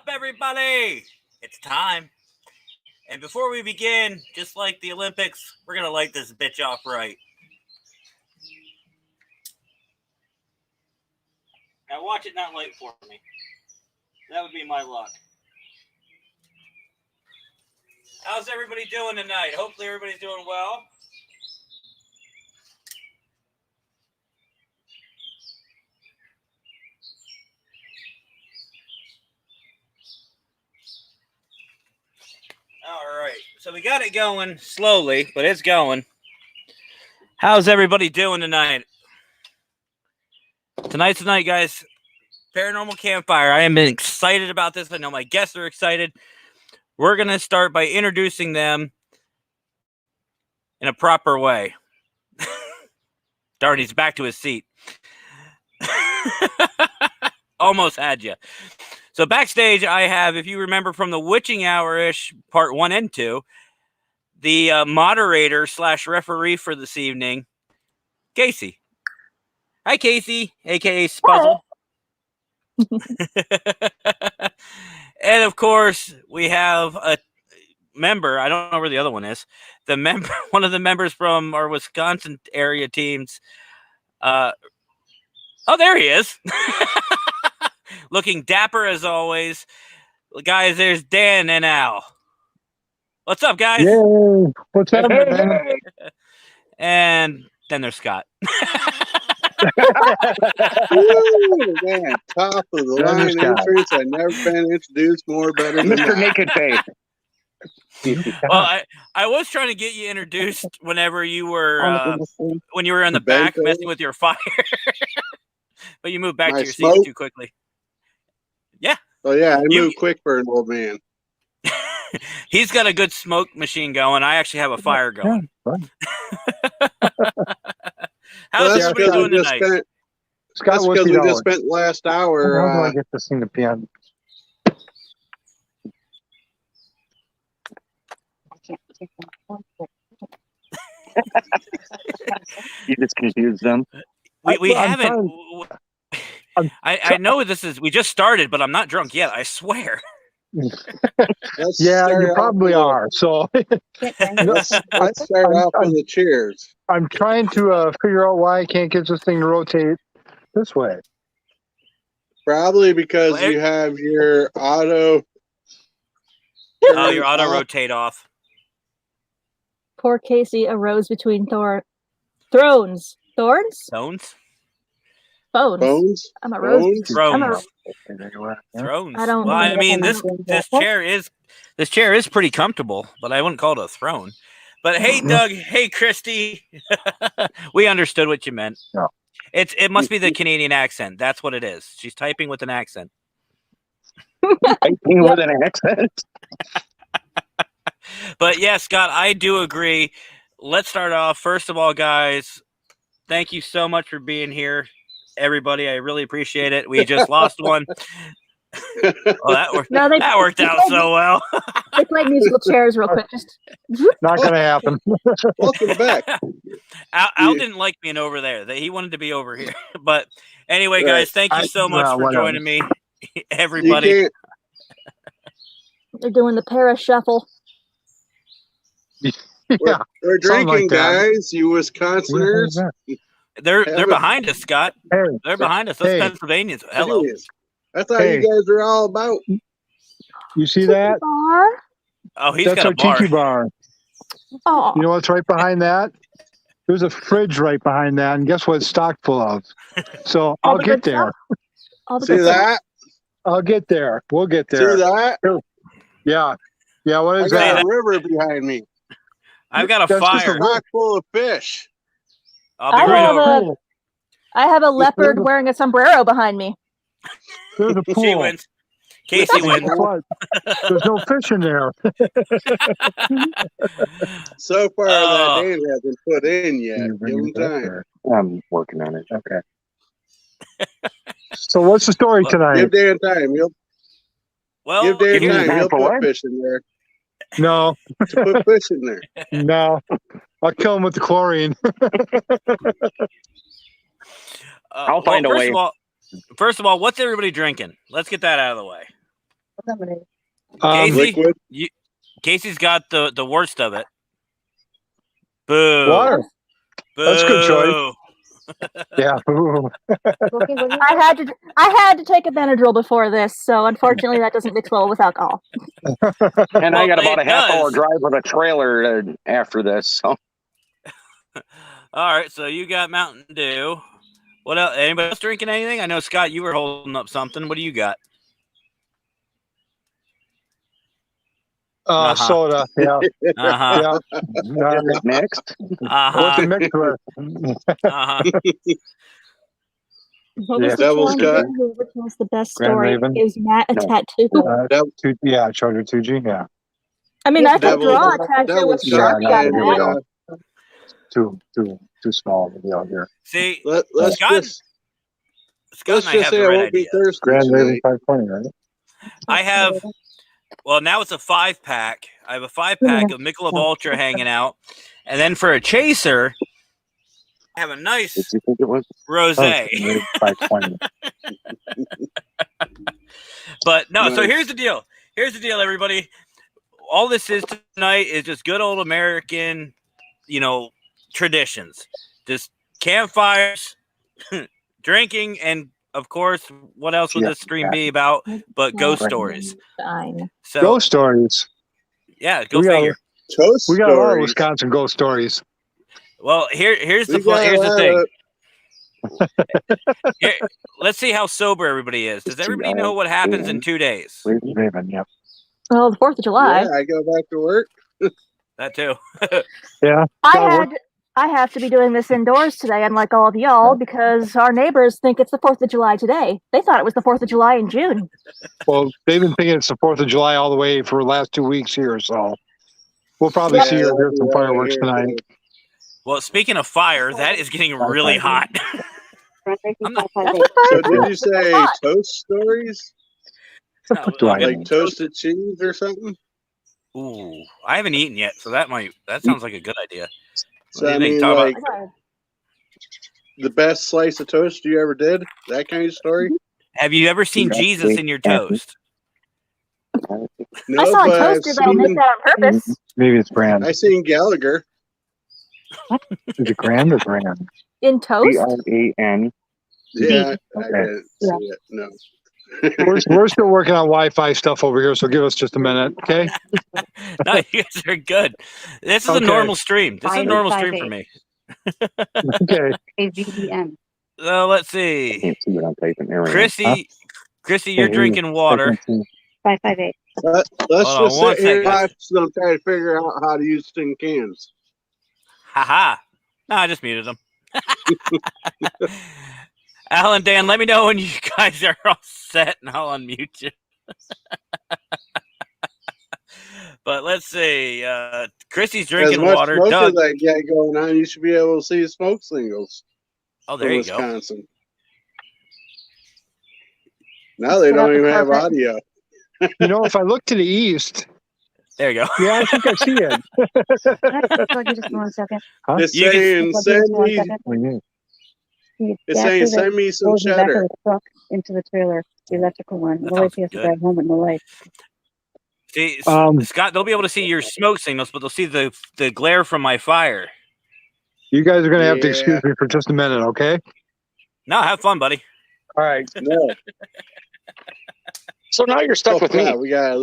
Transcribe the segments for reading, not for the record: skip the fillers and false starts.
up, everybody? It's time. And before we begin, just like the Olympics, we're going to light this bitch off right. Now watch it not light for me. That would be my luck. How's everybody doing tonight? Hopefully everybody's doing well. All right, so we got it going slowly, but it's going. How's everybody doing tonight? Tonight's the night, guys. Paranormal Campfire. I am excited about this. I know my guests are excited. We're going to start by introducing them in a proper way. Darn, he's back to his seat. Almost had you. So backstage, I have, if you remember from the Witching Hour-ish, part 1 and 2, the moderator / referee for this evening, Casey. Hi, Casey, a.k.a. Spuzzle. And, of course, we have a member. I don't know where the other one is. One of the members from our Wisconsin area teams. Oh, there he is. Looking dapper as always. Guys, there's Dan and Al. What's up, guys? Yay. What's happening, man? And then there's Scott. Ooh, man, top of the line entrance. I've never been introduced more better than Mr. Naked Face. Well, I was trying to get you introduced whenever you were when you were in the back messing with your fire. But you moved back to your seat too quickly. Yeah. Oh, yeah, I moved quick for an old man. He's got a good smoke machine going. I actually have a fire going. How's everybody doing tonight? That's because we just spent last hour. How do I get this thing to piano? You just confused them. We haven't. I know this is. We just started, but I'm not drunk yet. I swear. Yeah, you probably are. So let's start off with the cheers. I'm trying to figure out why I can't get this thing to rotate this way. Probably because you have your auto. Oh, your auto rotate off. Poor Casey arose between thrones. Thorns? Stones? Bones? I'm a rose. Thrones. Thrones. I don't. Well, I mean, this chair is pretty comfortable, but I wouldn't call it a throne. But hey, Doug. Hey, Christy. We understood what you meant. No. It must be the Canadian accent. That's what it is. She's typing with an accent. Typing with an accent. But yeah, Scott, I do agree. Let's start off. First of all, guys, thank you so much for being here. Everybody, I really appreciate it. We just lost one. That worked out so well. They played musical chairs real quick. Just not going to happen. Welcome back. Al didn't like being over there. He wanted to be over here. But anyway, guys, thank you so much for joining me. Everybody. They're doing the para shuffle. Yeah, we're drinking, like guys. You Wisconsiners. They're behind us, Scott. Hey, they're behind us. Those Pennsylvanians. Hello. That's how you guys are all about. You see that? Bar? Oh, that's got a bar. Tiki bar. Oh. You know what's right behind that? There's a fridge right behind that, and guess what it's stocked full of? So I'll get there. See that? I'll get there. We'll get there. See that? Yeah. Yeah, what is that? I got a river behind me. I've got a fire. Just a rock full of fish. I'll be right over. I have a leopard wearing a sombrero behind me. There's a pool. She wins. Casey wins. There's no fish in there. So far, that name hasn't put in yet. Give him time. I'm working on it. Okay. So what's the story tonight? Give Dan time. Give Dan time. He'll put fish in there. No. Put fish in there. No. I'll kill him with the chlorine. I'll find a way. First of all, what's everybody drinking? Let's get that out of the way. Casey, Liquid. Casey's got the worst of it. Boo. Water. Boo. That's a good choice. Yeah. I had to take a Benadryl before this, so unfortunately that doesn't mix well with alcohol. And I got Well, about a it half-hour does. drive with a trailer after this. So All right, so you got Mountain Dew. What else? Anybody else drinking anything? I know, Scott, you were holding up something. What do you got? Soda. Yeah. Uh-huh. Yeah. is it mixed? What's it Uh-huh. mixed with? Uh-huh. What was Yeah. the Devil's challenge Cut. again? Which was the best Grand story? Raven? Gives Matt a No. tattoo. Yeah, Charger 2G. Yeah. I mean, I could Devil- draw a tattoo with Devil's Yeah, Cut. Sharpie no, on And, here we that. go. Too small to be out here. See, let's Scott, just Scott let's and I just have say the I right won't be idea. thirsty Grand Raven tonight. 520, right? I have, well, now it's a 5-pack. I have a 5-pack of Michelob Ultra hanging out. And then for a chaser, I have a Did nice you think it was? rosé. 520. But no, so Nice. here's the deal. Here's the deal, everybody. All this is tonight is just good old American, traditions. Just campfires, drinking, and of course, what else would this stream be about but ghost stories? Fine. So Ghost stories. yeah, go We got- figure. Toast We got a lot of stories. Wisconsin ghost stories. Well, here's We the got a here's the lot thing. of- Here, let's see how sober everybody is. Does everybody know what happens in 2 days? Raven, yep. Well, the 4th of July. Yeah, I go back to work. That too. Yeah. I have to be doing this indoors today, unlike all of y'all, because our neighbors think it's the 4th of July today. They thought it was the 4th of July in June. Well, they've been thinking it's the 4th of July all the way for the last 2 weeks here, so we'll probably Yeah, see or hear some yeah, fireworks yeah. tonight. Well, speaking of fire, that is getting really hot. That's what So fire did you say hot. toast stories? Do I Like know? toasted cheese or something? Ooh, I haven't eaten yet, so that sounds like a good idea. So What I do you think? mean, Talk like about, the best slice of toast you ever did? That kind of story? have you ever seen Jesus in your toast? No, I saw a but I've toaster that'll make seen, that on purpose. Maybe it's Brand. I seen Gallagher. Is it Grand or Brand? In toast? Gran. Yeah, I Okay. didn't see it. No. We're still working on Wi-Fi stuff over here, so give us just a minute, okay? No, you guys are good. This is a Okay. normal stream. This is a normal stream for me. Okay. So let's I see. can't see what I'm typing there. Chrissy, you're drinking water. 558. Let's Hold on just one sit here and second. watch them try to figure out how to use tin cans. Haha. No, I just muted them. Alan, Dan, let me know when you guys are all set and I'll unmute you. But let's see. Chrissy's drinking as much water. smoke Doug. as that guy going on, you should be able to see smoke signals Oh, from there you go. Wisconsin. Now they don't even have audio. You know, if I look to the east, There you go. yeah, I think I see it. Just 1 second. Huh? It's You can- saying send me. Oh, yeah. It's saying send me some goes in the back of cheddar. the truck into the trailer, the electrical one. That Otherwise, sounds he has to good. drive home with no light. See, Um, Scott, they'll be able to see your smoke signals, but they'll see the glare from my fire. You guys are going to have to Yeah. excuse me for just a minute, okay? No, have fun, buddy. All right. No. So now you're stuck with me. Yeah, we got.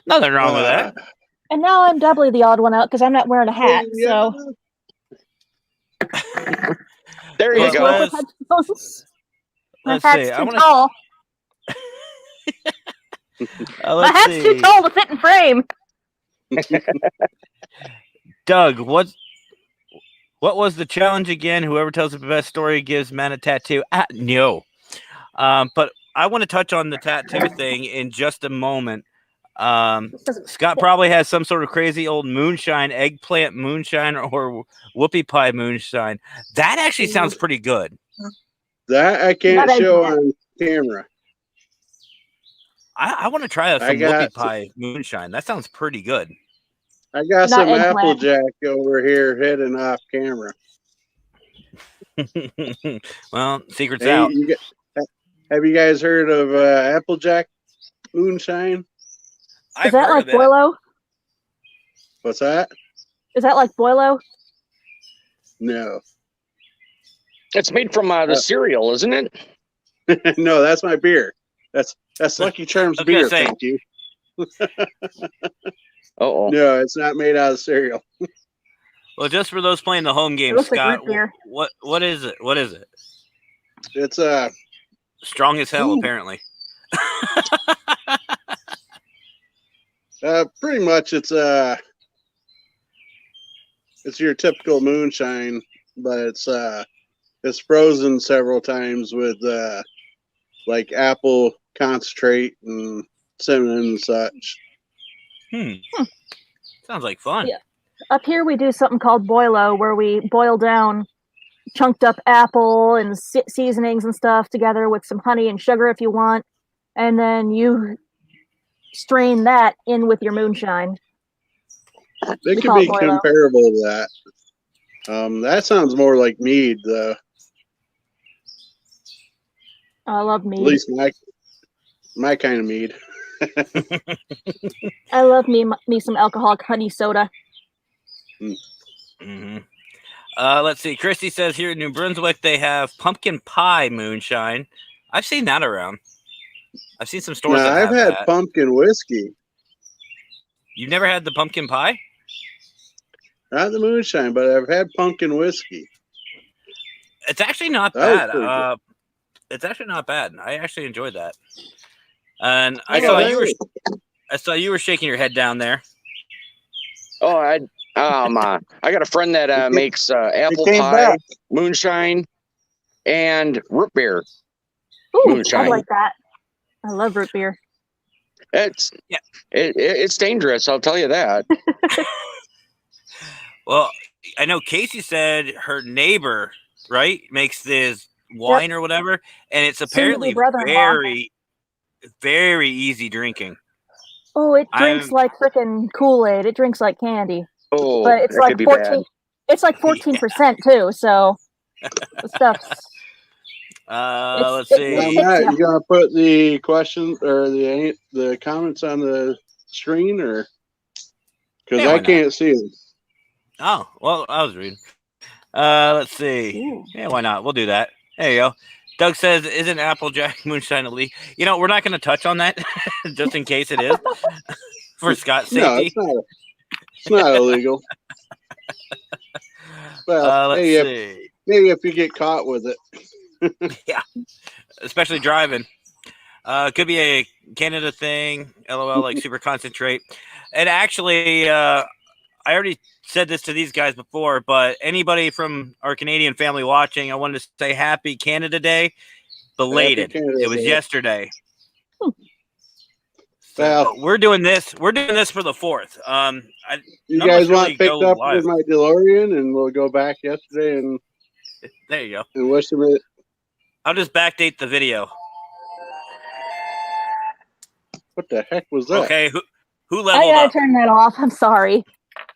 Nothing wrong with that. And now I'm doubly the odd one out because I'm not wearing a hat. So There you Well, go. let's- my Let's hat's see. I too wanna- tall. My let's hat's see. too tall to fit in frame. Doug, what was the challenge again? Whoever tells the best story gives man a tattoo. No. But I want to touch on the tattoo thing in just a moment. Scott probably has some sort of crazy old moonshine, eggplant moonshine, or whoopie pie moonshine. That actually sounds pretty good. That I can't Not show eggplant. on camera. I want to try some I got- whoopie pie moonshine. That sounds pretty good. I got Not some eggplant. Applejack over here hidden off camera. Well, secret's Hey, out. Have you guys heard of Applejack moonshine? Is that like Boilo? What's that? Is that like Boilo? No. It's made from the cereal, isn't it? No, that's my beer. That's Lucky Charms I was gonna beer. say. Thank you. Oh, No, it's not made out of cereal. Well, just for those playing the home game, looks like Scott, root beer. what is it? What is it? It's Strong as hell, Ooh. apparently. pretty much it's your typical moonshine, but it's frozen several times with like apple concentrate and cinnamon and such. Sounds like fun. Yeah. Up here we do something called Boilo, where we boil down chunked up apple and seasonings and stuff together with some honey and sugar if you want, and then you strain that in with your moonshine. It could be comparable to that. That sounds more like mead, though. I love mead. At least my kind of mead. I love me some alcoholic honey soda. Mm-hmm. Let's see. Christy says here in New Brunswick they have pumpkin pie moonshine. I've seen that around. I've seen some stores. Now, that I've have had that. pumpkin whiskey. You've never had the pumpkin pie? Not the moonshine, but I've had pumpkin whiskey. It's actually not That was bad. It's actually not bad. I actually enjoyed that. And I saw you were shaking your head down there. Oh, I got a friend that makes apple came pie, back. moonshine, and root beer. Ooh, Moonshine. I like that. I love root beer. It's dangerous, I'll tell you that. Well, I know Casey said her neighbor, right, makes this wine or whatever, and it's apparently brother-in-law. very, very easy drinking. Oh, it drinks like freaking Kool-Aid. It drinks like candy. Oh, but it's that like could be 14. bad. It's like 14% too. So the stuff's. Let's see. Matt, you gonna put the questions or the comments on the screen, or because I can't see them? Oh, well, I was reading. Let's see. Ooh. Yeah, why not? We'll do that. There you go. Doug says, "Isn't Applejack moonshine illegal?" You know, we're not going to touch on that, just in case it is, for Scott's safety. No, it's not illegal. Well, let's hey, see. Maybe if you get caught with it. Yeah, especially driving. Could be a Canada thing. LOL, like super concentrate. And actually, I already said this to these guys before, but anybody from our Canadian family watching, I wanted to say Happy Canada Day. Belated. It was yesterday. So we're doing this. We're doing this for the 4th. You guys want picked up with my DeLorean, and we'll go back yesterday and. There you go. And wish them it. I'll just backdate the video. What the heck was that? Okay, who leveled I gotta up? turn that off. I'm sorry.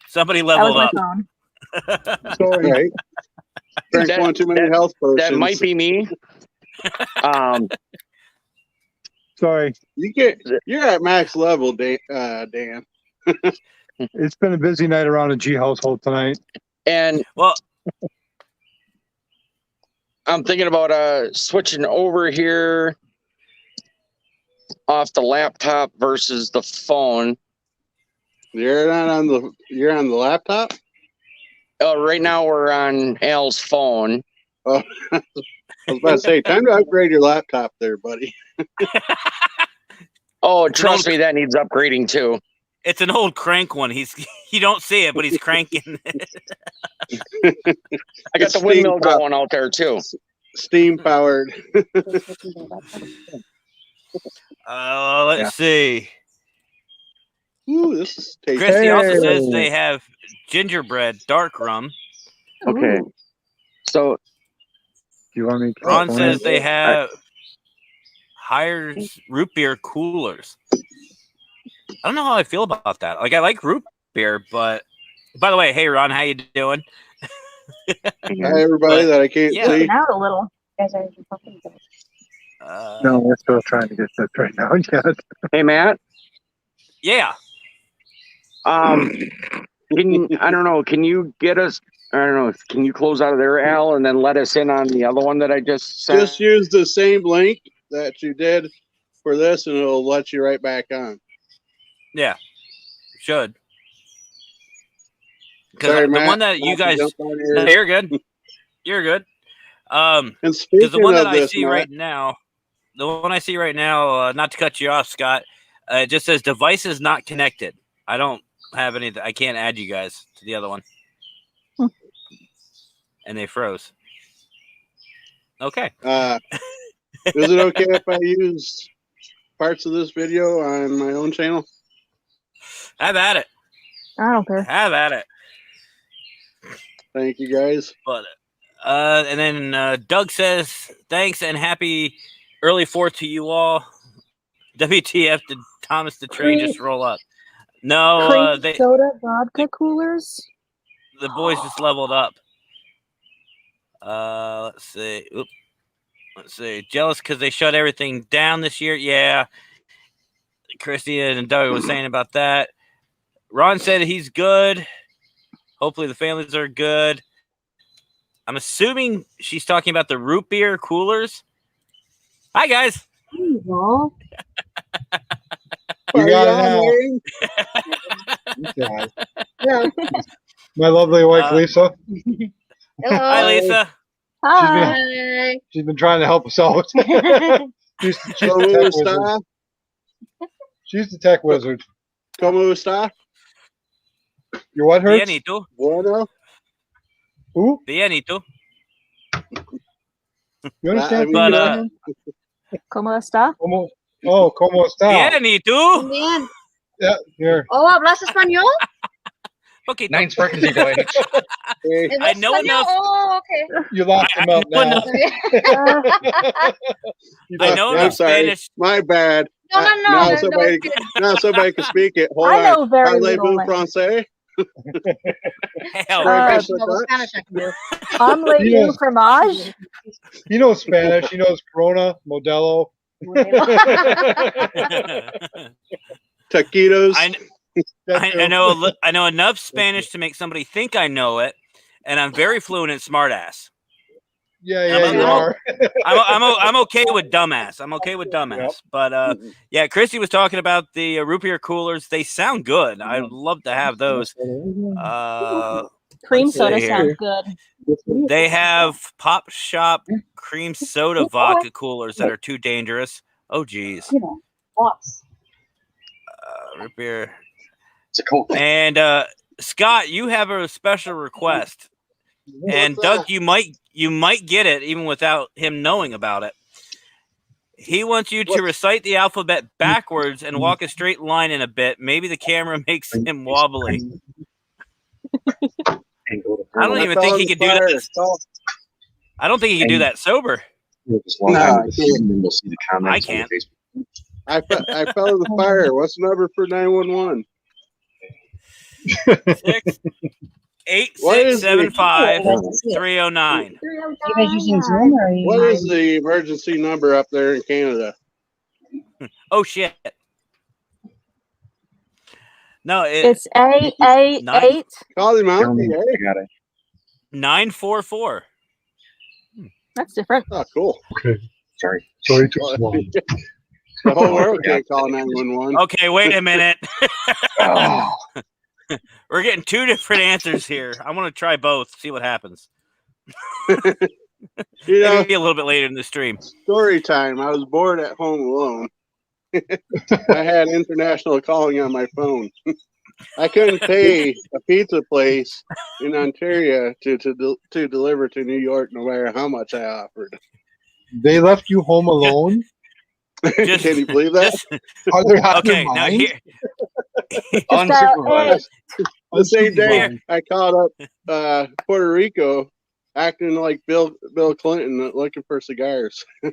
Somebody leveled up. Sorry. Right. Drank one too many health potions. That might be me. Sorry. You're at max level, Dan. It's been a busy night around the G household tonight. And well, I'm thinking about switching over here off the laptop versus the phone. You're on the laptop? Right now we're on Al's phone. Oh, I was about to say, time to upgrade your laptop there, buddy. Oh, trust me, that needs upgrading too. It's an old crank one. You don't see it, but he's cranking it. I got the windmill going out there too. Steam powered. Let's see. Ooh, this is tasty. Christy also says they have gingerbread dark rum. Okay. So, do you want me? Ron says they have Hires root beer coolers. I don't know how I feel about that. Like, I like root beer, but by the way, hey Ron, how you doing? Hi everybody that I can't see. Out a little. No, we're still trying to get that right now. Yes. Hey, Matt. Yeah. I don't know. Can you get us? I don't know. Can you close out of there, Al, and then let us in on the other one that I just sent? Just use the same link that you did for this, and it'll let you right back on. Yeah. Should. Because Sorry, the Matt, one that you not to guys, jump on your- no, you're good. You're good. And Because speaking the one that of I this, see Matt, right now, not to cut you off, Scott, it just says devices not connected. I don't have anything. I can't add you guys to the other one. And they froze. Okay. is it okay if I use parts of this video on my own channel? Have at it. I don't care. Have at it. Thank you, guys. But and then Doug says thanks and happy early 4th to you all. WTF did Thomas the Train just roll up? No, Cream soda vodka coolers. the boys just leveled up. Let's see. Let's see. Jealous because they shut everything down this year. Yeah. Christy and Doug was saying about that. Ron said he's good. Hopefully the families are good. I'm assuming she's talking about the root beer coolers. Hi, guys. There you go. You got it now. Wayne? Yeah. Hello. My lovely wife, Lisa. Hello. Hi, Lisa. Hi. Hi. She's been trying to help us out. she's the ¿Cómo tech wizard. está? She's the tech wizard. ¿Cómo está? Your what hurts? Bien, ¿y tú? Bueno. Who? Bien, ¿y tú? You understand? But, ¿Cómo está? ¿Cómo está? Bien, ¿y tú? Bien. Yeah, here. Oh, ¿hablas español? Okay. Nein, sprechen Sie Deutsch. Hey, I know ¿Español? enough. Oh, okay. You lost I him out know now. I know I'm enough sorry. Spanish. My bad. No. Now no, somebody, it's good. now somebody can speak it. Hold I on. know very little. Parlez-vous français? Hell, French All like the that? Spanish I can do. Omelette You know- fromage. He knows Spanish. He knows Corona, Modelo. Taquitos. I know enough Spanish to make somebody think I know it, and I'm very fluent in smartass. Yeah, you are. I'm okay with dumbass. I'm okay with dumbass. Yep. But yeah, Christy was talking about the root beer coolers. They sound good. I'd love to have those. Cream Let's soda see sounds here. good. They have Pop Shop cream soda vodka coolers that are too dangerous. Oh geez. Root beer. It's a cool thing. And Scott, you have a special request. And What's Doug, that? you might get it even without him knowing about it. He wants you to recite the alphabet backwards and walk a straight line in a bit. Maybe the camera makes him wobbly. I don't even think he could do that. I don't think he could do that sober. No, I can't. I fell in the fire. What's the number for 911? 68675-309. You guys using Zoom or are you What is the emergency number up there in Canada? Oh shit. No, It's 888. Call him out. I Hey. got it. 944. That's different. Oh, cool. Sorry. Sorry, too small. The whole world can't call 911. Okay, wait a minute. Oh, We're getting two different answers here. I want to try both, see what happens. You know, Maybe a little bit later in the stream. story time. I was bored at home alone. I had international calling on my phone. I couldn't pay a pizza place in Ontario to deliver to New York, no matter how much I offered. They left you home alone? Just- Can you believe that? Are they out of Okay, their now mind? here. unsupervised. The same day, Here. I called up Puerto Rico, acting like Bill Clinton, looking for cigars. I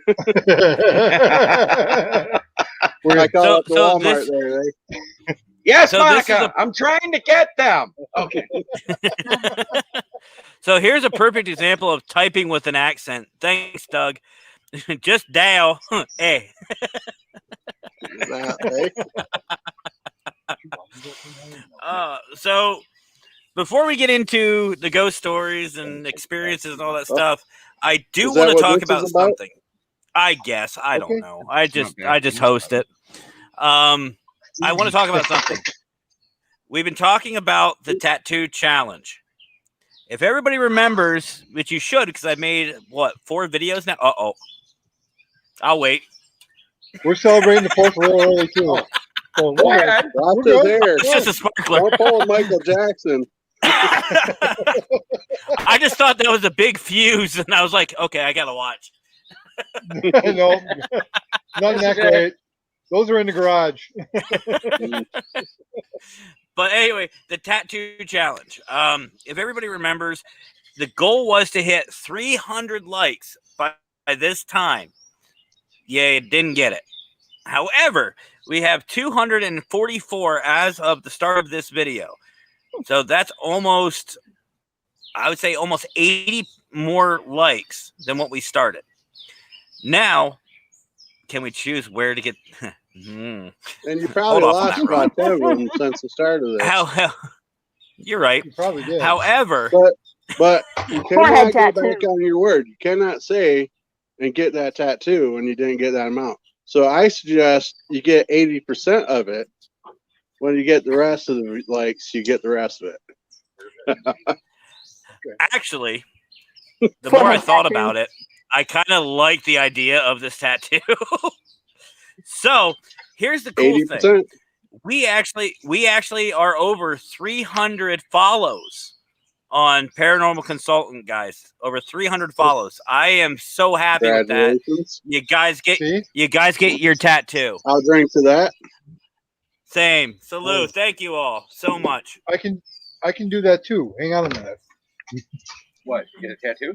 called up the So Walmart this- there. Yes, So this is Monica, I'm trying to get them. Okay. So here's a perfect example of typing with an accent. Thanks, Doug. Just Dale. Hey. So before we get into the ghost stories and experiences and all that stuff, I do Is that want to what talk this is about about? something. I guess. I don't Okay. know. I just host it. I want to talk about something. We've been talking about the tattoo challenge. If everybody remembers, which you should, because I made, 4 videos now? Uh-oh. I'll wait. We're celebrating the 4th real early, too. So Go ahead. Lots We're of good. hair. It's just a sparkler. Don't pull Michael Jackson. I just thought that was a big fuse, and I was like, okay, I got to watch. No, not that great. Those are in the garage. But anyway, the tattoo challenge. If everybody remembers, the goal was to hit 300 likes by this time. Yeah, it didn't get it. However, we have 244 as of the start of this video. So that's almost, I would say, almost 80 more likes than what we started. Now, can we choose where to get... And you probably Hold off on lost that, Ron. about 10 of them since the start of this. You're right. You probably did. However, But you Forehead cannot go tattoo. back on your word. You cannot say and get that tattoo when you didn't get that amount. So I suggest you get 80% of it. When you get the rest of the likes, you get the rest of it. actually, the more I thought about it, I kind of like the idea of this tattoo. So here's the cool thing. 80%. We actually are over 300 follows on Paranormal Consultant, guys. Over 300 follows. I am so happy with that. Congratulations. You guys get See? your tattoo. I'll drink to that. Same. Salute. Thank you all so much. I can do that too. Hang on a minute. What? You get a tattoo?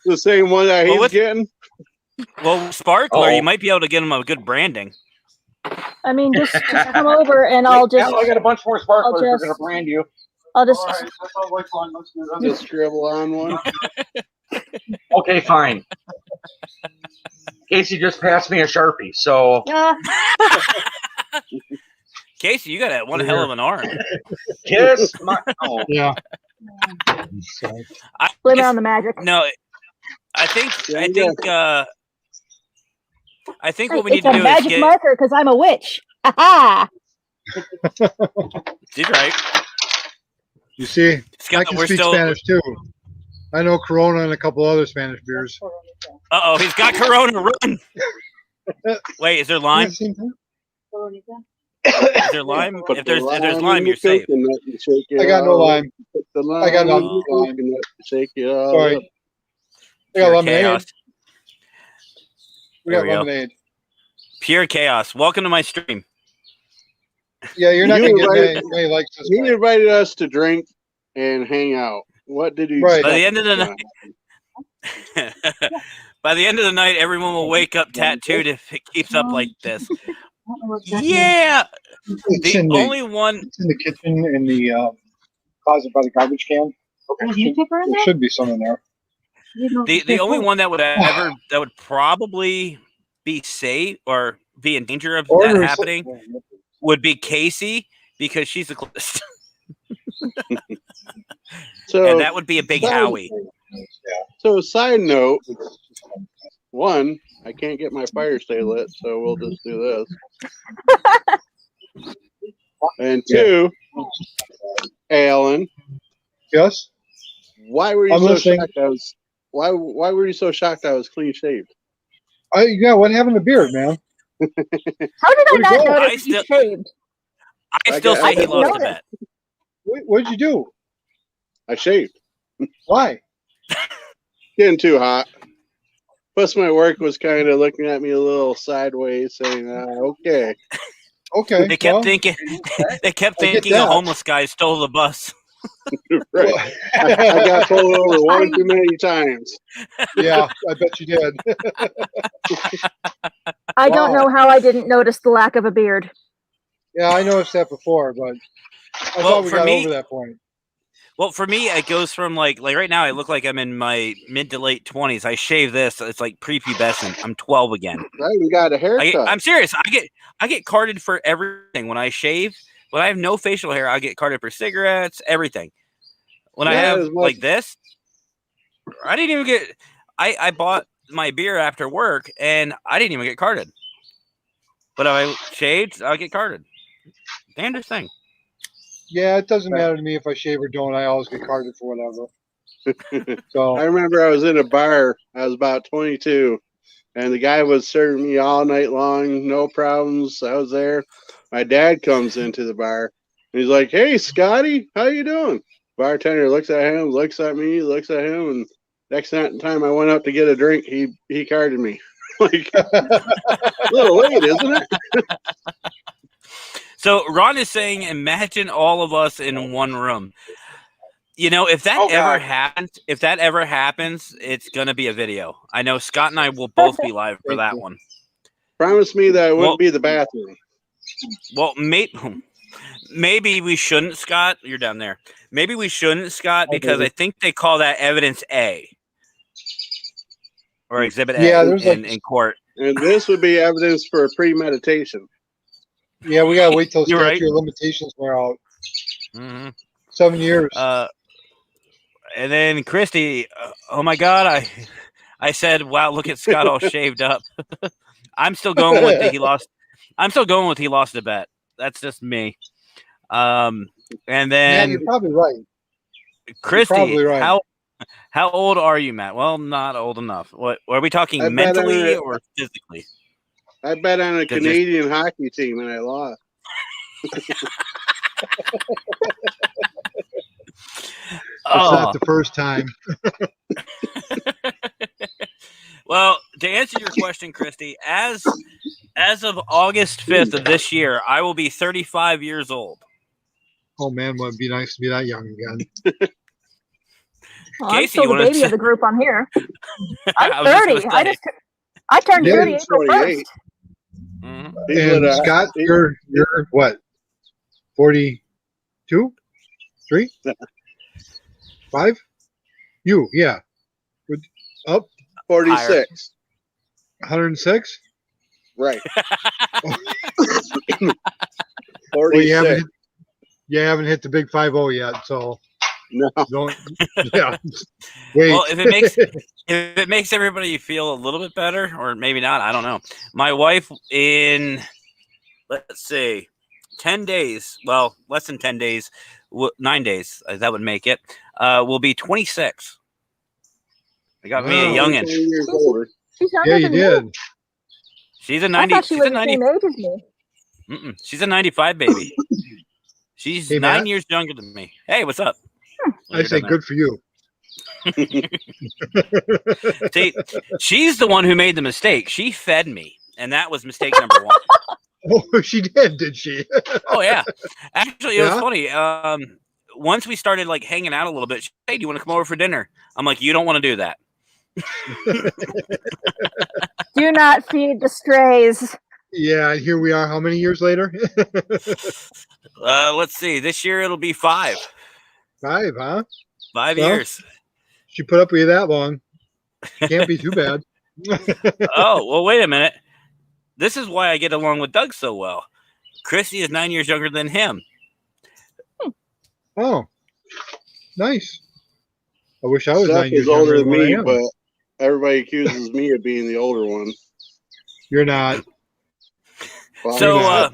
The same one that Well, he's with- getting. Well, Sparkler, Oh. you might be able to get him a good branding. I mean, just come over and I'll just, I got a bunch more sparklers. We're just- gonna brand you. I'll just, Just scribble on one. Okay, fine. Casey just passed me a Sharpie, so Casey, you got one hell of an arm. kiss my. Oh, Yeah. blame it on the magic. No, I think what we It's need to a do is magic get. marker because I'm a witch. Ha She's right. You see, Scott, I can we're speak still. Spanish too. I know Corona and a couple other Spanish beers. Uh-oh, he's got Corona. Run. Wait, is there lime? Is there lime? Put If there's the lime, in you're the safe. coconut and shake it I got no all lime. up. Put the lime I got in none. the coconut and shake it all Sorry. up. We got Pure lemonade. chaos. We There got we go. lemonade. Pure chaos. Welcome to my stream. Yeah, you're not You gonna get invited- many likes this He way. invited us to drink and hang out. What did he Right. By the expect end of the was night, gonna happen? by the end of the night, everyone will wake up tattooed if it keeps up like this. Yeah, It's the in the, only one. it's in the kitchen in the closet by the garbage can. There should be some in there. The only one that would probably be safe or be in danger of that happening would be Casey because she's the closest, So, and that would be a big Howie. so side note, one, I can't get my fire stay lit, so we'll just do this. And two, Alan, Yes. why were you I'm so listening. shocked? Why were you so shocked I was clean shaved? Yeah. What happened to beard, man? How did I Where'd it not go? notice you shaved? I still say he didn't lost a notice. bet. What'd you do? I shaved. Why? Getting too hot. Plus, my work was kind of looking at me a little sideways, saying, "Okay." Okay. They kept well, thinking. They kept I get thinking a that. homeless guy stole the bus. Right. I got pulled over one too many times. Yeah, I bet you did. I don't Wow. know how I didn't notice the lack of a beard. Yeah, I noticed that before, but I Well, thought we for got me- over that point. Well, for me, it goes from like right now, I look like I'm in my mid to late 20s. I shave this; it's like prepubescent. I'm 12 again. I even got a haircut. I'm serious. I get carded for everything when I shave. When I have no facial hair, I get carded for cigarettes, everything. When I have like this, I didn't even get. I bought my beer after work, and I didn't even get carded. But if I shaved, I'll get carded. Damnedest thing. Yeah, it doesn't matter to me if I shave or don't. I always get carded for whatever. So I remember I was in a bar. I was about 22, and the guy was serving me all night long, no problems. I was there. My dad comes into the bar, and he's like, "Hey, Scotty, how you doing?" Bartender looks at him, looks at me, looks at him, and next time I went up to get a drink, he carded me. Like, a little late, isn't it? So Ron is saying, imagine all of us in one room. You know, if that ever happens, it's gonna be a video. I know Scott and I will both be live for that one. Promise me that it wouldn't be the bathroom. Well, maybe we shouldn't, Scott. You're down there. Maybe we shouldn't, Scott, because I think they call that evidence A or exhibit A in court. And this would be evidence for premeditation. Yeah, we gotta wait till You're statute right. of limitations wear out. Mm-hmm. 7 years. And then Christy, oh my God, I said, wow, look at Scott all shaved up. I'm still going with he lost. I'm still going with he lost the bet. That's just me. And then yeah, you're probably right. Christy, probably right. how old are you, Matt? Well, not old enough. What are we talking, mentally or physically? I bet on a Canadian hockey team and I lost. It's not the first time. Well, to answer your question, Christy, as of August 5th of this year, I will be 35 years old. Oh man, would it be nice to be that young again. Well, I'm still the baby of the group on here. I'm 30. I turned 30 April 1st. Mm-hmm. And Scott, you're what? 42? 3? 5? You, yeah. Up? 46. 106? Right. 46. Well, you haven't hit the big 50 yet, so no. Yeah. Wait. Well, if it makes everybody feel a little bit better, or maybe not, I don't know. My wife in, let's see, 10 days, well, less than 10 days, 9 days, that would make it, will be 26. They got me a youngin'. She's yeah, you did. She's a 90. I thought she was the same age as me. She's a 95 baby. She's 9 years younger than me. Hey, what's up? I say good for you. See, she's the one who made the mistake. She fed me, and that was mistake number 1. Oh, she did she? Oh, yeah. Actually, it was funny. Once we started like hanging out a little bit, she said, hey, do you want to come over for dinner? I'm like, you don't want to do that. Do not feed the strays. Yeah, here we are. How many years later? Let's see. This year it'll be 5. 5, huh? 5 years. She put up with you that long. Can't be too bad. Oh, well, wait a minute. This is why I get along with Doug so well. Christy is 9 years younger than him. Oh, nice. I wish I was Seth 9 years is older than me, but but everybody accuses me of being the older one. You're not. Well, So,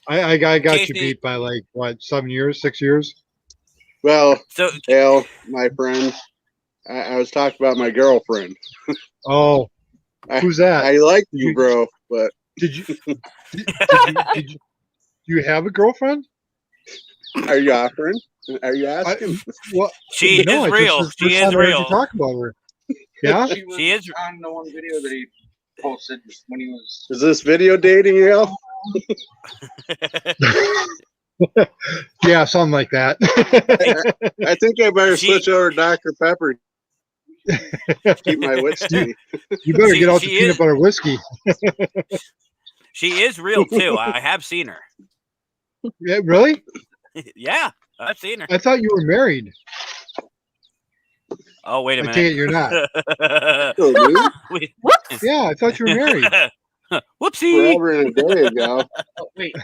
I got Casey, you beat by like what, 7 years, 6 years? Well, so Dale, my friend, I was talking about my girlfriend. Oh, who's that? I like you, bro, but did you have a girlfriend? Are you offering? Are you asking? She is real. She is real. Talk about her. Yeah, she is on the one video that he posted when he was. Is this video dating, Al? Yeah, something like that. I think I better switch over to Dr. Pepper. Keep my whiskey. You better get out the peanut butter whiskey. She is real too. I have seen her. Yeah, really? Yeah. I've seen her. I thought you were married. Oh, wait a I minute. take it you're not. So, dude, Wait. Whoops. Yeah, I thought you were married. Whoopsie. forever and a day ago. Oh, wait,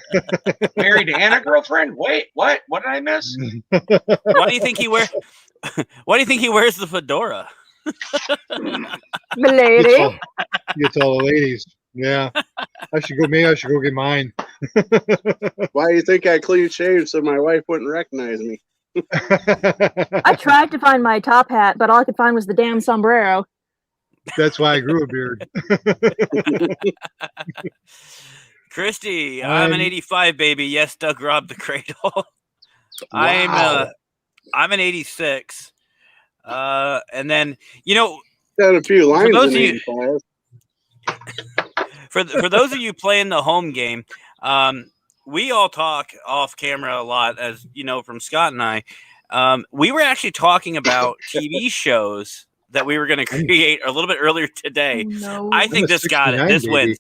married and a girlfriend? Wait, what? What did I miss? Why do you think he wears? Why do you think he wears the fedora? The lady. Gets all the ladies. Yeah. Maybe I should go get mine. Why do you think I clean shaved so my wife wouldn't recognize me? I tried to find my top hat, but all I could find was the damn sombrero. That's why I grew a beard. Christy, I'm an 85 baby. Yes, Doug robbed the cradle. Wow. I'm an 86. And then Got a few lines those in of you- 85. for those of you playing the home game, we all talk off camera a lot, as you know from Scott and I. We were actually talking about TV shows that we were going to create a little bit earlier today. No. I think I'm a this got it. 69 This baby. wins.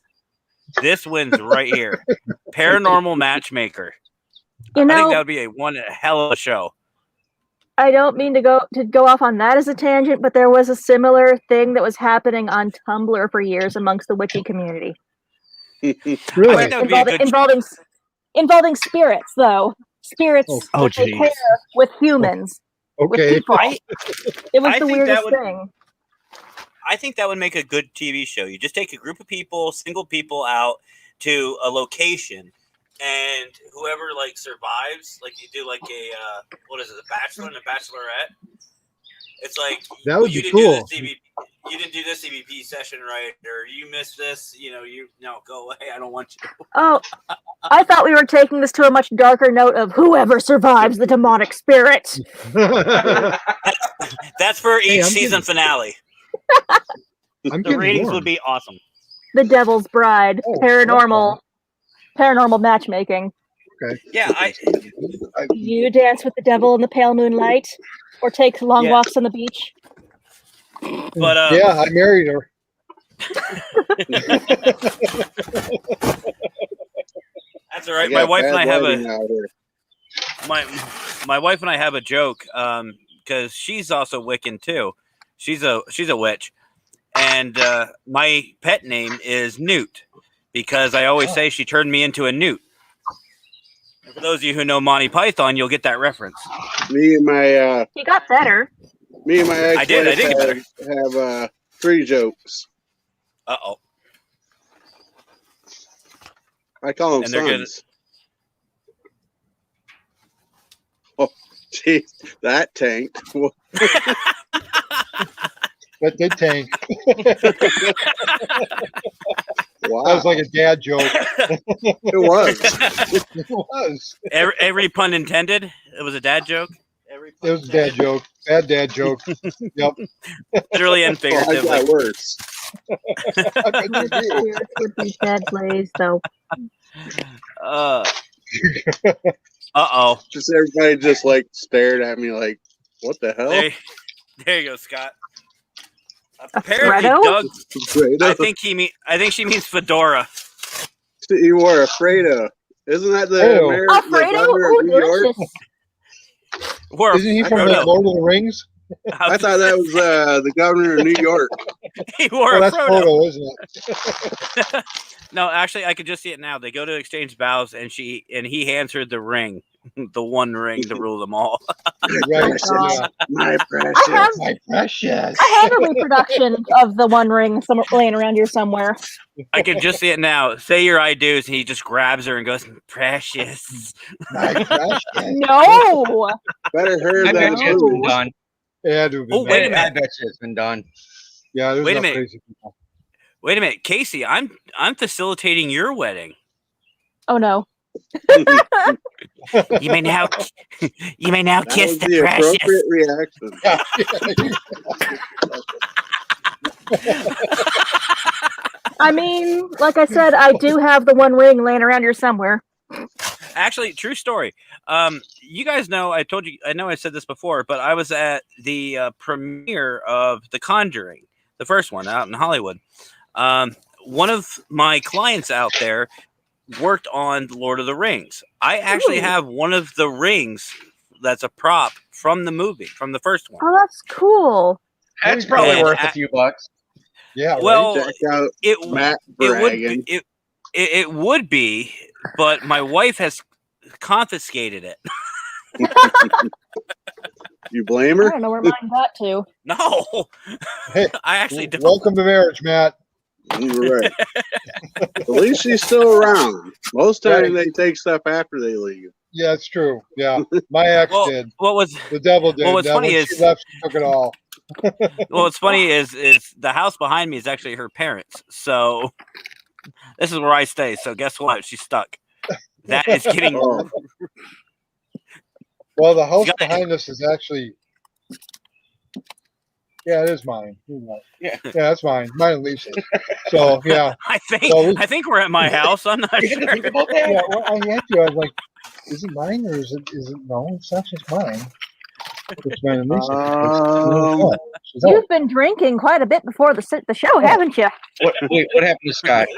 This wins right here. Paranormal Matchmaker. You I think know, that would be a hell of a show. I don't mean to go off on that as a tangent, but there was a similar thing that was happening on Tumblr for years amongst the witchy community. I Really? think that would be a good. Involving spirits, though. Spirits Oh, that they geez. pair with humans. With Okay. people. It was I the think weirdest that would- thing. I think that would make a good TV show. You just take a group of people, single people out to a location, and whoever survives, you do a what is it, a bachelor and a bachelorette? It's like That would you be didn't cool. do this you didn't do this CBP session right, or you missed this. Go away. I don't want you. Oh, I thought we were taking this to a much darker note of whoever survives the demonic spirit. That's for Hey, each I'm season finale. I'm The getting ratings warm. would be awesome. The Devil's Bride. Oh, Paranormal matchmaking. Yeah, You dance with the devil in the pale moonlight, or take long Yeah. walks on the beach. but Yeah, I married her. that's all right. You My got wife and I bad have lighting out here. my wife and I have a joke because she's also Wiccan too. She's a witch, and my pet name is Newt because I always say she turned me into a newt. And for those of you who know Monty Python, you'll get that reference. Me and my You got better. ex-wife I did get better. have 3 jokes. Uh-oh. I call them And they're good. sons. Oh, geez, that tanked. That did tank. Wow, That was like a dad joke. it was. It was. Every pun intended. It was a dad joke. Every pun It was a dad joke. Bad dad joke. Yep. literally and Well, I figuratively. got worse. I bet you do. Spirits would be dead blaze, though. Uh-oh. Just everybody just stared at me like, what the hell? There you go, Scott. A Apparently, Fredo? Doug. Fredo. I think she means fedora. You wore a Fredo. Isn't that the Fredo. American Alfredo? governor Ooh, of New York? delicious. Wore Isn't he a from Frodo. the Lord of the Rings? I thought that was the governor of New York. He wore Oh, a that's Frodo. Frodo, isn't it? No, actually, I could just see it now. They go to exchange bows, and he hands her the ring, the one ring to rule them all. Right. Precious. Yeah. My I precious. have, My precious. I have a reproduction of the One Ring laying around here somewhere. I can just see it now. Say your I do's, and he just grabs her and goes, "Precious." My precious. No! Better her I than bet you it's been who. done. Yeah, dude. Oh, wait a I minute. bet you it's been done. Yeah, there's Wait a enough minute. crazy people. Wait a minute, Casey. I'm facilitating your wedding. Oh no. You may now kiss That was the the precious. appropriate reaction. I mean, like I said, I do have the One Ring laying around here somewhere. Actually, true story. You guys know, I told you, I know I said this before, but I was at the premiere of The Conjuring, the first one out in Hollywood. One of my clients out there worked on Lord of the Rings. I actually Ooh. have one of the rings that's a prop from the movie, from the first one. Oh, that's cool. That's probably And worth a few bucks. Yeah. Right? Well, Check out it Matt it would bragging. be, it would be, but my wife has confiscated it. You blame I her? don't know where mine got to. No, Hey, I actually don't. welcome to marriage, Matt. You're right. At least she's still around. Most times they take stuff after they leave. Yeah, it's true. Yeah, my ex Well, did. what was The devil did. well, what's Then funny when is- she left, she took it all. what's funny is the house behind me is actually her parents. So this is where I stay. So guess what? She's stuck. That is getting Oh. Well, the house Got it. behind us is actually. Yeah, it is mine. Yeah. Yeah, that's mine. Mine and Lisa's. So yeah, I Well, think I think we're at my house. I'm not You had to sure. think about that? yeah. Well, I had to. I was like, is it mine or is it? No, it's not just mine. It's mine and Lisa's. She's out. You've been drinking quite a bit before the show, haven't you? Wait, what happened to Scott?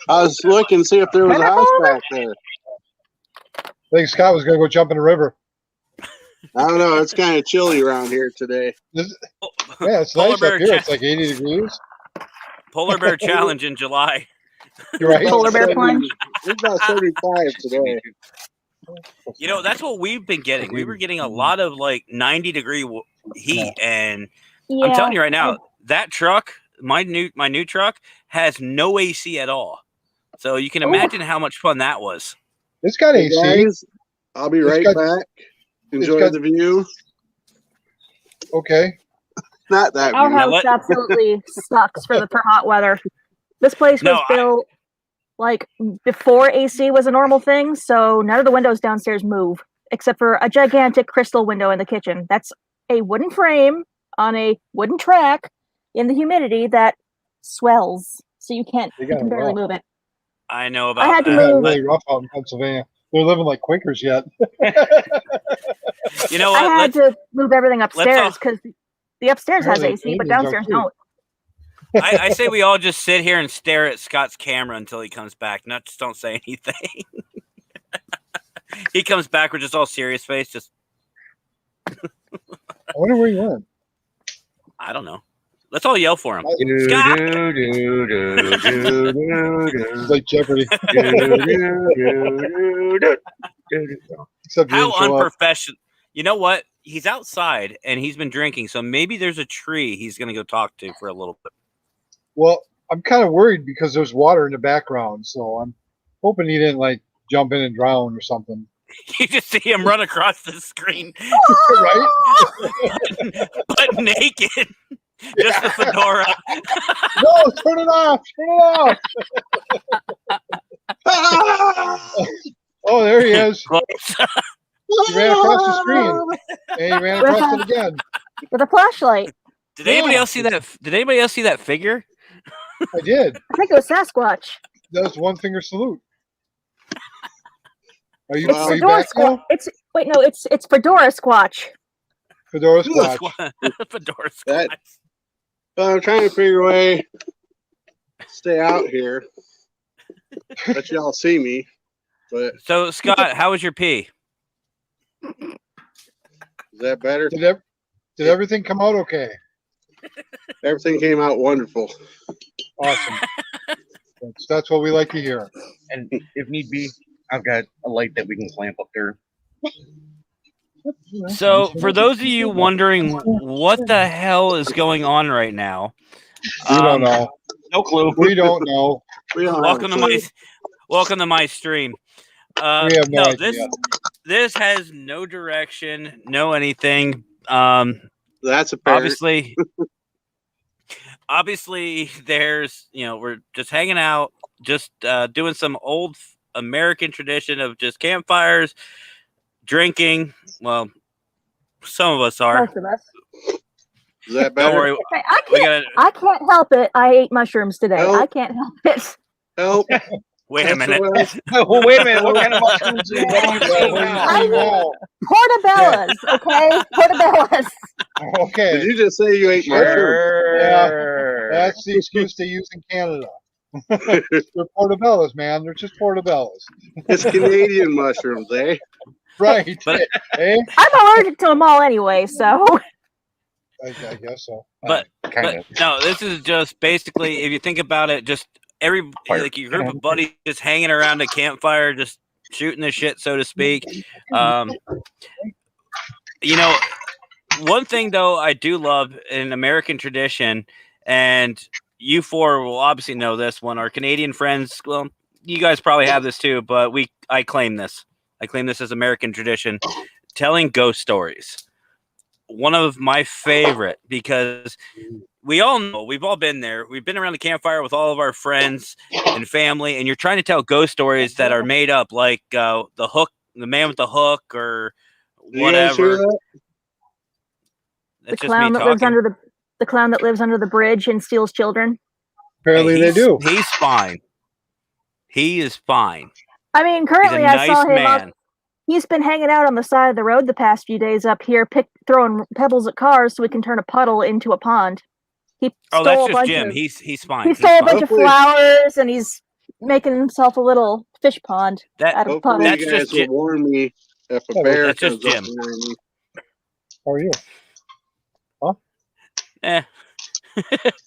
I was looking to see if there was a house back there. I think Scott was going to go jump in the river. I don't know. It's kind of chilly around here today. Yeah, it's Polar nice bear up here. cha- It's like 80 degrees. Polar bear challenge in July. You're right. Polar bear plunge. It's about 35 today. You know, that's what we've been getting. We were getting a lot of like 90-degree heat, and Yeah. I'm telling you right now, that truck, my new truck, has no AC at all. So you can imagine how much fun that was. It's got Hey, AC. guys, I'll be right got- back. Enjoy got- the view. Okay. Not that Our view. house what- absolutely sucks for hot weather. This place was No, built like before AC was a normal thing, so none of the windows downstairs move except for a gigantic crystal window in the kitchen. That's a wooden frame on a wooden track in the humidity that swells, so you They got can it barely rough. move it. I know I about had to They that. got it move. really rough out in Pennsylvania. They're living like Quakers yet. You know I what? had to move everything upstairs all- because the upstairs has Apparently AC, but Canadians are downstairs too. don't. I say we all just sit here and stare at Scott's camera until he comes back. Not just don't say anything. He comes back with just all serious face. Just I wonder where you went. I don't know. Let's all yell for him. Do, Scott! do, do, do, do, do, It's like Jeopardy. Except you How didn't show up. unprofessional. You know what? He's outside and he's been drinking, so maybe there's a tree he's going to go talk to for a little bit. Well, I'm kind of worried because there's water in the background, so I'm hoping he didn't like jump in and drown or something. You just see him run across the screen, Right? butt naked, just the fedora. No, turn it off! Turn it off! Oh, there he is. He ran across the screen, and he ran across it again. With a flashlight. Did anybody Yeah. else see that? Did anybody else see that figure? I did. I think it was Sasquatch. That was one finger salute. Are you, It's are you Fedora back now? Squatch. It's Fedora Squatch. Fedora Squatch. Fedora That- squatch. Well, I'm trying to figure a way to stay out here. Let y'all see me. But So Scott, how was your pee? is that better? Did everything come out okay? Everything came out wonderful. Awesome. That's what we like to hear. And if need be, I've got a light that we can clamp up there. So for those of you wondering what the hell is going on right now, We don't know. No clue. We don't know. We don't have welcome a to my clue. welcome to my stream. We have no idea. This has no direction, no anything. That's apparent. Obviously, there's we're just hanging out, just doing some old American tradition of just campfires, drinking. Well, some of us are. Most of us. Is that Don't better? worry, Hey, we gotta I can't help it. I ate mushrooms today. Help. I can't help it. Help. wait a minute. Oh, wait a minute. What kind of mushrooms are you Yeah, what eating are you now? saying now? Portobellas, okay? Portobellas. Did Okay. you just say you ate mushrooms? Sure. That's the excuse they use in Canada. They're portobellas, man. They're just portobellas. It's Canadian mushrooms, eh? Right. But- Hey, I'm allergic to them all anyway, so I guess so. But Kind of. no, this is just basically, if you think about it, just like your group of buddies just hanging around a campfire, just shooting the shit, so to speak. You know, one thing though I do love in American tradition, and you four will obviously know this one. Our Canadian friends, well, you guys probably have this too, but I claim this. I claim this as American tradition, telling ghost stories. One of my favorite, because we all know, we've all been there. We've been around the campfire with all of our friends and family, and you're trying to tell ghost stories that are made up, like the hook, the man with the hook, or You guys hear whatever. that? That's the just me clown that lives talking. under the clown that lives under the bridge and steals children. Apparently Hey, they do. He's fine. He is fine. I mean, He's a currently I nice saw him. man. He's been hanging out on the side of the road the past few days up here, throwing pebbles at cars so we can turn a puddle into a pond. He Oh, stole that's a just bunch Jim. of He's fine. he He's stole a fine. bunch of Hopefully- flowers and he's making himself a little fish pond That out of a Hopefully, puddle. That's you guys just will Jim. warn me if a Yeah, bear that's just comes up Jim. behind me. How are you? Eh.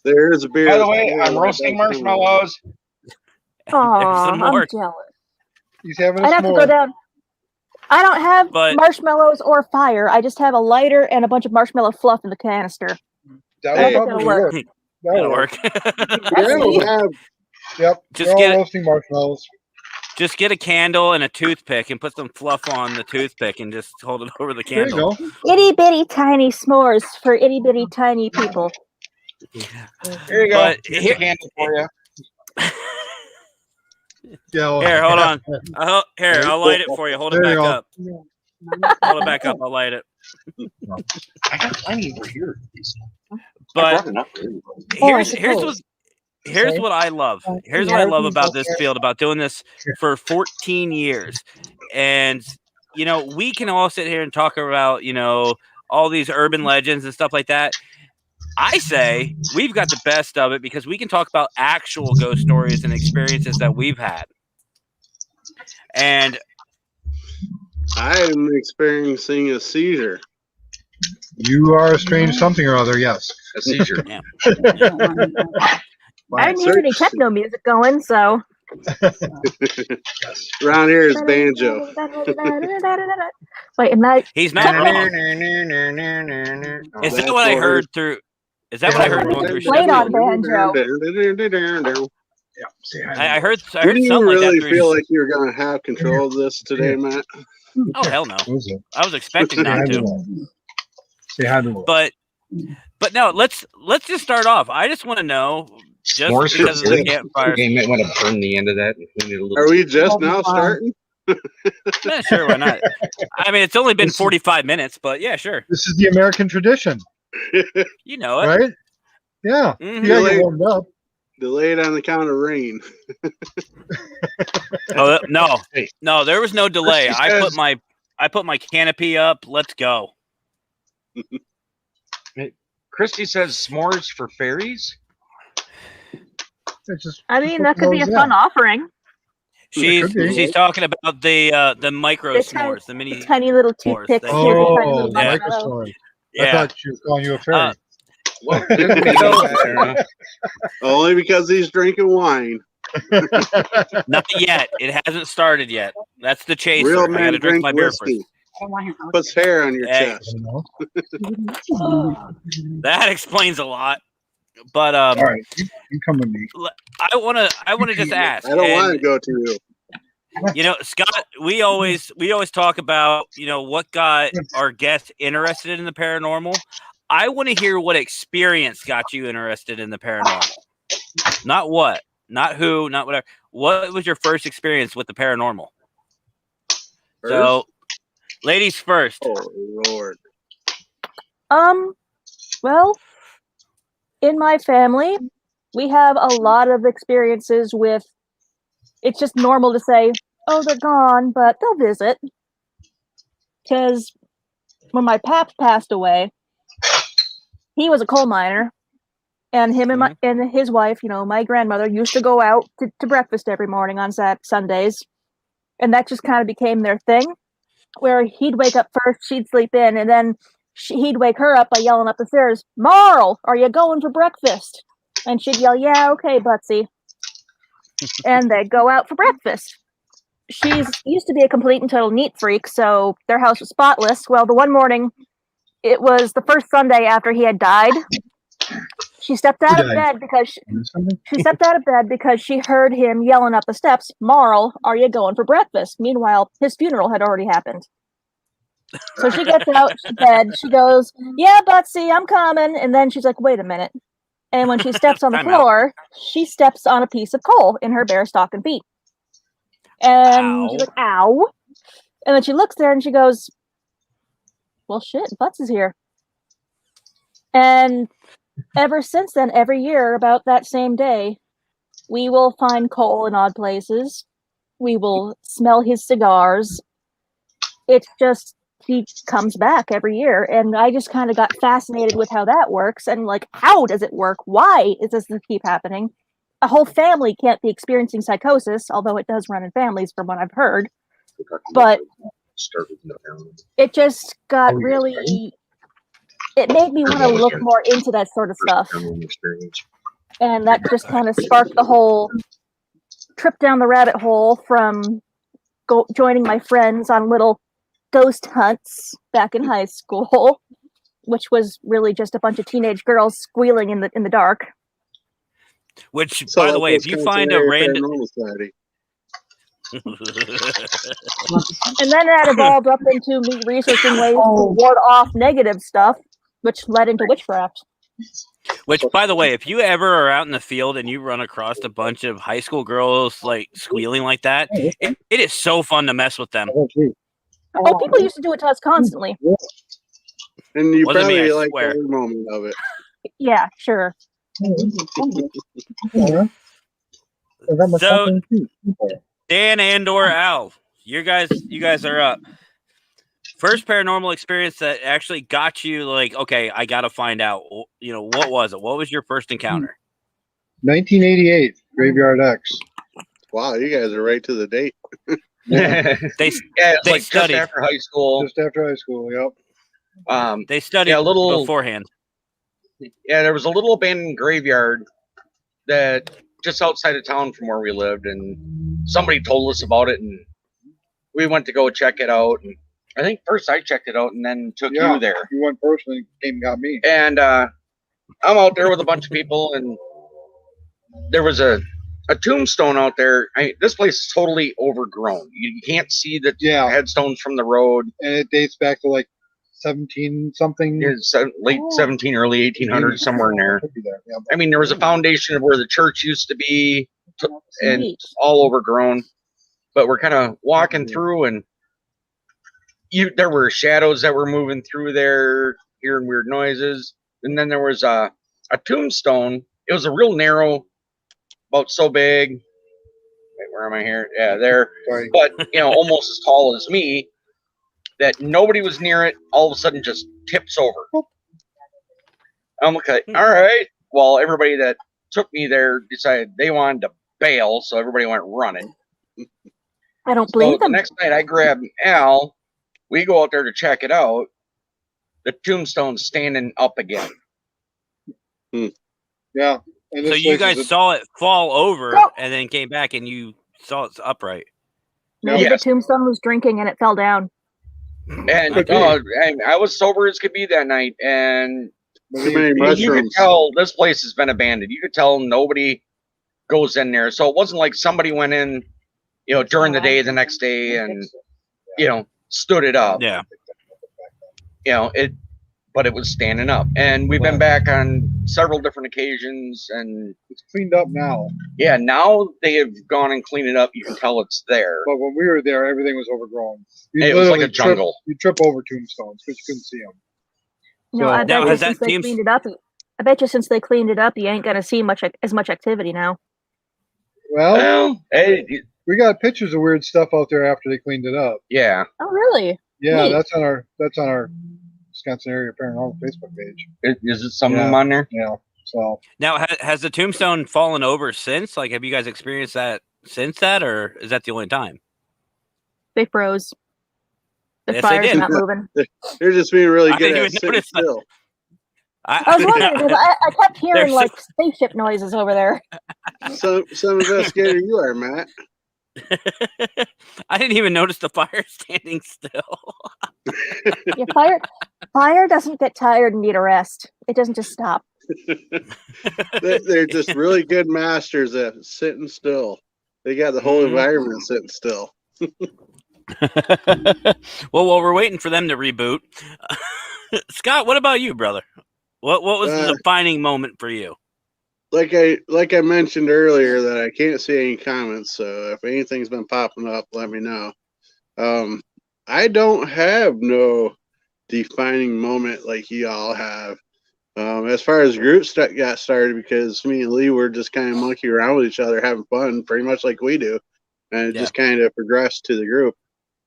There is a bear. By the way, bear I'm that roasting does come. marshmallows. There's Aw, some I'm more. jealous. He's having a I'd have to go s'more. down. I don't have But- marshmallows or fire. I just have a lighter and a bunch of marshmallow fluff in the canister. That Hey. would probably That'll work. That'll That'll work. work. Yeah, me. we have. Yep. Just We're get all it. roasting marshmallows. Just get a candle and a toothpick and put some fluff on the toothpick and just hold it over the There you candle. go. Itty bitty tiny s'mores for itty bitty tiny people. Here you go. But Here's here- a candle for you. Yeah. well, Here, hold on. Here, I'll light it for you. Hold it There you back go. up. Hold it back up. I'll light it. I got plenty over here. I But brought enough for everybody. here's what I love. Here's what I love about this field, about doing this for 14 years. And you know, we can all sit here and talk about, you know, all these urban legends and stuff like that. I say we've got the best of it because we can talk about actual ghost stories and experiences that we've had. And I'm experiencing a seizure. You are a strange something or other, yes. A seizure. yeah. I didn't hear any techno music going, so. Around here is banjo. Wait, am I? He's not wrong. Is that what I heard through? Is that what I heard going through? Played on Sheffield? banjo. Yeah. Say hi. I heard Did you something like really that feel through. like you were going to have control of this today, Matt? Oh hell no! What was it? I was expecting Say not hi to to. them. Say hi to them. But no, let's just start off. I just want to know, just S'mores because of for the campfire. Okay, you might want to burn the end of that and clean it a little. Are we just now starting? Yeah, sure, why not? I mean, it's only been 45 minutes, but yeah, sure. This is the American tradition, You know it. right? Yeah. Mhm. You gotta get warmed up. Delayed on account of rain. Oh no, there was no delay. Christy I put my canopy up. Let's go. Christy says s'mores for fairies. It's just, I mean, that could be a Yeah. fun offering. She's could be. she's talking about the micro The tiny- s'mores, the mini. Tiny little S'mores, toothpicks. thank Here's a tiny Oh, little the Yeah. marshmallow. microstory. I Yeah, thought she was calling you a fairy. Well, Only because he's drinking wine. not yet. It hasn't started yet. That's the chaser. Real I gotta men drink drink my beer whiskey. first. Puts hair on your Hey. chest. You know? That explains a lot. But All right, you come with me. I wanna just ask. I don't want to and, go to you. You know, Scott, we always talk about, you know, what got our guests interested in the paranormal. I want to hear what experience got you interested in the paranormal. Not what, not who, not whatever. What was your first experience with the paranormal? So, ladies first. Oh Lord. Well, in my family, we have a lot of experiences with. It's just normal to say, "Oh, they're gone," but they'll visit. Because when my pap passed away, he was a coal miner, and him and my and his wife, you know, my grandmother, used to go out to breakfast every morning on Sundays, and that just kind of became their thing. where he'd wake up first, she'd sleep in, and then he'd wake her up by yelling up the stairs, "Marl, are you going for breakfast?" And she'd yell, "Yeah, okay, Butsy." And they'd go out for breakfast. She's used to be a complete and total neat freak, so their house was spotless. Well, the one morning, it was the first Sunday after he had died. She stepped out of bed because she heard him yelling up the steps, "Marl, are you going for breakfast?" Meanwhile, his funeral had already happened. So she gets out of bed. She goes, "Yeah, Butsy, I'm coming." And then she's like, "Wait a minute." And when she steps on the floor, she steps on a piece of coal in her bare stocking feet. And she's like, "Ow." And then she looks there and she goes, "Well, shit, Butts is here." And ever since then, every year about that same day, we will find coal in odd places. We will smell his cigars. It's just, he comes back every year. And I just kind of got fascinated with how that works. And like, how does it work? Why does this keep happening? A whole family can't be experiencing psychosis, although it does run in families from what I've heard. But it just got really, it made me want to look more into that sort of stuff. And that just kind of sparked the whole trip down the rabbit hole from joining my friends on little ghost hunts back in high school, which was really just a bunch of teenage girls squealing in the dark. Which, by the way, if you find a random... And then that evolved up into me researching ways to ward off negative stuff, which led into witchcraft. Which, by the way, if you ever are out in the field and you run across a bunch of high school girls like squealing like that, it is so fun to mess with them. Oh, people used to do it to us constantly. And you Wasn't me, probably I like swear. every moment of it. Yeah, sure. So, Dan and/or Al, you guys are up. First paranormal experience that actually got you like, okay, I got to find out. You know, what was it? What was your first encounter? 1988, Graveyard X. Wow, you guys are right to the date. They it's like studied. just after high school. Just after high school, yep. They studied beforehand. Yeah, there was a little abandoned graveyard that just outside of town from where we lived, and somebody told us about it, and we went to go check it out. And I think first I checked it out, and then took you there. You went first, and came and got me. And I'm out there with a bunch of people, and there was a tombstone out there. This place is totally overgrown. You can't see the headstones from the road, and it dates back to like 17 something. It's late 17, early 1800s, somewhere in there. I mean, there was a foundation of where the church used to be, and it's all overgrown. But we're kind of walking through, and there were shadows that were moving through there, hearing weird noises. And then there was a tombstone. It was a real narrow, about so big. Wait, where am I here? Yeah, there. Sorry. But, almost as tall as me, that nobody was near it, all of a sudden just tips over. I'm okay, all right. Well, everybody that took me there decided they wanted to bail, so everybody went running. I don't believe them. The next night I grabbed Al. We go out there to check it out. The tombstone's standing up again. Yeah. So you guys saw it fall over and then came back and you saw it's upright. Maybe the tombstone was drinking and it fell down. And I was sober as could be that night, and you could tell this place has been abandoned. You could tell nobody goes in there. So it wasn't like somebody went in, during the day the next day and stood it up. Yeah. But it was standing up. And we've been back on several different occasions, and it's cleaned up now. Yeah, now they have gone and cleaned it up. You can tell it's there. But when we were there, everything was overgrown. It was like a jungle. You trip over tombstones because you couldn't see them. No, I bet you since they cleaned it up. I bet you since they cleaned it up, you ain't gonna see as much activity now. Well, we got pictures of weird stuff out there after they cleaned it up. Yeah. Oh, really? Yeah, Neat. that's on our Wisconsin Area Paranormal Facebook page. Is it some of them on there? Yeah. So now, has the tombstone fallen over since? Like, have you guys experienced that since that, or is that the only time? They froze. The Yes, they fire's did. not moving. They're just being really I good didn't at even sitting notice that. still. I was wondering because I kept hearing so- like spaceship noises over there. Some investigator you are, Matt. I didn't even notice the fire standing still. Yeah, fire doesn't get tired and need a rest. It doesn't just stop. They're just really good masters at sitting still. They got the whole Mhm. environment sitting still. Well, while we're waiting for them to reboot, Scott, what about you, brother? What was the defining moment for you? Like I mentioned earlier, that I can't see any comments. So if anything's been popping up, let me know. I don't have no defining moment like you all have. As far as groups got started, because me and Lee were just kind of monkey around with each other, having fun, pretty much like we do, and it just kind of progressed to the group.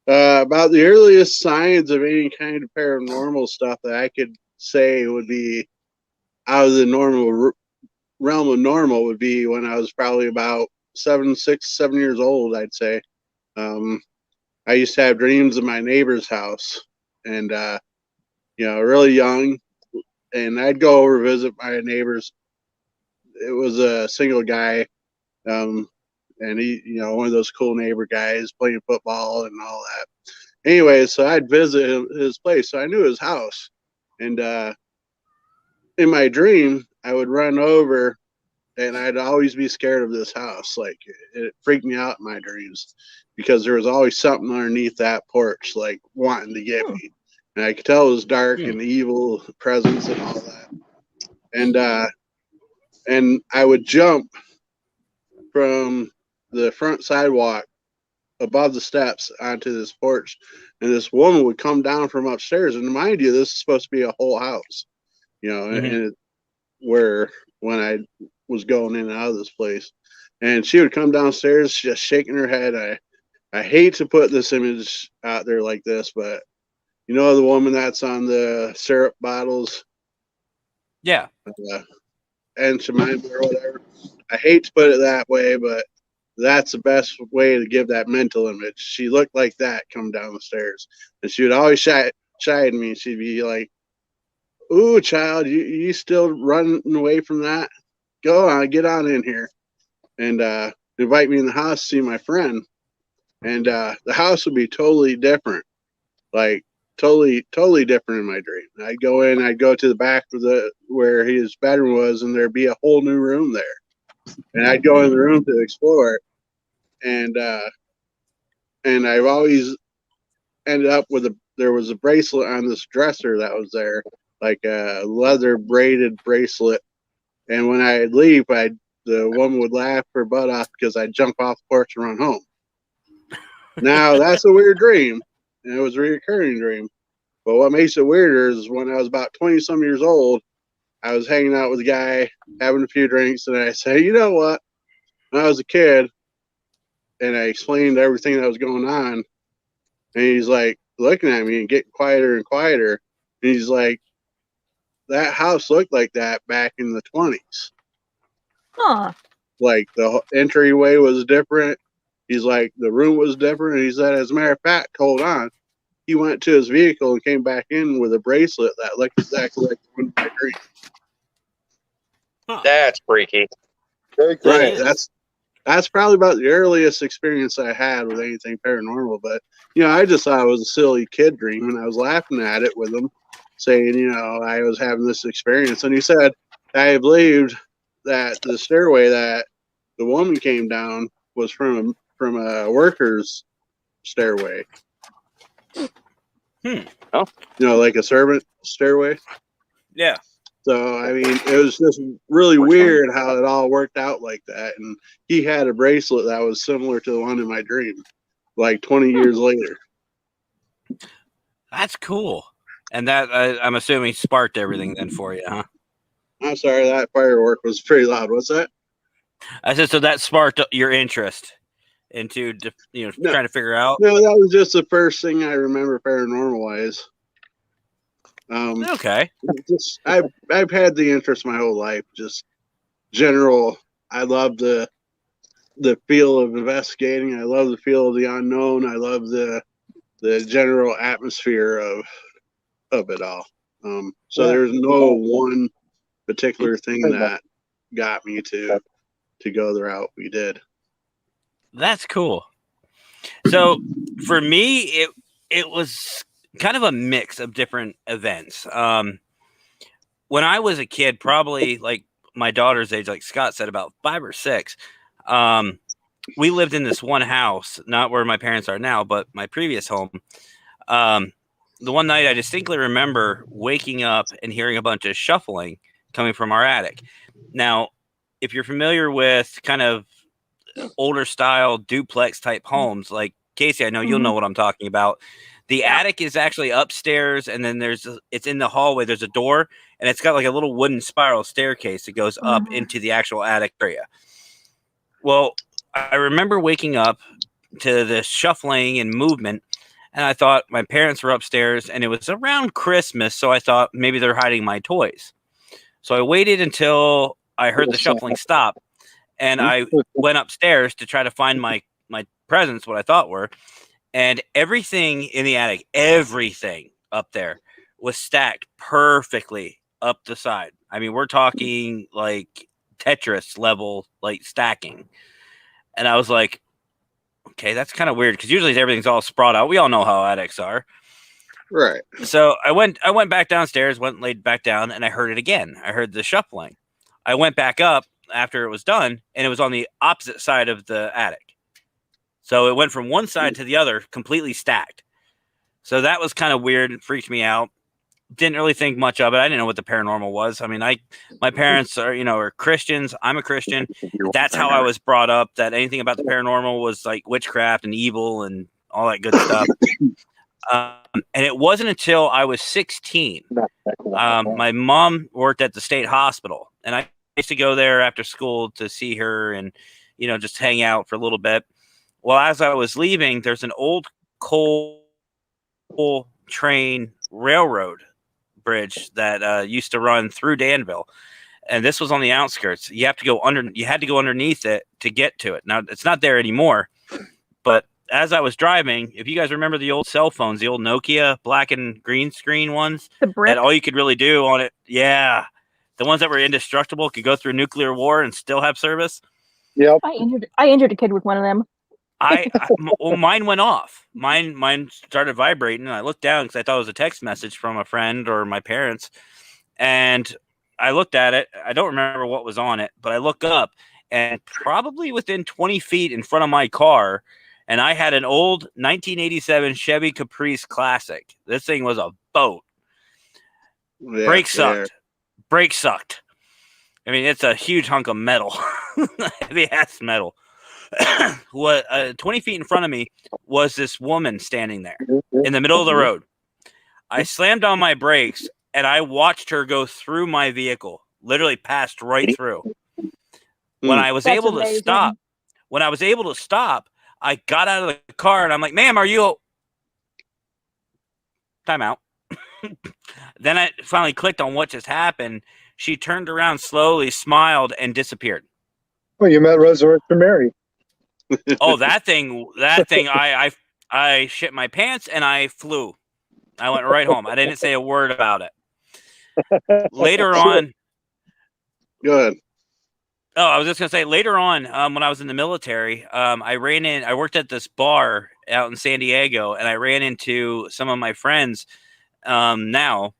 About the earliest signs of any kind of paranormal stuff that I could say would be out of the normal realm of normal would be when I was probably about 7 years old, I'd say. I used to have dreams of my neighbor's house, and really young, and I'd go over visit my neighbors. It was a single guy, and he, one of those cool neighbor guys playing football and all that. Anyway, so I'd visit his place, so I knew his house, and in my dream, I would run over, and I'd always be scared of this house. Like, it freaked me out in my dreams because there was always something underneath that porch, like wanting to get me. And I could tell it was dark and evil presence and all that. And I would jump from the front sidewalk above the steps onto this porch, and this woman would come down from upstairs. And mind you, this is supposed to be a whole house, and where when I was going in and out of this place, and she would come downstairs just shaking her head. I hate to put this image out there like this, but the woman that's on the syrup bottles, and Jemima or whatever. I hate to put it that way, but that's the best way to give that mental image. She looked like that coming down the stairs, and she would always chide me. She'd be like, "Ooh, child, you still running away from that? Go on, get on in here," and invite me in the house to see my friend. And the house would be totally different, like totally different in my dream. I'd go in, I'd go to the back of where his bedroom was, and there'd be a whole new room there. And I'd go in the room to explore it, and I've always ended up with there was a bracelet on this dresser that was there, like a leather braided bracelet. And when I'd leave, the woman would laugh her butt off because I'd jump off the porch and run home. Now that's a weird dream, and it was a recurring dream. But what makes it weirder is when I was about 20 some years old, I was hanging out with a guy, having a few drinks, and I said, "You know what? When I was a kid," and I explained everything that was going on, and he's like looking at me and getting quieter and quieter. And he's like, "That house looked like that back in the 20s. Huh. Like the entryway was different." He's like, "The room was different." And he said, "As a matter of fact, hold on." He went to his vehicle and came back in with a bracelet that looked exactly like the one in my dream. That's freaky. Very cool. Right. That's probably about the earliest experience I had with anything paranormal. But I just thought it was a silly kid dream, and I was laughing at it with him, saying, I was having this experience. And he said, "I believed that the stairway that the woman came down was from a worker's stairway." Oh. Like a servant stairway. Yeah. So, I mean, it was just really weird how it all worked out like that. And he had a bracelet that was similar to the one in my dream, like 20 years later. That's cool. And that, I'm assuming, sparked everything then for you, huh? I'm sorry, that firework was pretty loud. What's that? I said, so that sparked your interest into, trying to figure out? No, that was just the first thing I remember paranormal-wise. Okay. I've had the interest my whole life, just general. I love the feel of investigating. I love the feel of the unknown. I love the general atmosphere of it all. So there's no one particular thing that got me to go the route we did. That's cool. So for me, it was kind of a mix of different events. When I was a kid, probably like my daughter's age, like Scott said, about 5 or 6, we lived in this one house, not where my parents are now, but my previous home. The one night I distinctly remember waking up and hearing a bunch of shuffling coming from our attic. Now, if you're familiar with kind of older style duplex type homes, like Casey, I know you'll know what I'm talking about. The attic is actually upstairs, and then it's in the hallway. There's a door, and it's got like a little wooden spiral staircase that goes up into the actual attic area. Well, I remember waking up to the shuffling and movement, and I thought my parents were upstairs, and it was around Christmas, so I thought maybe they're hiding my toys. So I waited until I heard the shuffling stop, and I went upstairs to try to find my presents, what I thought were, and everything in the attic, everything up there was stacked perfectly up the side. I mean, we're talking like Tetris level, like stacking. And I was like, okay, that's kind of weird because usually everything's all sprawled out. We all know how attics are. Right. So I went back downstairs, went and laid back down, and I heard it again. I heard the shuffling. I went back up after it was done, and it was on the opposite side of the attic. So it went from one side to the other, completely stacked. So that was kind of weird and freaked me out. Didn't really think much of it. I didn't know what the paranormal was. I mean, my parents are Christians. I'm a Christian. That's how I was brought up, that anything about the paranormal was like witchcraft and evil and all that good stuff. And it wasn't until I was 16. My mom worked at the state hospital, and I used to go there after school to see her and, just hang out for a little bit. Well, as I was leaving, there's an old coal train railroad bridge that used to run through Danville, and this was on the outskirts. You had to go underneath it to get to it. Now it's not there anymore, but as I was driving, if you guys remember the old cell phones, the old Nokia black and green screen ones, that all you could really do on it, the ones that were indestructible, could go through nuclear war and still have service. Yep. I injured a kid with one of them. Mine went off. Mine started vibrating, and I looked down because I thought it was a text message from a friend or my parents. And I looked at it. I don't remember what was on it, but I look up, and probably within 20 feet in front of my car, and I had an old 1987 Chevy Caprice Classic. This thing was a boat. Yeah, Brake sucked. I mean, it's a huge hunk of metal, heavy ass metal. 20 feet in front of me was this woman standing there in the middle of the road. I slammed on my brakes, and I watched her go through my vehicle, literally passed right through. When I was able to stop, I got out of the car, and I'm like, ma'am, are you... Time out. Then I finally clicked on what just happened. She turned around slowly, smiled, and disappeared. Well, you met Resurrection Mary. Oh, that thing! I shit my pants and I flew. I went right home. I didn't say a word about it. Later on, good. Oh, I was just gonna say later on, when I was in the military, I worked at this bar out in San Diego, and I ran into some of my friends now,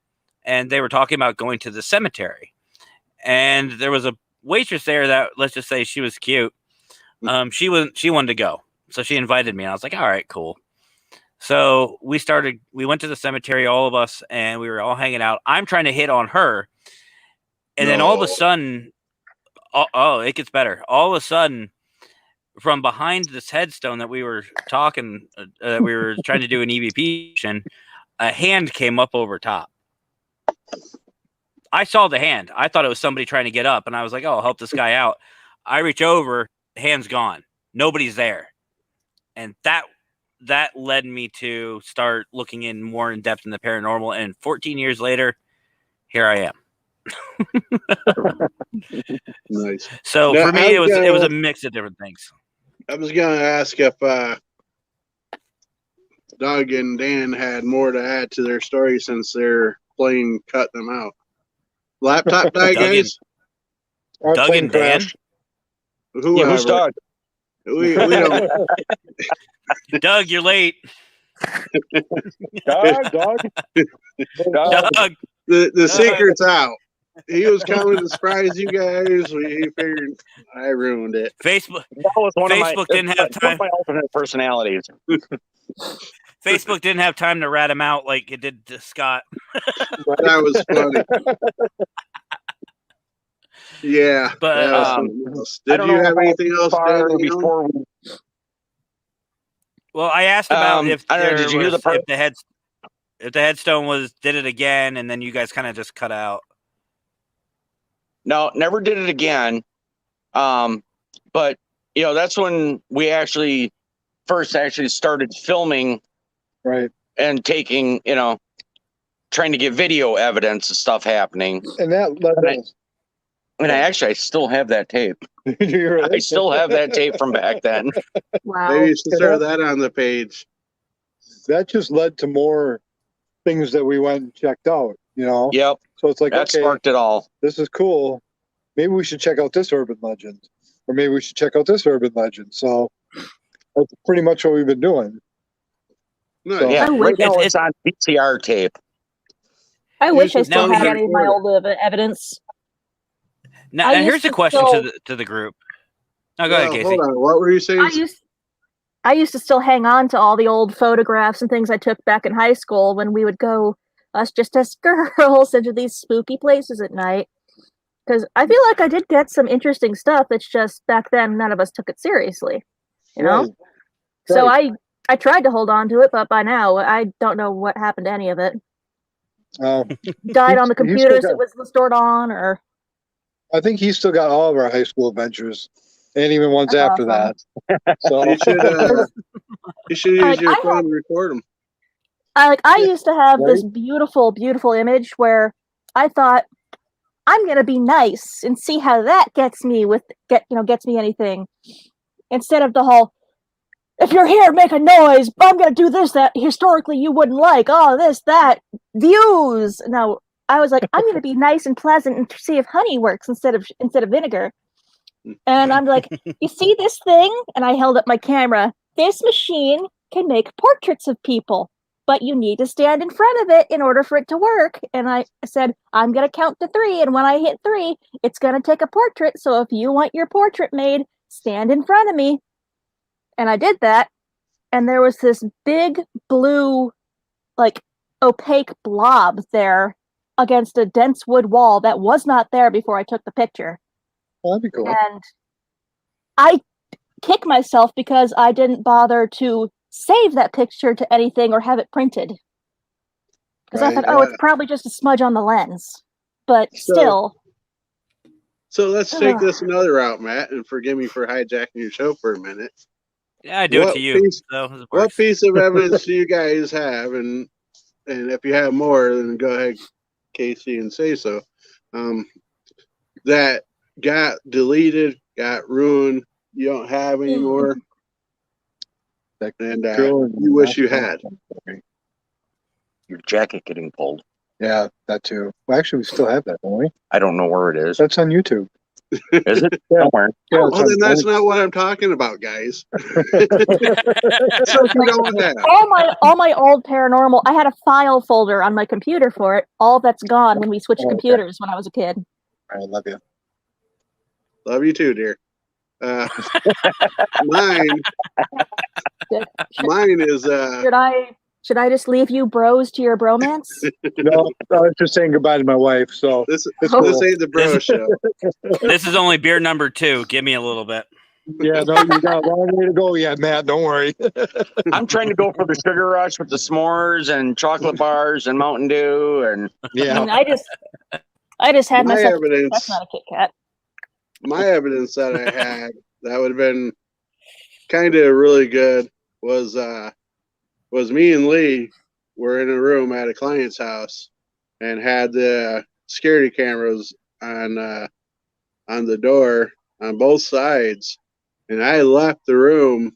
and they were talking about going to the cemetery, and there was a waitress there that, let's just say, she was cute. She wanted to go, so she invited me, and I was like, all right, cool. So we went to the cemetery, all of us, and we were all hanging out. I'm trying to hit on her, and then all of a sudden, it gets better. All of a sudden, from behind this headstone that we were talking, we were trying to do an EVP, a hand came up over top. I saw the hand. I thought it was somebody trying to get up, and I was like, oh, I'll help this guy out. I reach over, hand's gone. Nobody's there. And that led me to start looking in more in depth in the paranormal. And 14 years later, here I am. Nice. So now, for me, it was a mix of different things. I was gonna ask if Doug and Dan had more to add to their story since their plane cut them out. Laptop die, Doug and- guys? Our Doug plane and Dan? crashed. Whoever. Yeah, who's Doug? We don't. Doug, you're late. Doug? Doug? Doug. The secret's out. He was coming to surprise you guys. He figured I ruined it. Facebook That was one Facebook of didn't have one time. of my alternate personalities. Facebook didn't have time to rat him out like it did to Scott. That was funny. Yeah. But, that was I something else. Did don't you know have how anything else, far Dan? before we Well, I asked about if I don't know, there did you hear was, the part? if the headstone did it again, and then you guys kind of just cut out. No, never did it again. But that's when we first started filming Right. and taking, trying to get video evidence of stuff happening. And that led us. And I still have that tape. I still have that tape from back then. Wow. Maybe you should throw that on the page. That just led to more things that we went and checked out, Yep. So it's like, That okay, sparked it all. this is cool. Maybe we should check out this urban legend. Or maybe we should check out this urban legend. So that's pretty much what we've been doing. Nice. So- Yeah, I right wish- now it's on VCR tape. I wish I should still tell had me any of my your old evidence. Now, I and used here's a to question still- to the group. No, go ahead, Casey. Hold on. What were you saying? I used to still hang on to all the old photographs and things I took back in high school when we would go, us girls, into these spooky places at night. Because I feel like I did get some interesting stuff. It's just back then none of us took it seriously, you know. Right. So I tried to hold on to it, but by now I don't know what happened to any of it. Died on the He's still computers got- it was stored on, or I think he's still got all of our high school adventures and even ones That's after awesome. that. So You should use your I phone had- to record them. I used to have this Right. beautiful, beautiful image where I thought I'm gonna be nice and see how that gets me gets me anything. Instead of the whole, if you're here, make a noise. I'm gonna do this that historically you wouldn't like. Oh, this, that, views. No, I was like, I'm gonna be nice and pleasant and see if honey works instead of vinegar. And I'm like, you see this thing? And I held up my camera. This machine can make portraits of people, but you need to stand in front of it in order for it to work. And I said, I'm gonna count to 3, and when I hit 3, it's gonna take a portrait. So if you want your portrait made, stand in front of me. And I did that, and there was this big blue, like, opaque blob there against a dense wood wall that was not there before I took the picture. that'd be cool. And I kick myself because I didn't bother to save that picture to anything or have it printed. Because I Right, thought, oh, it's probably just a smudge on the lens. But still, So let's take this another route, Matt, and forgive me for hijacking your show for a minute. Yeah, I do it What to you. piece- So it What works. piece of evidence do you guys have? And if you have more, then go ahead, Casey, and say so. That got deleted, got ruined, you don't have anymore, and you wish you had. Your jacket getting pulled. Yeah, that too. Well, actually, we still have that, don't we? I don't know where it is. That's on YouTube. Is it? Yeah. Somewhere. Yeah, Well, it's on- then that's not what I'm talking about, guys. So you don't have. all my old paranormal, I had a file folder on my computer for it. All that's gone when we switched Oh, okay. computers when I was a kid. I love you. Love you too, dear. Mine is Should I just leave you bros to your bromance? No, I was just saying goodbye to my wife. So this it's Oh. this cool. ain't the bro show. This is only beer number 2. Give me a little bit. Yeah, no, you got a long way to go yet, Matt. Don't worry. I'm trying to go for the sugar rush with the s'mores and chocolate bars and Mountain Dew and I Yeah, mean, I just had My myself. evidence. That's not a Kit Kat. My evidence that I had that would have been kind of really good was me and Lee were in a room at a client's house and had the security cameras on the door on both sides, and I left the room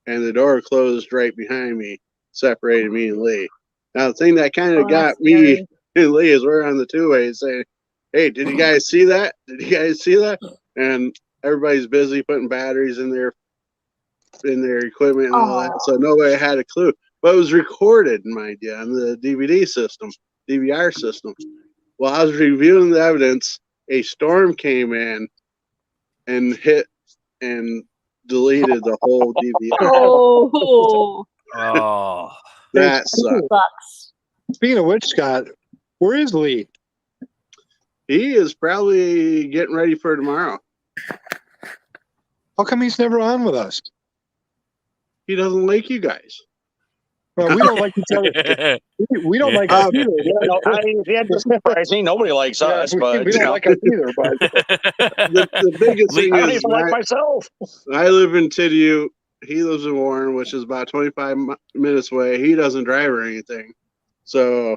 and the door closed right behind me. separated me and Lee. Now the thing that kind of Oh, got that's me scary. and Lee is we're on the two-way saying, "Hey, did you guys see that? Did you guys see that?" And everybody's busy putting batteries in their equipment and all that, so nobody had a clue. But it was recorded, mind you, on the DVD system, DVR system. While I was reviewing the evidence, a storm came in and hit and deleted the whole DVR. Oh, Oh, That sucked. sucks. Speaking of which, Scott, where is Lee? He is probably getting ready for tomorrow. How come he's never on with us? He doesn't like you guys. Well, we don't like each other. We don't like us either. That's surprising. Nobody likes us, but we don't like us either. But The biggest thing I don't is even like myself. I live in Tidiute. He lives in Warren, which is about 25 minutes away. He doesn't drive or anything. So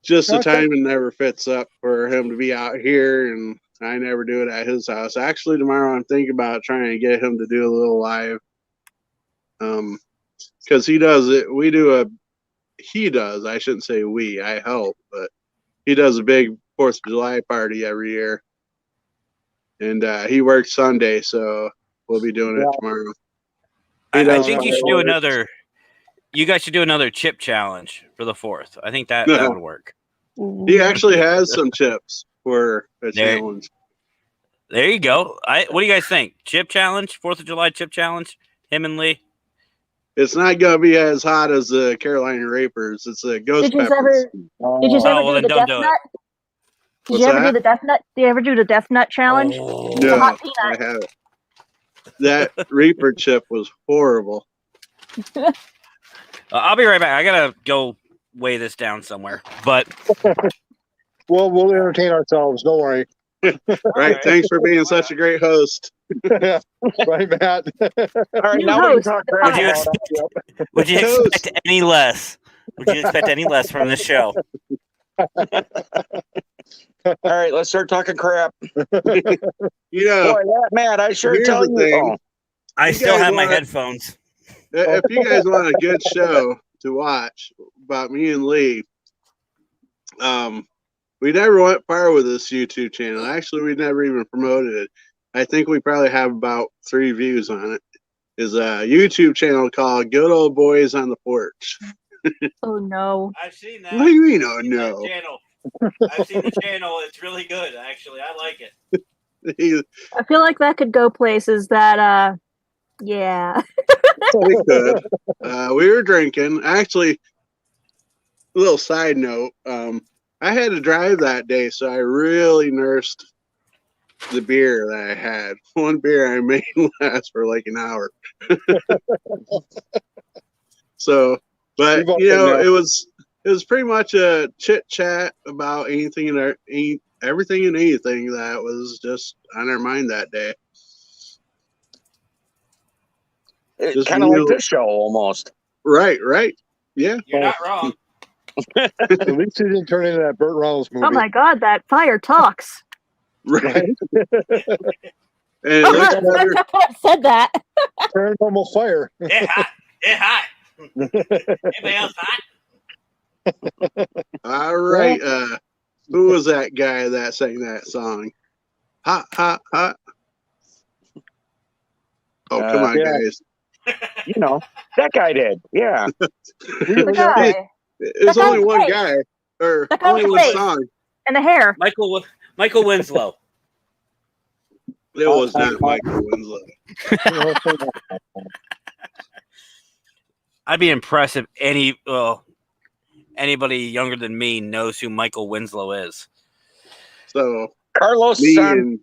just the timing never fits up for him to be out here, and I never do it at his house. Actually, tomorrow I'm thinking about trying to get him to do a little live. Because he does it. He does. I shouldn't say we. I help, but he does a big 4th of July party every year. And he works Sunday, so we'll be doing it tomorrow. I think you should do another. You guys should do another chip challenge for the 4th. I think that would work. He actually has some chips for a challenge. There you go. What do you guys think? Chip challenge, 4th of July chip challenge. Him and Lee. It's not gonna be as hot as the Carolina Reapers. It's a ghost peppers. Did you ever do the death nut? Did you ever do the death nut? Did you ever do the death nut challenge? No, hot I haven't. That Reaper chip was horrible. I'll be right back. I gotta go weigh this down somewhere. But we'll entertain ourselves. Don't worry. Right. Thanks for being such a great host. Right, Matt. All right, now we can talk crap. Would you expect any less? Would you expect any less from this show? All right, let's start talking crap. You know, boy, that Matt, I sure tell you. I still have my headphones. If you guys want a good show to watch about me and Lee, we never went far with this YouTube channel. Actually, we never even promoted it. I think we probably have about 3 views on it. Is a YouTube channel called Good Old Boys on the Porch. Oh no! I've seen that. What do you mean? Oh no! I've seen the channel. It's really good, actually. I like it. I feel like that could go places that, yeah. We could. We were drinking. Actually, a little side note. I had to drive that day, so I really nursed the beer that I had. One beer I made last for like an hour. So, but it was pretty much a chit chat about anything and everything and anything that was just on our mind that day. It's kind of like this show almost. Right. Yeah. You're not wrong. At least he didn't turn into that Burt Reynolds movie. Oh my God, that fire talks. Right. And said that. Paranormal fire. It hot. Anybody else hot? All right. Who was that guy that sang that song? Hot, hot, hot. Oh, come on, guys. You know, that guy did. Yeah. The guy. It's only one guy. Or only one song. And the hair. Michael Winslow. It was not Michael Winslow. I'd be impressed if anybody younger than me knows who Michael Winslow is. So Carlos and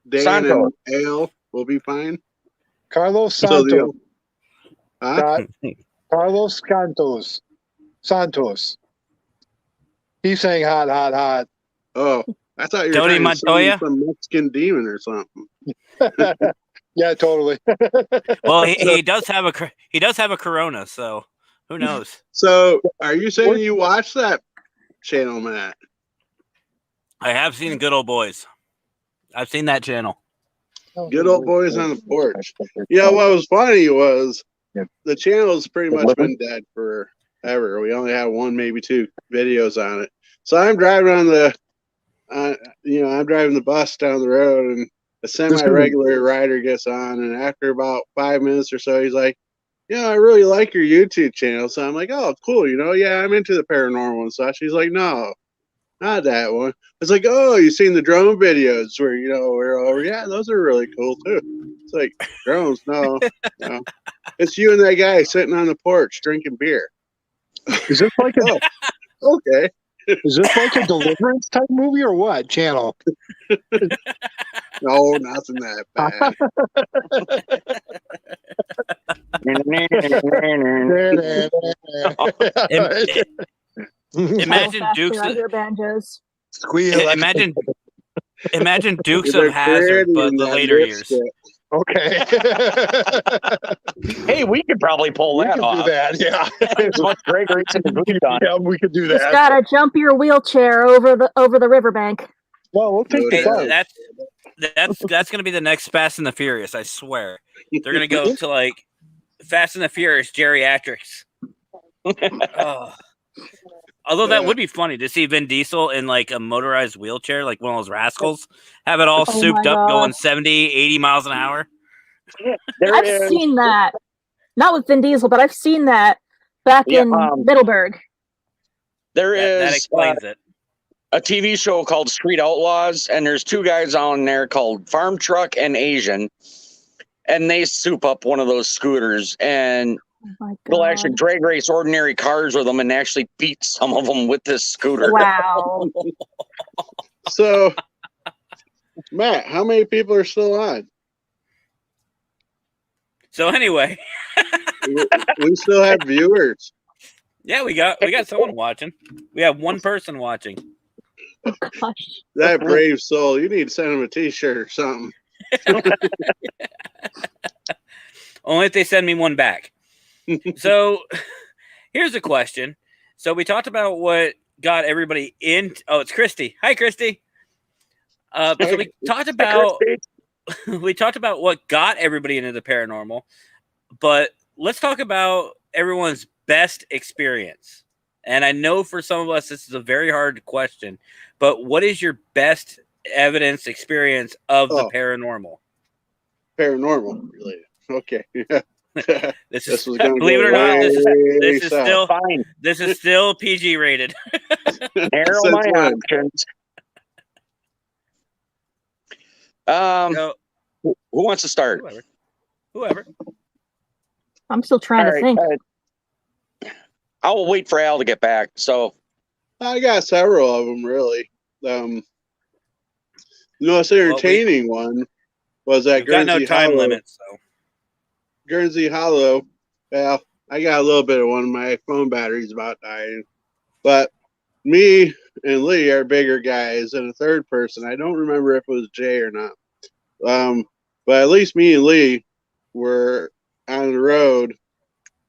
Dan Santos. and Ale will be fine. Carlos Santos. Carlos Santos. He's saying hot, hot, hot. Oh, I thought you were Tony trying to Montoya? sing some Mexican demon or something. Yeah, totally. Well, he does have a Corona, so who knows? So, are you saying you watch that channel, Matt? I have seen Good Old Boys. I've seen that channel. Good Old Boys on the Porch. Yeah, what was funny was the channel's pretty much been dead forever. We only have one, maybe two videos on it. So I'm driving on I'm driving the bus down the road, and a semi-regular rider gets on, and after about 5 minutes or so, he's like, "Yeah, I really like your YouTube channel." So I'm like, "Oh, cool, yeah, I'm into the paranormal and such." He's like, "No, not that one." It's like, "Oh, you seen the drone videos where we're over? Yeah, those are really cool too." It's like, drones, no. It's you and that guy sitting on the porch drinking beer. Is this like Oh, okay. is this like a Deliverance type movie or what? Channel? No, nothing that bad. Imagine Faster, Dukes. I hear banjos. Squeal. imagine Dukes They're of Hazard, but creating the that later years. lipstick. Okay. Hey, we could probably pull We that could off. do that. Yeah. As much Greg Race as we've done. Yeah, we could do Just that. gotta jump your wheelchair over the riverbank. Well, we'll take the Hey, bus. that's gonna be the next Fast and the Furious. I swear, they're gonna go to like Fast and the Furious geriatrics. Oh. Although that would be funny to see Vin Diesel in like a motorized wheelchair, like one of those rascals, have it all Oh souped my up, going God. 70, 80 miles an hour. I've seen that. Not with Vin Diesel, but I've seen that back in Middleburg. There That is explains it. a TV show called Street Outlaws, and there's two guys on there called Farm Truck and Asian, and they soup up one of those scooters, and they'll actually drag race ordinary cars with them and actually beat some of them with this scooter. Wow. So, Matt, how many people are still on? So anyway, We still have viewers. yeah, we got someone watching. We have one person watching. Gosh. That brave soul. You need to send him a T-shirt or something. Only if they send me one back. So here's a question. So we talked about what got everybody in. Oh, it's Christy. Hi, Christy. So we talked about what got everybody into the paranormal, but let's talk about everyone's best experience. And I know for some of us this is a very hard question, but what is your best evidence experience of the paranormal? Paranormal related. Okay. This is was gonna believe it go or not, way south. this is still PG rated. Narrow Since my when? options. So, Who wants to start? whoever. I'm still trying to think. I'll wait for Al to get back. So I got several of them, really. The most entertaining one was at We've got no Guernsey time Hollow. limit, so Guernsey Hollow. Well, I got a little bit of one. My phone battery's about dying. But me and Lee are bigger guys, and a third person. I don't remember if it was Jay or not. But at least me and Lee were on the road,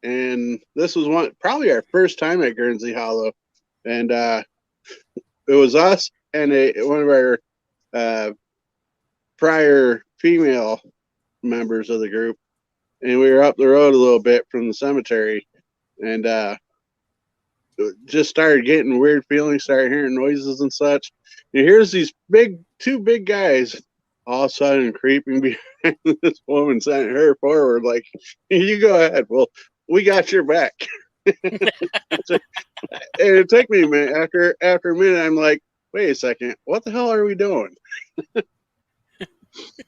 and this was probably our first time at Guernsey Hollow, and it was us and one of our prior female members of the group, and we were up the road a little bit from the cemetery, and just started getting weird feelings, started hearing noises and such. And here's these two big guys all of a sudden creeping behind this woman, sending her forward like, "You go ahead. Well, we got your back." And it took me a minute. After a minute, I'm like, "Wait a second, what the hell are we doing?"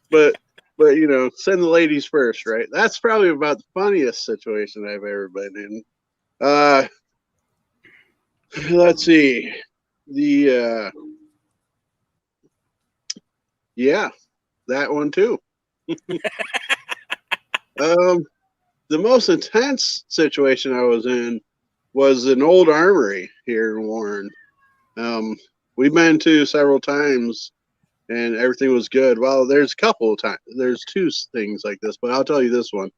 But send the ladies first, right? That's probably about the funniest situation I've ever been in. Let's see. That one too. The most intense situation I was in was an old armory here in Warren. We've been to several times and everything was good. Well, there's a couple of times. There's two things like this, but I'll tell you this one.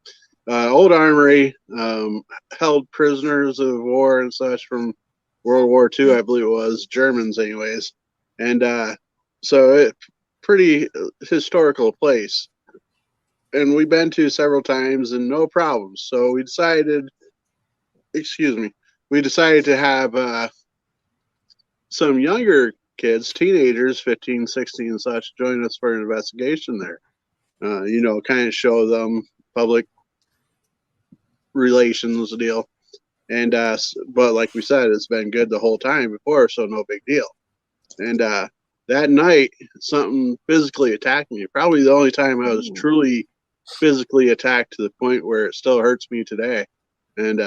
Old armory held prisoners of war and such from World War II, I believe it was, Germans anyways. And so it pretty historical place. and we've been to several times and no problems. So we decided to have some younger kids, teenagers, 15, 16 and such, join us for an investigation there. Kind of show them public relations deal. And but like we said, it's been good the whole time before, so no big deal. And that night, something physically attacked me. Probably the only time I was truly physically attacked to the point where it still hurts me today. And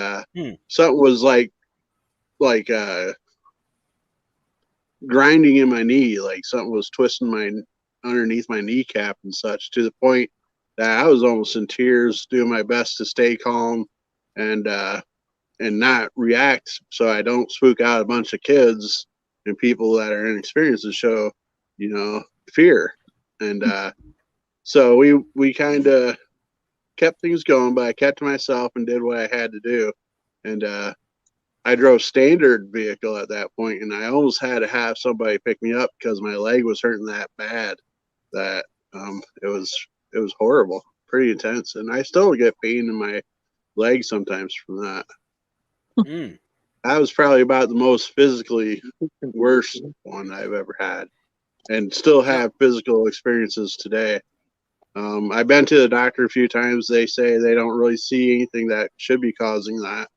something was like grinding in my knee, like something was twisting underneath my kneecap and such, to the point that I was almost in tears, doing my best to stay calm and not react so I don't spook out a bunch of kids and people that are inexperienced and show, fear. And so we kind of kept things going, but I kept to myself and did what I had to do. And I drove standard vehicle at that point, and I almost had to have somebody pick me up because my leg was hurting that bad that it was horrible, pretty intense. And I still get pain in my leg sometimes from that. That was probably about the most physically worst one I've ever had, and still have physical experiences today. I've been to the doctor a few times. They say they don't really see anything that should be causing that.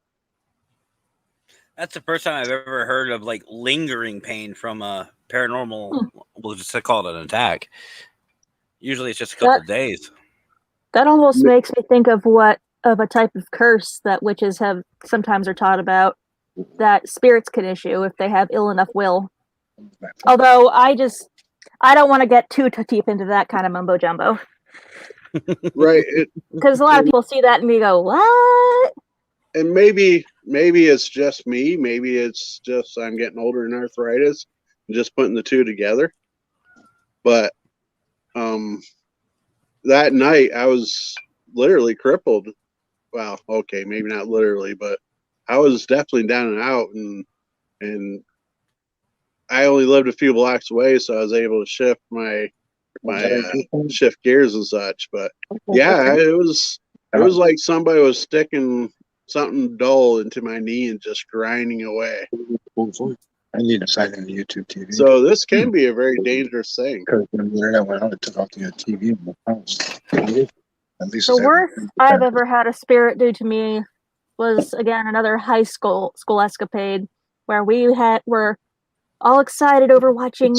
That's the first time I've ever heard of like lingering pain from a paranormal. We'll just call it an attack. Usually it's just a couple of days. That almost makes me think of a type of curse that witches have sometimes are taught about, that spirits can issue if they have ill enough will. Although I don't want to get too deep into that kind of mumbo jumbo. Right. Because a lot of people see that and we go, what? And maybe it's just me. Maybe it's just I'm getting older and arthritis and just putting the two together. But that night I was literally crippled. Well, okay, maybe not literally, but I was definitely down and out, and I only lived a few blocks away, so I was able to shift my shift gears and such. But yeah, it was like somebody was sticking something dull into my knee and just grinding away. I need to sign in the YouTube TV. So this can be a very dangerous thing. Because when the internet went out, it took off the TV in the house. At least The worst I've ever had a spirit do to me was, again, another high school escapade where we were all excited over watching,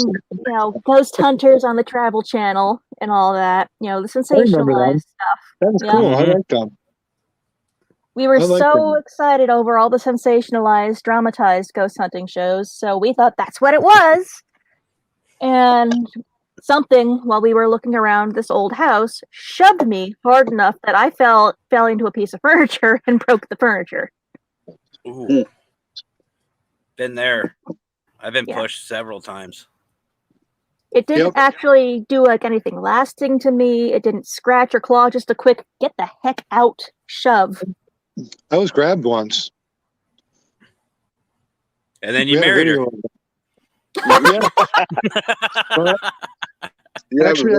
Ghost Hunters on the Travel Channel and all that, the sensationalized stuff. That was cool. I like them. We were so excited over all the sensationalized, dramatized ghost hunting shows, so we thought that's what it was. And something, while we were looking around this old house, shoved me hard enough that I fell into a piece of furniture and broke the furniture. Ooh. Been there. I've been pushed several times. It didn't actually do anything lasting to me. It didn't scratch or claw, just a quick get the heck out shove. I was grabbed once. And then you married her. Actually,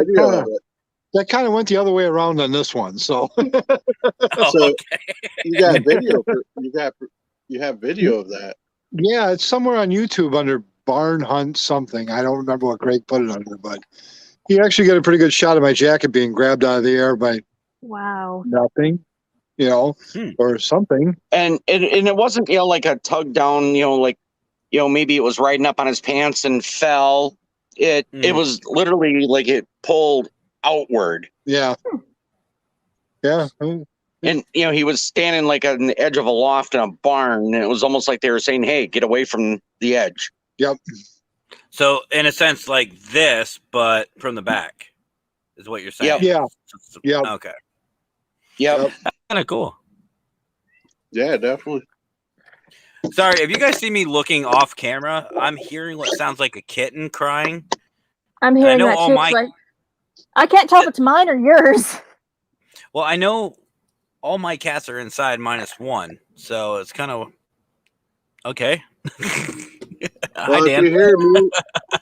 that kind of went the other way around on this one. So, you got video. You have video of that. Yeah, it's somewhere on YouTube under Barn Hunt something. I don't remember what Greg put it under, but he actually got a pretty good shot of my jacket being grabbed out of the air by nothing, or something. And it wasn't like a tug down, maybe it was riding up on his pants and fell. It was literally like it pulled outward. Yeah. Yeah. And he was standing like on the edge of a loft in a barn, and it was almost like they were saying, "Hey, get away from the edge." Yep. So, in a sense, like this, but from the back, is what you're saying. Yeah. Yeah. Okay. Yep. That's kind of cool. Yeah, definitely. Sorry, if you guys see me looking off camera, I'm hearing what sounds like a kitten crying. I'm hearing that too. I can't tell if it's mine or yours. Well, I know all my cats are inside minus one, so it's kind of okay. Well, if you hear me,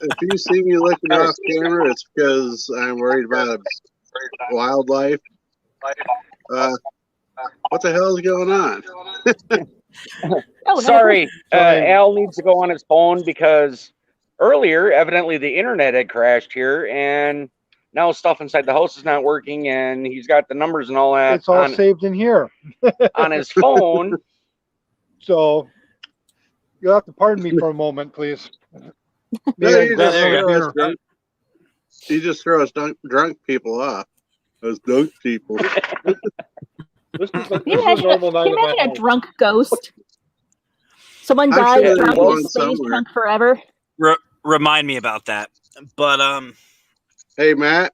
if you see me looking off camera, it's because I'm worried about wildlife What the hell is going on? Sorry, Al needs to go on his phone because earlier, evidently, the internet had crashed here, and now stuff inside the house is not working, and he's got the numbers and all that. It's all saved in here on his phone. So you'll have to pardon me for a moment, please. No, you just throw us drunk people off. Those drunk people. Can you imagine a drunk ghost? Someone died sure drunk there's and stays one somewhere. drunk forever. Remind me about that. But Hey, Matt.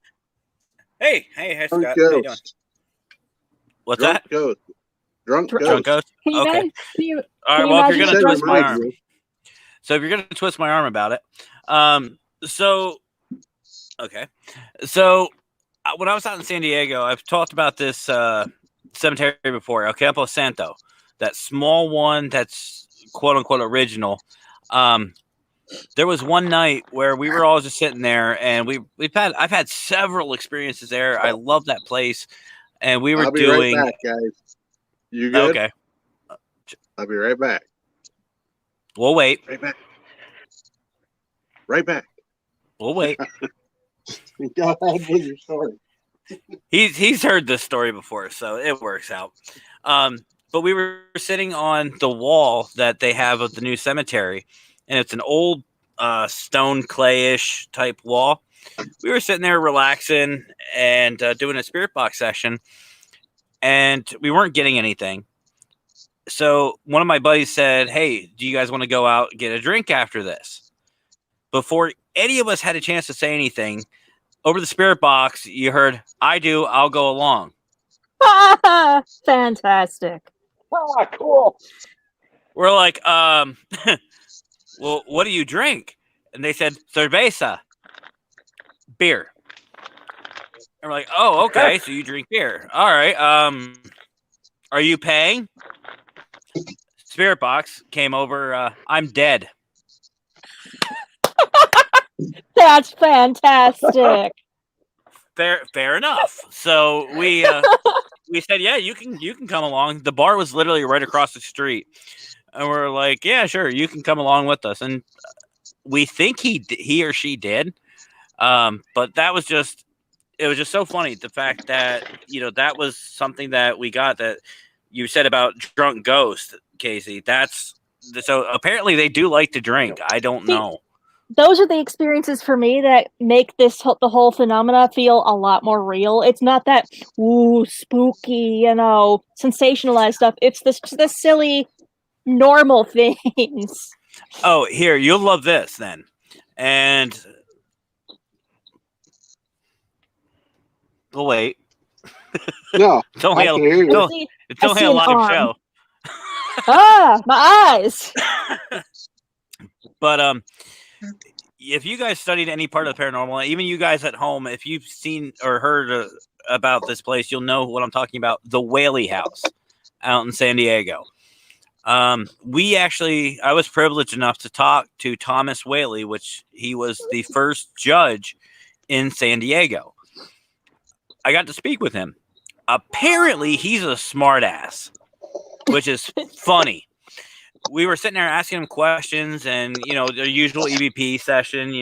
Hey, Scott. How you doing? What's Drunk that? Ghost. Drunk ghost. Drunk ghost. Can you Okay. imagine? All right. Well, if you're gonna Said twist my remind arm, you. so if you're gonna twist my arm about it, so okay, so when I was out in San Diego, I've talked about this cemetery before, El Campo Santo, that small one that's quote unquote original. There was one night where we were all just sitting there, and I've had several experiences there. I love that place, and we were I'll be doing right back, guys. You good? Okay. I'll be right back. We'll wait. Right back. Right back. We'll wait. Go ahead with your story. He's heard this story before, so it works out. But we were sitting on the wall that they have of the new cemetery, and it's an old stone clayish type wall. We were sitting there relaxing and doing a spirit box session, and we weren't getting anything. So one of my buddies said, "Hey, do you guys want to go out and get a drink after this?" Before any of us had a chance to say anything, over the spirit box, you heard, "I do, I'll go along." Fantastic. Ah, cool. We're like, well, what do you drink? And they said, cerveza, beer. And we're like, oh, okay, so you drink beer. All right. Are you paying? Spirit box came over. I'm dead. That's fantastic. Fair enough. So we said, yeah, you can come along. The bar was literally right across the street, and we're like, yeah, sure, you can come along with us. And we think he or she did, but it was just so funny, the fact that that was something that we got, that you said about drunk ghost, Casey. So apparently they do like to drink. I don't know. Those are the experiences for me that make the whole phenomena feel a lot more real. It's not that spooky, sensationalized stuff. It's the silly, normal things. Oh, here, you'll love this then. And we'll wait. No, it's only a live show. My eyes. But if you guys studied any part of the paranormal, even you guys at home, if you've seen or heard about this place, you'll know what I'm talking about. The Whaley House out in San Diego. I was privileged enough to talk to Thomas Whaley, which he was the first judge in San Diego. I got to speak with him. Apparently, he's a smartass, which is funny. We were sitting there asking him questions, and the usual EVP session,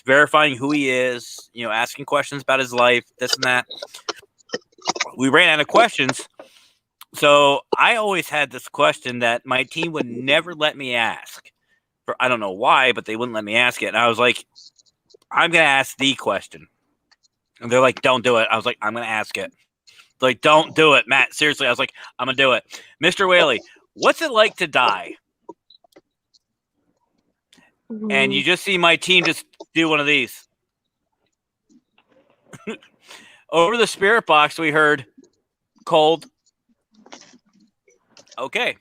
verifying who he is, asking questions about his life, this and that. We ran out of questions, so I always had this question that my team would never let me ask. I don't know why, but they wouldn't let me ask it. And I was like, I'm gonna ask the question, and they're like, "Don't do it." I was like, "I'm gonna ask it." They're like, "Don't do it, Matt. Seriously." I was like, "I'm gonna do it." Mr. Whaley, what's it like to die? And you just see my team just do one of these. Over the spirit box, we heard cold. Okay.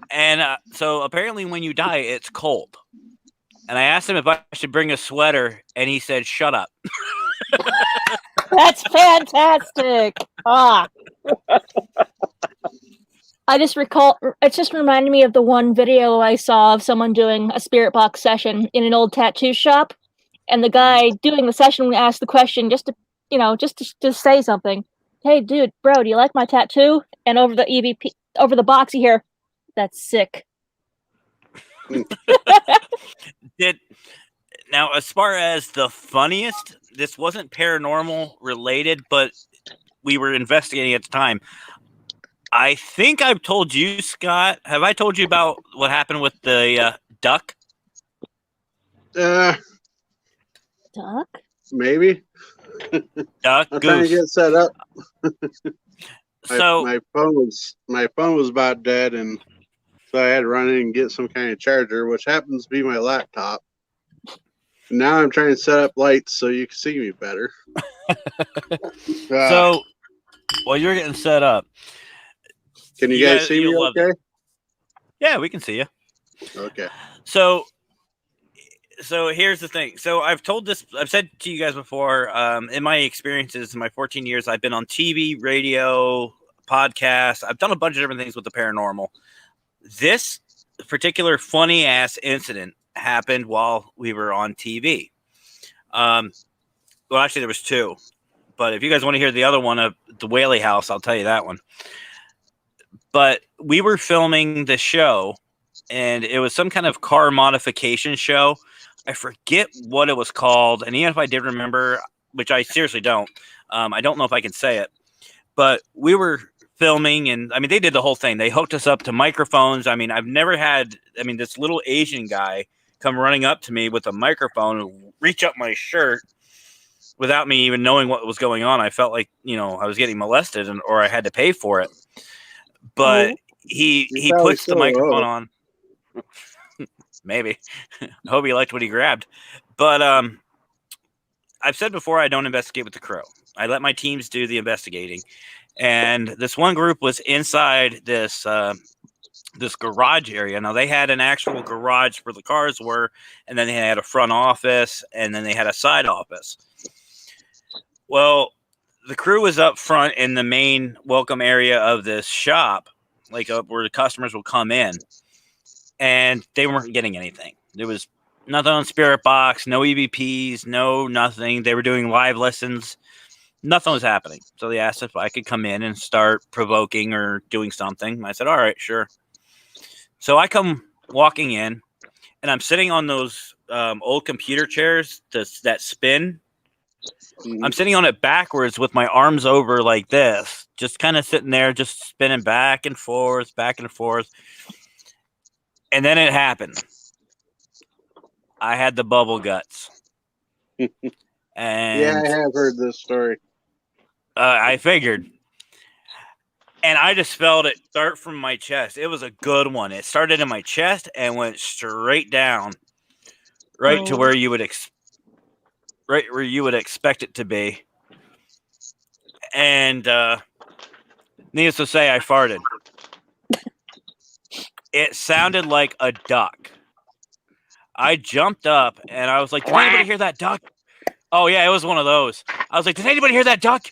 And so apparently when you die, it's cold. And I asked him if I should bring a sweater, and he said, "Shut up." That's fantastic. I just recall, it just reminded me of the one video I saw of someone doing a spirit box session in an old tattoo shop. And the guy doing the session asked the question just to say something. Hey, dude, bro, do you like my tattoo? And over the EVP, over the box, you hear, "That's sick." Now, as far as the funniest, this wasn't paranormal related, but we were investigating at the time. I think I've told you, Scott. Have I told you about what happened with the duck? Duck? Maybe. Duck, I'm trying to goose. get set up. So my phone was about dead, and so I had to run in and get some kind of charger, which happens to be my laptop. And now I'm trying to set up lights so you can see me better. So while you're getting set up, can you guys see me okay? Yeah, we can see you. Okay. So here's the thing. So I've said to you guys before, in my experiences, in my 14 years, I've been on TV, radio, podcasts. I've done a bunch of different things with the paranormal. This particular funny ass incident happened while we were on TV. Well, actually, there was two. But if you guys want to hear the other one of the Whaley House, I'll tell you that one. But we were filming the show, and it was some kind of car modification show. I forget what it was called. And even if I did remember, which I seriously don't, I don't know if I can say it. But we were filming, and I mean, they did the whole thing. They hooked us up to microphones. I mean, I've never had, this little Asian guy come running up to me with a microphone and reach up my shirt without me even knowing what was going on. I felt like, I was getting molested or I had to pay for it. But he puts the microphone on. Maybe. I hope he liked what he grabbed. But I've said before, I don't investigate with the crew. I let my teams do the investigating. And this one group was inside this garage area. Now, they had an actual garage where the cars were, and then they had a front office, and then they had a side office. Well, the crew was up front in the main welcome area of this shop, like where the customers will come in, and they weren't getting anything. There was nothing on Spirit Box, no EVPs, no nothing. They were doing live listens. Nothing was happening. So they asked if I could come in and start provoking or doing something. I said, all right, sure. So I come walking in, and I'm sitting on those old computer chairs that spin. I'm sitting on it backwards with my arms over like this, just kind of sitting there, just spinning back and forth, back and forth. And then it happened. I had the bubble guts. And yeah, I have heard this story. I figured. And I just felt it start from my chest. It was a good one. It started in my chest and went straight down, right to where you would expect it to be. And needless to say, I farted. It sounded like a duck. I jumped up and I was like, did anybody hear that duck? Oh, yeah, it was one of those. I was like, did anybody hear that duck?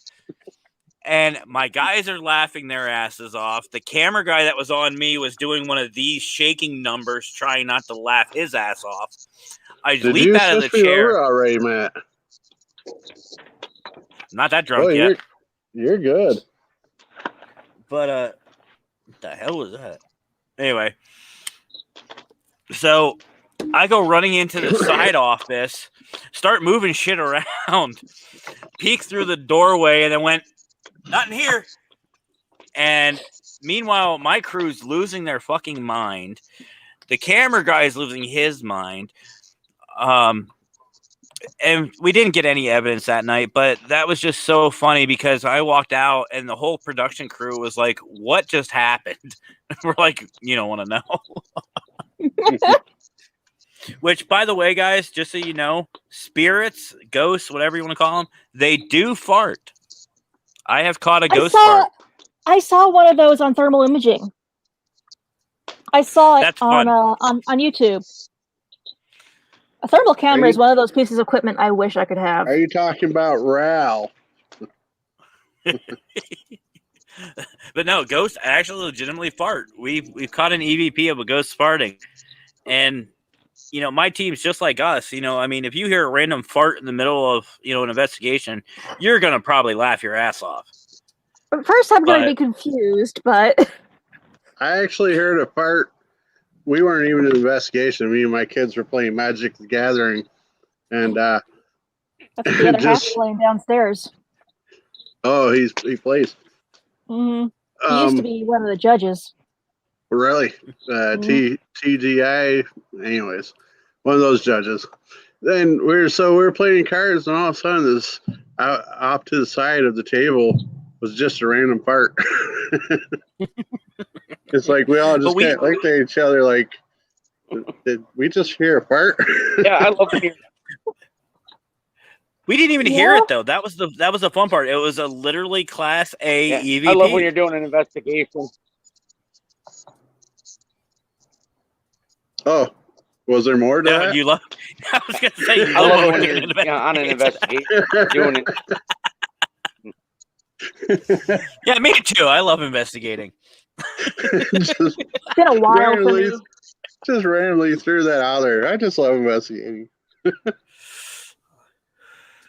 And my guys are laughing their asses off. The camera guy that was on me was doing one of these shaking numbers, trying not to laugh his ass off. I leap out of the chair. Already, Matt? Not that drunk yet. You're good. But what the hell was that? Anyway, so I go running into the side office, start moving shit around, peek through the doorway, and then went, not in here. And meanwhile, my crew's losing their fucking mind. The camera guy's losing his mind. And we didn't get any evidence that night, but that was just so funny because I walked out and the whole production crew was like, what just happened? We're like, you don't want to know. Which, by the way, guys, just so you know, spirits, ghosts, whatever you want to call them, they do fart. I have caught a ghost fart. I saw one of those on thermal imaging. I saw it on YouTube. A thermal camera is one of those pieces of equipment I wish I could have. Are you talking about Ral? But no, ghosts actually legitimately fart. We've caught an EVP of a ghost farting. And, my team's just like us. If you hear a random fart in the middle of, an investigation, you're going to probably laugh your ass off. At first, I'm going to be confused, but I actually heard a part. We weren't even in investigation. Me and my kids were playing Magic the Gathering, and that's the other half playing downstairs. Oh, he plays. Mm-hmm. He used to be one of the judges. Really? TGI. Anyways, one of those judges. Then we were playing cards, and all of a sudden, this off to the side of the table was just a random part. It's like we all just kind of looked at each other like, did we just hear a fart? Yeah, I love to hear. We didn't even hear it though. That was the fun part. It was a literally Class A EVP. I love when you're doing an investigation. Oh, was there more to that? You love. I was gonna say you I love it when you're on an investigation doing it. Yeah, me too. I love investigating. It's been a while for me. Just randomly threw that out there. I just love investigating.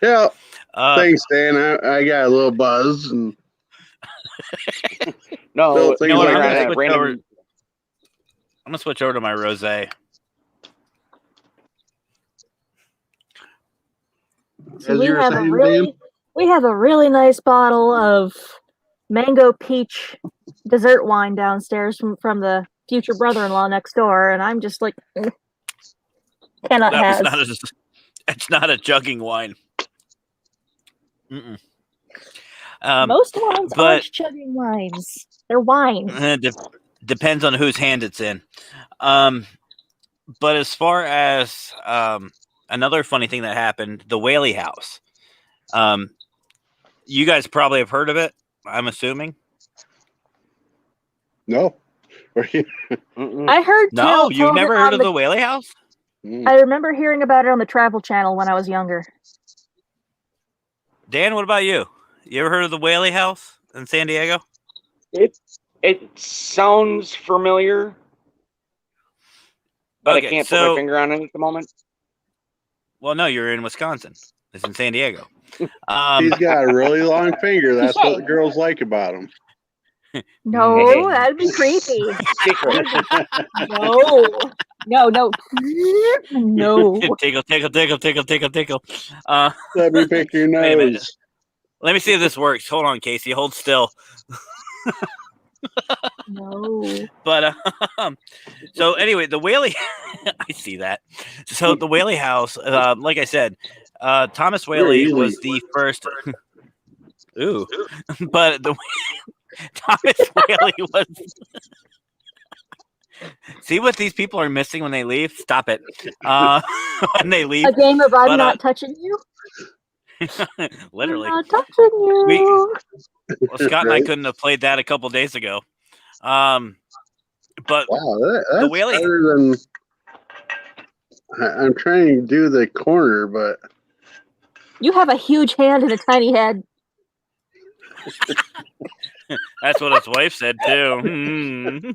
Yeah. Thanks, Dan. I got a little buzz and I'm gonna switch over to my rosé. So we have a really nice bottle of mango peach dessert wine downstairs from the future brother-in-law next door, and I'm just like, cannot have. It's not a jugging wine. Most wines aren't chugging wines. They're wines. Depends on whose hand it's in. But as far as another funny thing that happened, the Whaley House. You guys probably have heard of it, I'm assuming. No. I heard. No, you've never heard of the Whaley House? I remember hearing about it on the Travel Channel when I was younger. Dan, what about you? You ever heard of the Whaley House in San Diego? It sounds familiar, but I can't put my finger on it at the moment. Well, no, you're in Wisconsin. It's in San Diego. He's got a really long finger. That's what the girls like about him. No, that'd be creepy. No. Tickle. Let me pick your nose. Let me see if this works. Hold on, Casey. Hold still. No. But so anyway, the Whaley. I see that. So the Whaley House, like I said, Thomas Whaley was the first. Ooh, but Thomas Whaley was. See what these people are missing when they leave? Stop it. When they leave. A game of I'm not touching you? Literally. I'm not touching you. Well, Scott and I couldn't have played that a couple days ago. But wow, that's the Whaley. Better than, I'm trying to do the corner, but. You have a huge hand and a tiny head. That's what his wife said too.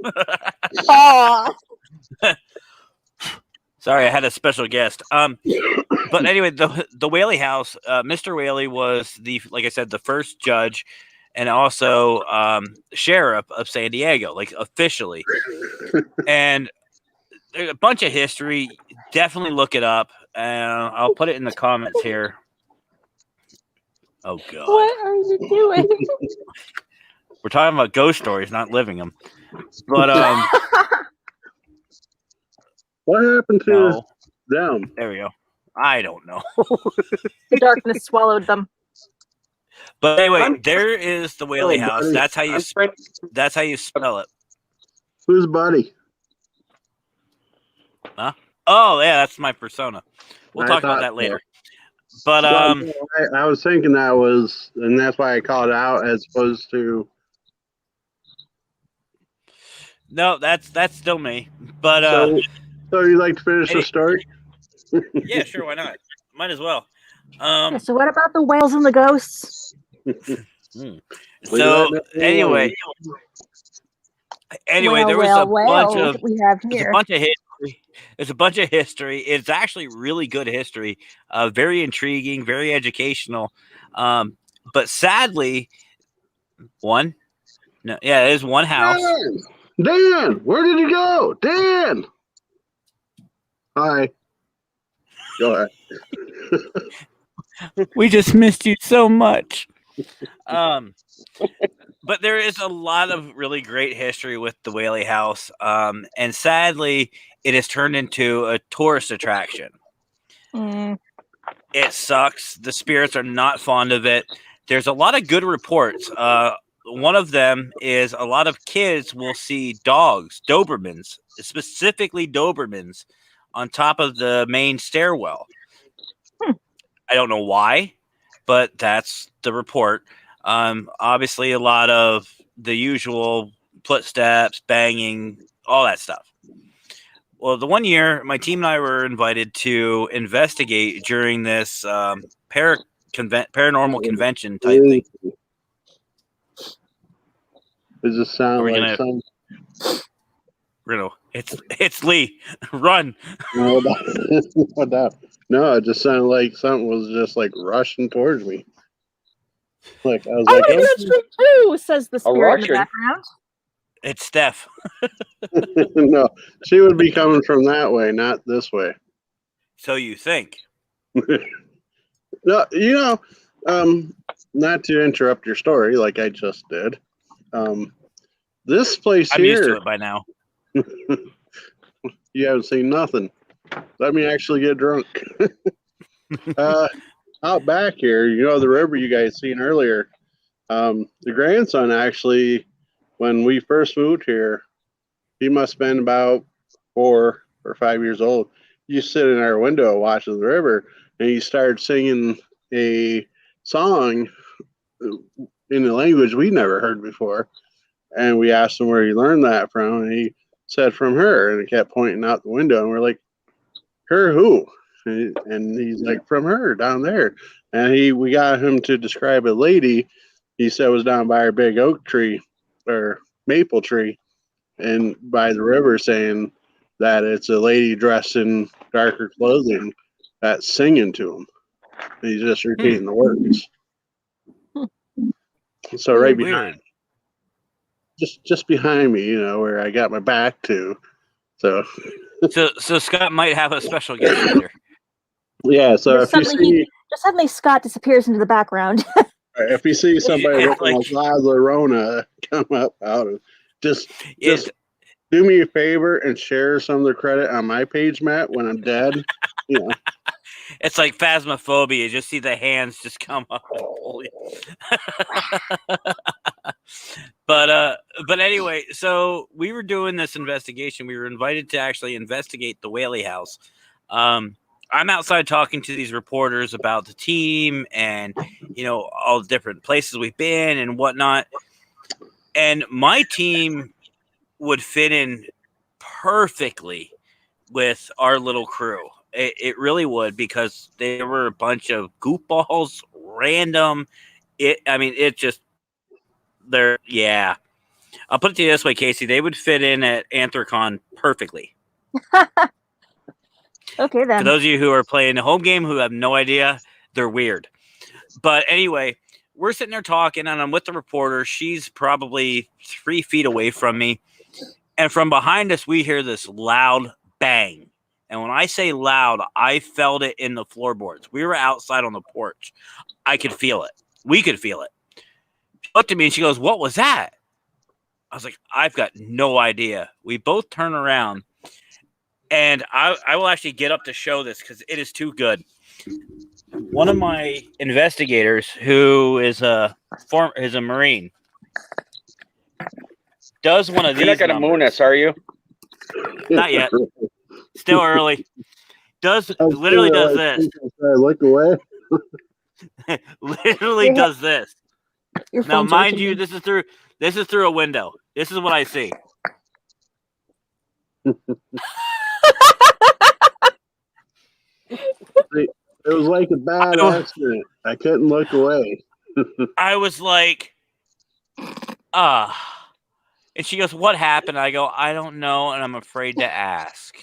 Sorry, I had a special guest. But anyway, the Whaley House, Mr. Whaley was like I said, the first judge and also sheriff of San Diego, like officially. And there's a bunch of history. Definitely look it up. And I'll put it in the comments here. Oh God! What are you doing? We're talking about ghost stories, not living them. But what happened to them? There we go. I don't know. The darkness swallowed them. But anyway, there is the Whaley House. That's how you. That's how you spell it. Who's Buddy? Huh? Oh yeah, that's my persona. We'll talk about that later. But I was thinking that was, and that's why I called it out as opposed to. No, that's still me. But so you like to finish the story? Yeah, sure. Why not? Might as well. So what about the whales and the ghosts? So anyway, there was a bunch of we have here. A bunch of history. There's a bunch of history. It's actually really good history. Very intriguing, very educational. But sadly, One? No, yeah, it is one house. Dan, where did you go? Dan. Hi. Go ahead. We just missed you so much. But there is a lot of really great history with the Whaley House. And sadly, it has turned into a tourist attraction. It sucks. The spirits are not fond of it. There's a lot of good reports. One of them is a lot of kids will see dogs, Dobermans, specifically Dobermans, on top of the main stairwell. I don't know why, but that's the report. Obviously, a lot of the usual footsteps, banging, all that stuff. Well, the one year, my team and I were invited to investigate during this paranormal convention type thing. Does it sound like some? It's Lee. Run. No, it just sounded like something was just like rushing towards me. Like I was like, "Oh, that's true too," says the spirit in the background. It's Steph. No, she would be coming from that way, not this way. So you think? No, not to interrupt your story like I just did. This place I'm here. used to it by now. You haven't seen nothing. Let me actually get drunk. Out back here, the river you guys seen earlier. The grandson actually, when we first moved here, he must have been about 4 or 5 years old. You sit in our window watching the river, and he started singing a song in a language we never heard before. And we asked him where he learned that from, and he said from her, and he kept pointing out the window, and we're like, her who? And he's like, from her down there. And we got him to describe a lady he said was down by our big oak tree or maple tree and by the river, saying that it's a lady dressed in darker clothing that's singing to him. And he's just repeating the words. So right behind, just behind me, where I got my back to. So Scott might have a special guest later. Yeah, so if you see, just suddenly Scott disappears into the background. If you see somebody looking like La Llorona come up out of, just do me a favor and share some of the credit on my page, Matt, when I'm dead. It's like Phasmophobia. You just see the hands just come up. But anyway, so we were doing this investigation. We were invited to actually investigate the Whaley House. I'm outside talking to these reporters about the team and, all the different places we've been and whatnot. And my team would fit in perfectly with our little crew. It really would, because they were a bunch of goofballs, random. I'll put it to you this way, Casey. They would fit in at Anthrocon perfectly. Okay, then. For those of you who are playing the home game who have no idea, they're weird. But anyway, we're sitting there talking, and I'm with the reporter. She's probably 3 feet away from me. And from behind us, we hear this loud bang. And when I say loud, I felt it in the floorboards. We were outside on the porch. I could feel it. We could feel it. She looked at me and she goes, "What was that?" I was like, "I've got no idea." We both turn around. And I will actually get up to show this because it is too good. One of my investigators, who is a Marine, does one of these. You're not going to moon us, are you? Not yet. Still early. Literally does this. Look away. Literally does this. Now, mind you, this is through a window. This is what I see. It was like a bad accident. I couldn't look away. I was like, and she goes, "What happened?" I go, "I don't know, and I'm afraid to ask."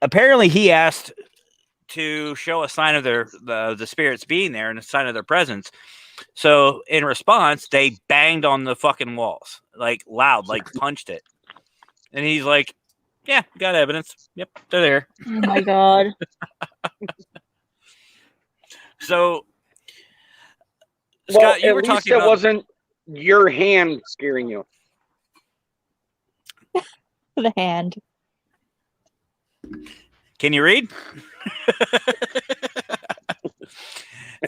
Apparently, he asked to show a sign of the spirits being there and a sign of their presence. So in response, they banged on the fucking walls, like loud, like punched it. And he's like, "Yeah, got evidence. Yep, they're there." Oh my god. So, Well, Scott, you at were least talking it about wasn't your hand scaring you. The hand. Can you read?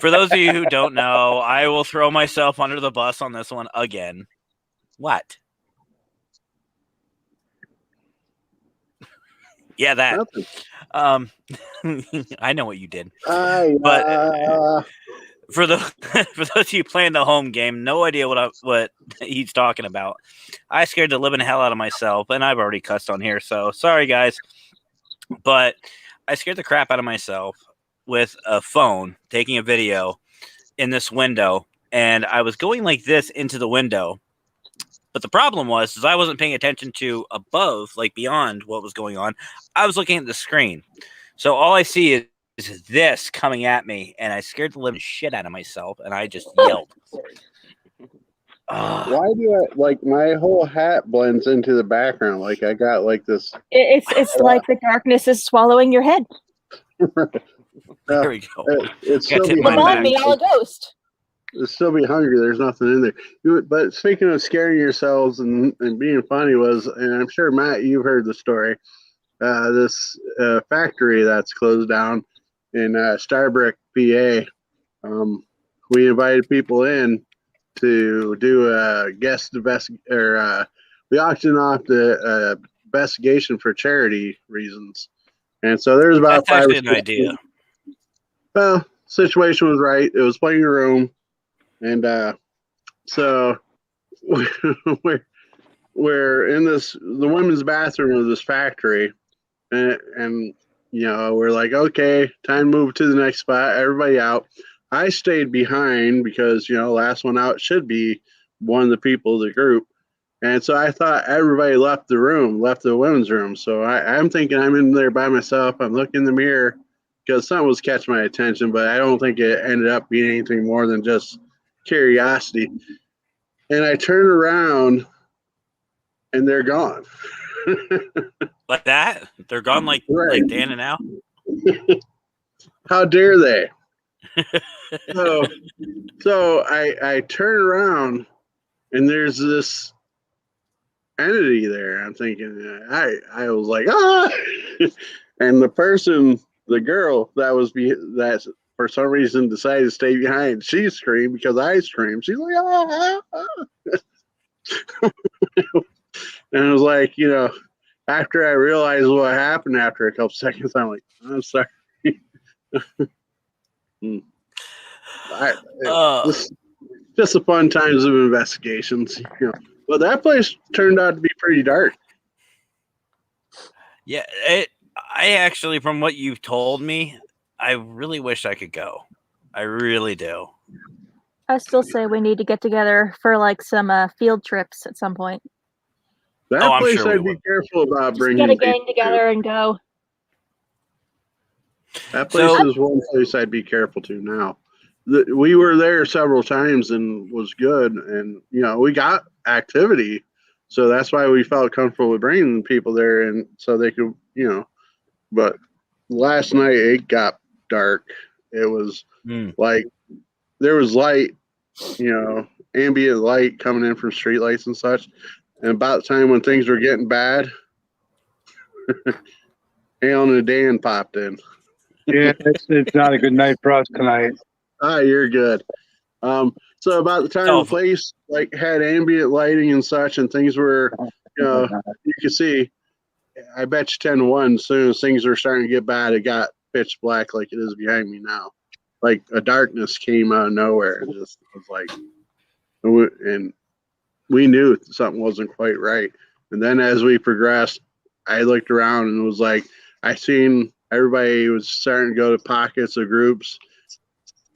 For those of you who don't know, I will throw myself under the bus on this one again. What? Yeah, that. I know what you did. But for those of you playing the home game, no idea what he's talking about. I scared the living hell out of myself, and I've already cussed on here, so sorry guys. But I scared the crap out of myself with a phone taking a video in this window, and I was going like this into the window. But the problem was I wasn't paying attention to above, like beyond what was going on. I was looking at the screen. So all I see is this coming at me, and I scared the living shit out of myself, and I just yelled. Why do I like my whole hat blends into the background? Like I got like this. It's like the darkness is swallowing your head. There we go. It's Got still to hit be my Come on, back. be all a ghost. It's still be hungry. There's nothing in there. But speaking of scaring yourselves and being funny was, and I'm sure Matt, you've heard the story. This factory that's closed down in Starbrick, PA. We invited people in to do a guest we auctioned off the investigation for charity reasons, and so there's about That's actually an idea. Well, situation was right. It was playing a room, and so we're in the women's bathroom of this factory, and you know we're like, okay, time to move to the next spot. Everybody out. I stayed behind because, you know, last one out should be one of the people of the group. And so I thought everybody left the room, left the women's room. So I'm thinking I'm in there by myself. I'm looking in the mirror because something was catching my attention, but I don't think it ended up being anything more than just curiosity. And I turned around and they're gone. Like that? They're gone like Dan and Al? How dare they? So I turn around and there's this entity there. I'm thinking, I was like, ah, and the person, the girl that for some reason decided to stay behind, she screamed because I screamed. She's like, ah. And it was like, you know, after I realized what happened after a couple seconds, I'm like, I'm sorry. Just the fun times of investigations, you know. But that place turned out to be pretty dark. Yeah, I actually, from what you've told me, I really wish I could go. I really do. I still say we need to get together for like some field trips at some point. That place I'd be careful about bringing. Get a gang together and go. That place is one place I'd be careful to now. We were there several times and was good, and you know we got activity, so that's why we felt comfortable with bringing people there, and so they could, you know. But last night it got dark. It was like there was light, you know, ambient light coming in from streetlights and such. And about the time when things were getting bad, Alan and Dan popped in. Yeah, it's not a good night for us tonight. Ah, you're good. So about the time the place like had ambient lighting and such, and things were, you know, you could see. I bet you 10-1. As soon as things were starting to get bad, it got pitch black like it is behind me now. Like a darkness came out of nowhere and just was like, and we knew something wasn't quite right. And then as we progressed, I looked around and was like, I seen everybody was starting to go to pockets of groups.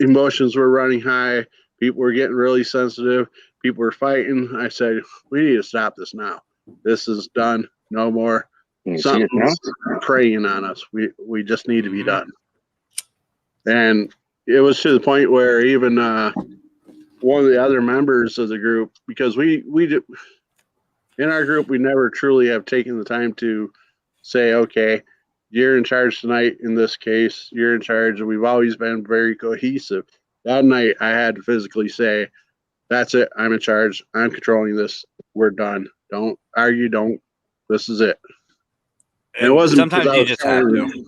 Emotions were running high. People were getting really sensitive. People were fighting. I said, we need to stop this now. This is done. No more. Something's preying on us. We just need to be done. And it was to the point where even one of the other members of the group, because we in our group, we never truly have taken the time to say, okay, you're in charge tonight in this case, you're in charge. And we've always been very cohesive. That night, I had to physically say, that's it. I'm in charge. I'm controlling this. We're done. Don't argue. This is it. And it wasn't sometimes you just have to.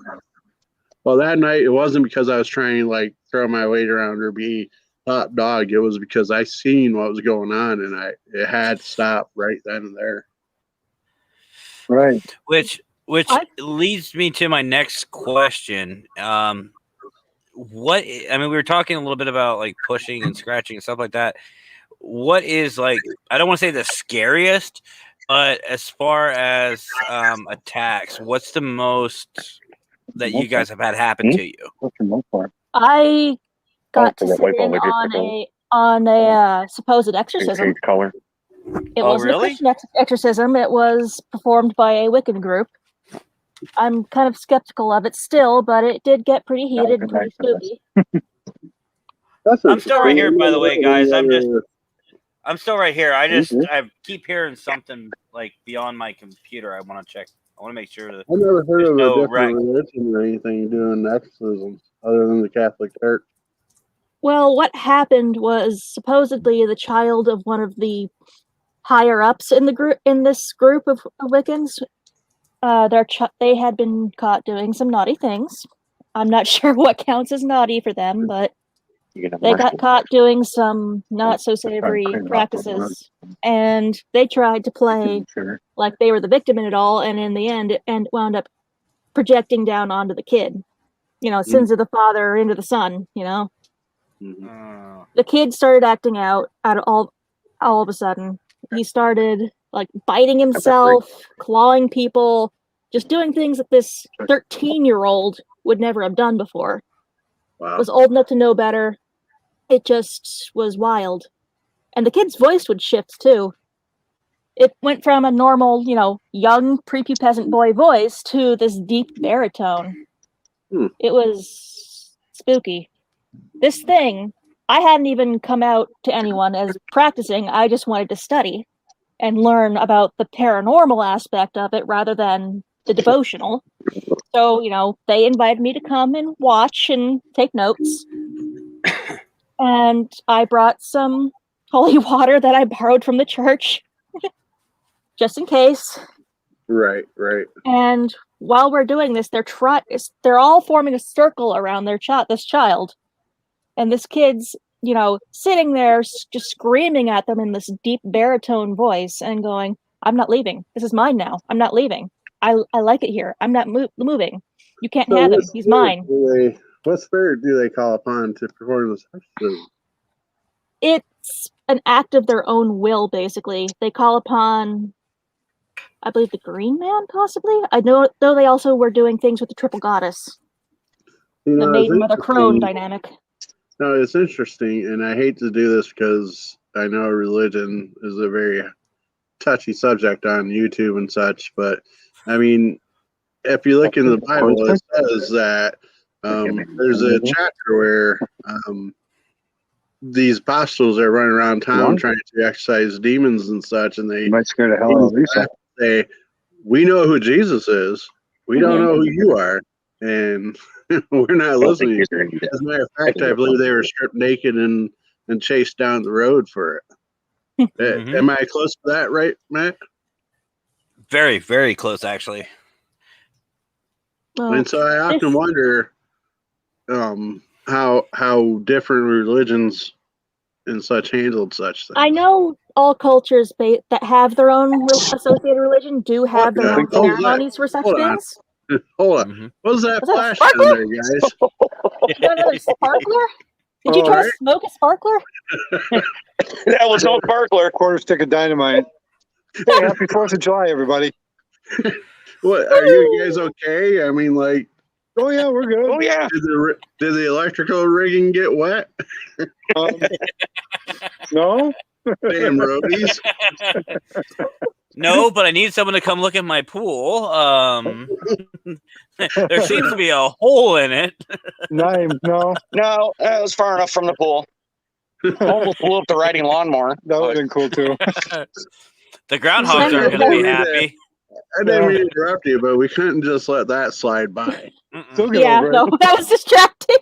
Well, that night, it wasn't because I was trying to like throw my weight around or be top dog. It was because I seen what was going on, and it had to stop right then and there. Right. Which leads me to my next question. What I mean, we were talking a little bit about like pushing and scratching and stuff like that. What is like? I don't want to say the scariest, but as far as attacks, what's the most that you guys have had happen to you? What's the most part? I got to sit in on a supposed exorcism. Color. It wasn't a Christian exorcism. It was performed by a Wiccan group. I'm kind of skeptical of it still, but it did get pretty heated and pretty spooky. I'm still right here, by the way, guys. I'm still right here. I keep hearing something like beyond my computer. I want to check. I want to make sure that I've never heard of a different religion or anything doing exorcisms other than the Catholic Church. Well, what happened was supposedly the child of one of the higher ups in the group, in this group of Wiccans, they had been caught doing some naughty things. I'm not sure what counts as naughty for them, but they got caught doing some not so savory practices, and they tried to play like they were the victim in it all, and in the end, it wound up projecting down onto the kid. You know, sins of the father into the son. You know, the kid started acting out all of a sudden. He started like biting himself, clawing people, just doing things that this 13-year-old would never have done before. Wow. Was old enough to know better. It just was wild. And the kid's voice would shift too. It went from a normal, you know, young prepubescent boy voice to this deep baritone. It was spooky. This thing, I hadn't even come out to anyone as practicing. I just wanted to study and learn about the paranormal aspect of it rather than the devotional. So, you know, they invited me to come and watch and take notes. And I brought some holy water that I borrowed from the church, just in case. Right. And while we're doing this, they're all forming a circle around this child. And this kid's, you know, sitting there just screaming at them in this deep baritone voice and going, I'm not leaving. This is mine now. I'm not leaving. I like it here. I'm not moving. You can't have him. He's mine. What spirit do they call upon to perform this exorcism? It's an act of their own will, basically. They call upon, I believe, the Green Man, possibly. I know they also were doing things with the Triple Goddess. You know, the Maiden Mother Crone dynamic. No, it's interesting, and I hate to do this because I know religion is a very touchy subject on YouTube and such, but I mean, if you look in the Bible, it says that there's a chapter where these apostles are running around town trying to exorcise demons and such, and they might scare the hell out of Lisa. Say, we know who Jesus is. We don't know who you are, and we're not listening. As a matter of fact, I believe they were stripped naked and chased down the road for it. Am I close to that, right, Matt? Very, very close, actually. And so I often wonder how different religions and such handled such things. I know all cultures that have their own associated religion do have their own ceremonies for such things. Hold on. What was that flash down there, guys? Another sparkler? Did you try to smoke a sparkler? That was no sparkler. Quarter stick of dynamite. Hey, happy 4th of July, everybody. What, are you guys okay? I mean, like, oh yeah, we're good. Oh yeah. Did the electrical rigging get wet? No. Damn roadies. No, but I need someone to come look at my pool. There seems to be a hole in it. No. No, it was far enough from the pool. Almost blew up the riding lawnmower. That would have been cool too. The groundhogs aren't going to be happy. I didn't mean to interrupt you, but we couldn't just let that slide by. Still get Yeah, over it. no, that was distracting.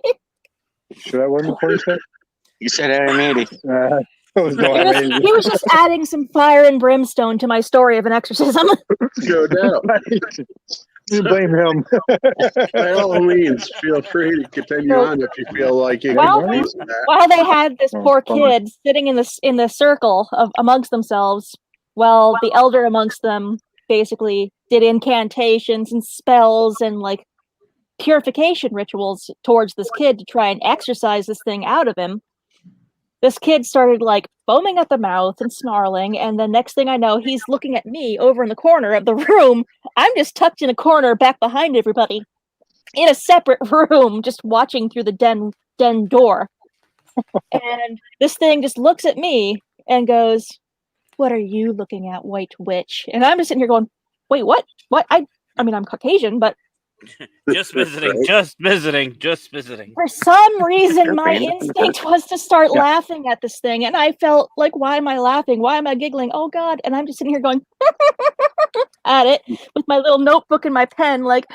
Should I win before you said? You said Aramidi. He was just adding some fire and brimstone to my story of an exorcism. Go down. You blame him. By all means, feel free to continue on if you feel like you While can they, use that. while they had this poor kid sitting in the circle amongst themselves, while the elder amongst them basically did incantations and spells and like purification rituals towards this kid to try and exorcise this thing out of him. This kid started like foaming at the mouth and snarling, and the next thing I know, he's looking at me over in the corner of the room. I'm just tucked in a corner back behind everybody in a separate room, just watching through the den door. And this thing just looks at me and goes, "What are you looking at, white witch?" And I'm just sitting here going, "Wait, what? What? I mean, I'm Caucasian, but Just visiting, just visiting, just visiting." for some reason, my instinct was to start laughing at this thing. And I felt like, why am I laughing? Why am I giggling? Oh, God. And I'm just sitting here going at it with my little notebook and my pen, like,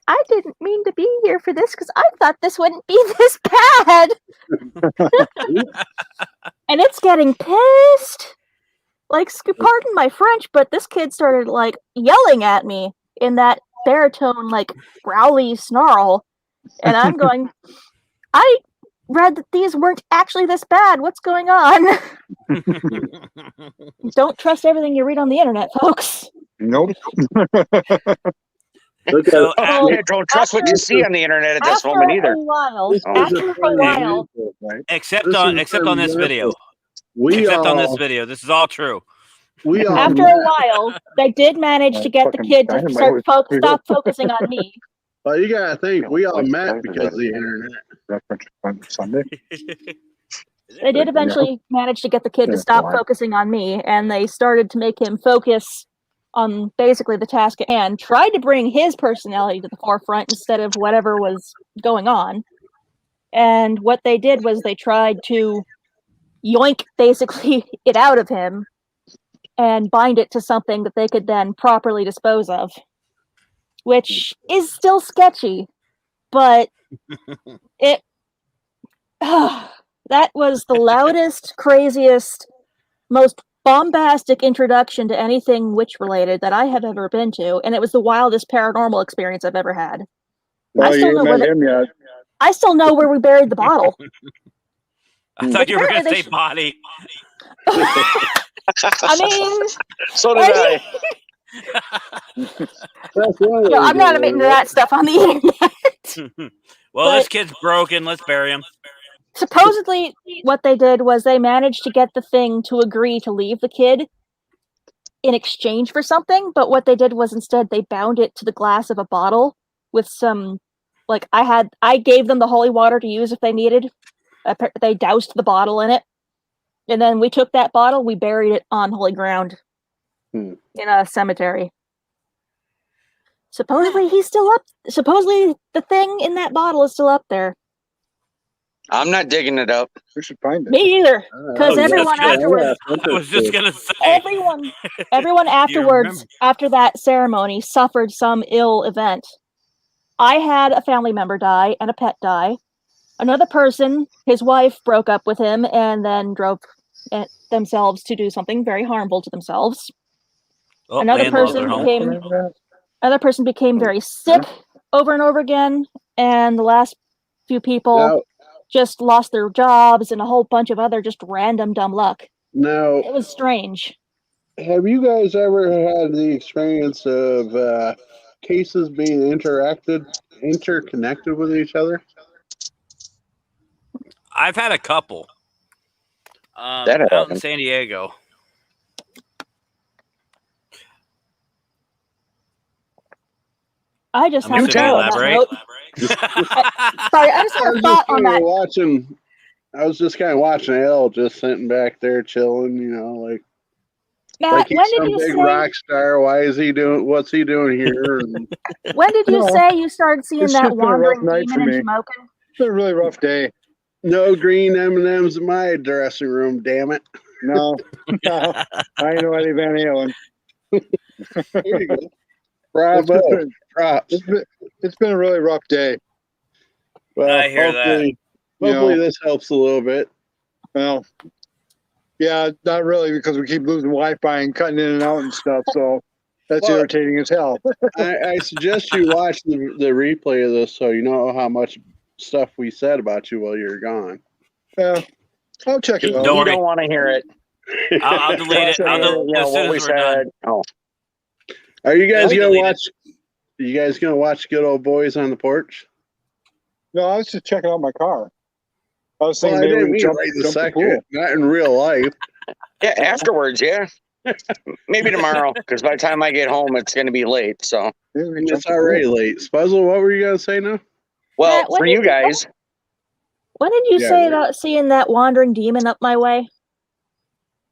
I didn't mean to be here for this because I thought this wouldn't be this bad. And it's getting pissed. Like, pardon my French, but this kid started, like, yelling at me in that baritone, like, growly snarl. And I'm going, I read that these weren't actually this bad. What's going on? Don't trust everything you read on the internet, folks. Nope. Don't trust what you see on the internet at this moment either. After a while, Except on this video. On this video, this is all true. After a while, they did manage to get the kid to stop focusing on me. Well, you gotta think we all met because of the internet. Sunday. They did eventually manage to get the kid to stop focusing on me, and they started to make him focus on basically the task at hand. Tried to bring his personality to the forefront instead of whatever was going on. And what they did was they tried to yoink basically it out of him and bind it to something that they could then properly dispose of, which is still sketchy, but it that was the loudest, craziest, most bombastic introduction to anything witch related that I have ever been to, and it was the wildest paranormal experience I've ever had. Well, you haven't met him yet. I still know where we buried the bottle. I thought you were going to say body. I mean, so did I. No, I'm not admitting to that stuff on the internet. Well, this kid's broken. Let's bury him. Supposedly, what they did was they managed to get the thing to agree to leave the kid in exchange for something. But what they did was instead they bound it to the glass of a bottle with some, like I gave them the holy water to use if they needed. They doused the bottle in it. And then we took that bottle, we buried it on holy ground in a cemetery. Supposedly he's still up. Supposedly the thing in that bottle is still up there. I'm not digging it up. We should find it. Me either. Because everyone afterwards. I was just gonna say. Everyone afterwards, after that ceremony, suffered some ill event. I had a family member die and a pet die. Another person, his wife broke up with him and then drove themselves to do something very harmful to themselves. Oh, another person became very sick over and over again, and the last few people just lost their jobs and a whole bunch of other just random dumb luck. Now, it was strange. Have you guys ever had the experience of cases being interconnected with each other? I've had a couple. Out in San Diego. I just have to elaborate. Sorry, I just had a thought on that. I was just kind of watching Al just sitting back there chilling, you know, like Matt, he's some big rock star. Why is he doing? What's he doing here? When did you say you started seeing that wandering demon in Shamokin? It's been a really rough day. No green M&Ms in my dressing room, damn it. No, no, I ain't know Eddie Van Halen. There you go. Bravo. Props. It's been a really rough day. Well, I hear that. Hopefully this helps a little bit. Well, yeah, not really, because we keep losing Wi-Fi and cutting in and out and stuff. So that's irritating as hell. I suggest you watch the replay of this so you know how much stuff we said about you while you're gone. Yeah, I'll check it out. You don't want to hear it. I'll delete it. I'll delete as soon as we're done. Oh. Are you guys Yeah, gonna watch? Are you guys gonna watch Good Old Boys on the Porch? No, I was just checking out my car. I was thinking I maybe didn't we mean jump, right jump this the second, pool. not in real life. Yeah, afterwards, yeah. Maybe tomorrow, because by the time I get home, it's going to be late. So It's already late. Spuzzle, what were you gonna say now? well, Matt, when for did you guys, What did you Yeah, say right. about seeing that wandering demon up my way?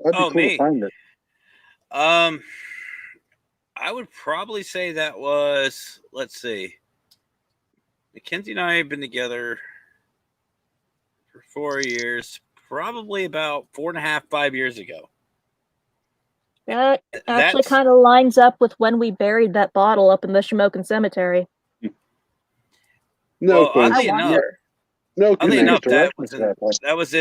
That'd be Oh, cool me. to find it. I would probably say that was, let's see. Mackenzie and I have been together for 4 years, probably about 4.5, 5 years ago. That actually That's kind of lines up with when we buried that bottle up in the Shamokin Cemetery. No well, oddly coincidence. enough, No oddly enough, coincidence. that was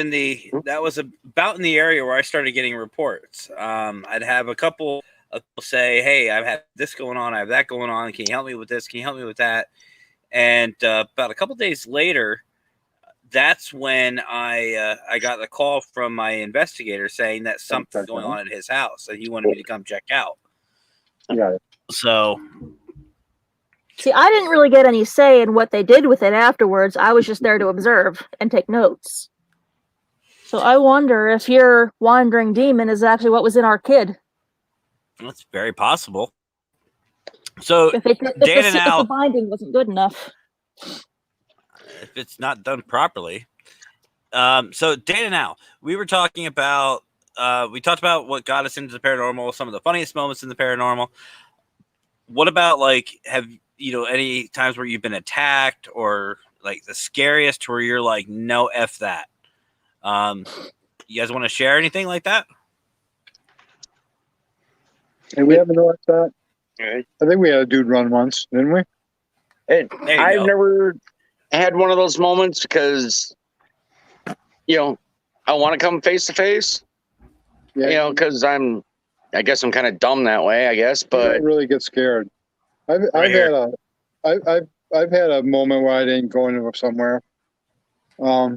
about in the area where I started getting reports. I'd have a couple of people say, "Hey, I've had this going on. I have that going on. Can you help me with this? Can you help me with that?" And about a couple days later, that's when I got a call from my investigator saying that something's going on at his house, and he wanted me to come check out. Yeah. So, See, I didn't really get any say in what they did with it afterwards. I was just there to observe and take notes. So I wonder if your wandering demon is actually what was in our kid. that's very possible. So, If the binding wasn't good enough. if it's not done properly. So Dana, now we were talking about we talked about what got us into the paranormal, some of the funniest moments in the paranormal. What about have any times where you've been attacked or like the scariest where you're like, no F that? You guys want to share anything like that? And we haven't noticed that. Okay. I think we had a dude run once, didn't we? I've never had one of those moments because, I want to come face to face. Yeah. Because I guess I'm kind of dumb that way. I guess, but I really get scared. I've had a moment where I didn't go into somewhere. I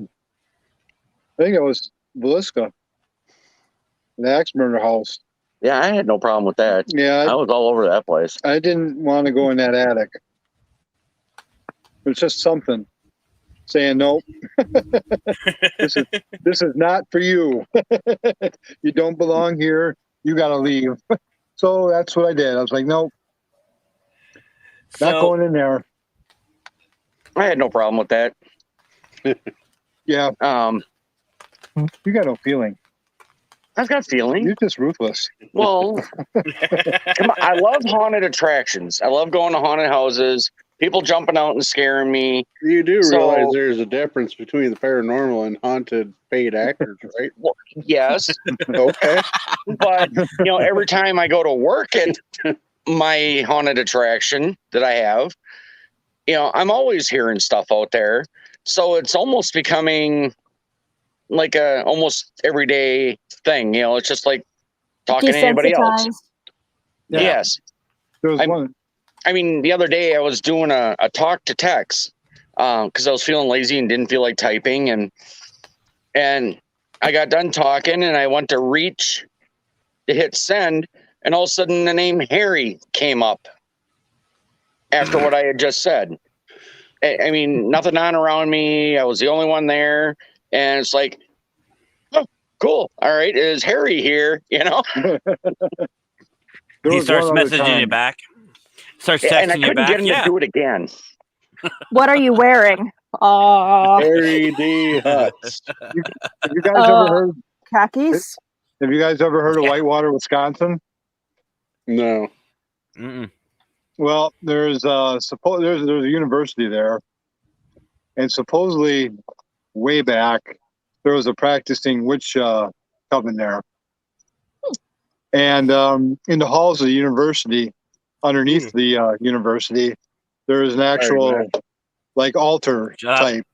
think it was Villisca, the axe murder house. yeah, I had no problem with that. Yeah, I was all over that place. I didn't want to go in that attic. It's just something saying nope. This is not for you. You don't belong here. You got to leave. So that's what I did. I was like, nope, not going in there. I had no problem with that. Yeah. You got no feeling. I've got feeling. You're just ruthless. Well, come on. I love haunted attractions. I love going to haunted houses. People jumping out and scaring me. You do realize there's a difference between the paranormal and haunted paid actors, right? Well, yes. Okay. But, every time I go to work at my haunted attraction that I have, I'm always hearing stuff out there. So it's almost becoming like a almost everyday thing. It's just like talking to anybody else. Yeah. Yes. There was one. I mean, the other day I was doing a talk to text because I was feeling lazy and didn't feel like typing, and I got done talking and I went to reach to hit send, and all of a sudden the name Harry came up after what I had just said. I mean, nothing on around me. I was the only one there, and it's like, oh, cool. All right, is Harry here? He starts messaging you back. Starts texting and I couldn't you back. get him to do it again. What are you wearing? Harry D. Hutz. Have you guys ever heard khakis? Have you guys ever heard of Whitewater, Wisconsin? No. Mm-mm. Well, there's a university there, and supposedly way back, there was a practicing witch coven there. And in the halls of the university, underneath the university, there is an actual like altar type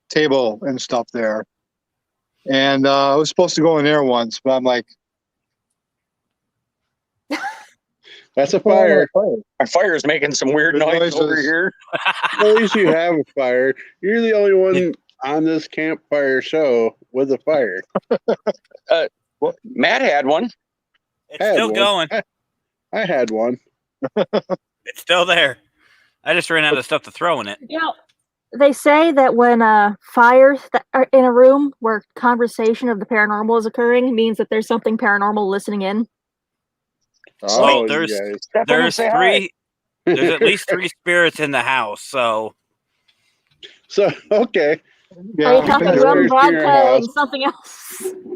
table and stuff there. And I was supposed to go in there once, but I'm like, that's a fire. Our fire is making some weird noise over here. At least you have a fire. You're the only one on this campfire show with a fire. Matt had one. It's still going. I had one. It's still there. I just ran out of stuff to throw in it. You know, they say that when fires that are in a room where conversation of the paranormal is occurring means that there's something paranormal listening in. Well, there's three. There's at least 3 spirits in the house. So okay. Yeah, are you talking rum, vodka, and something else?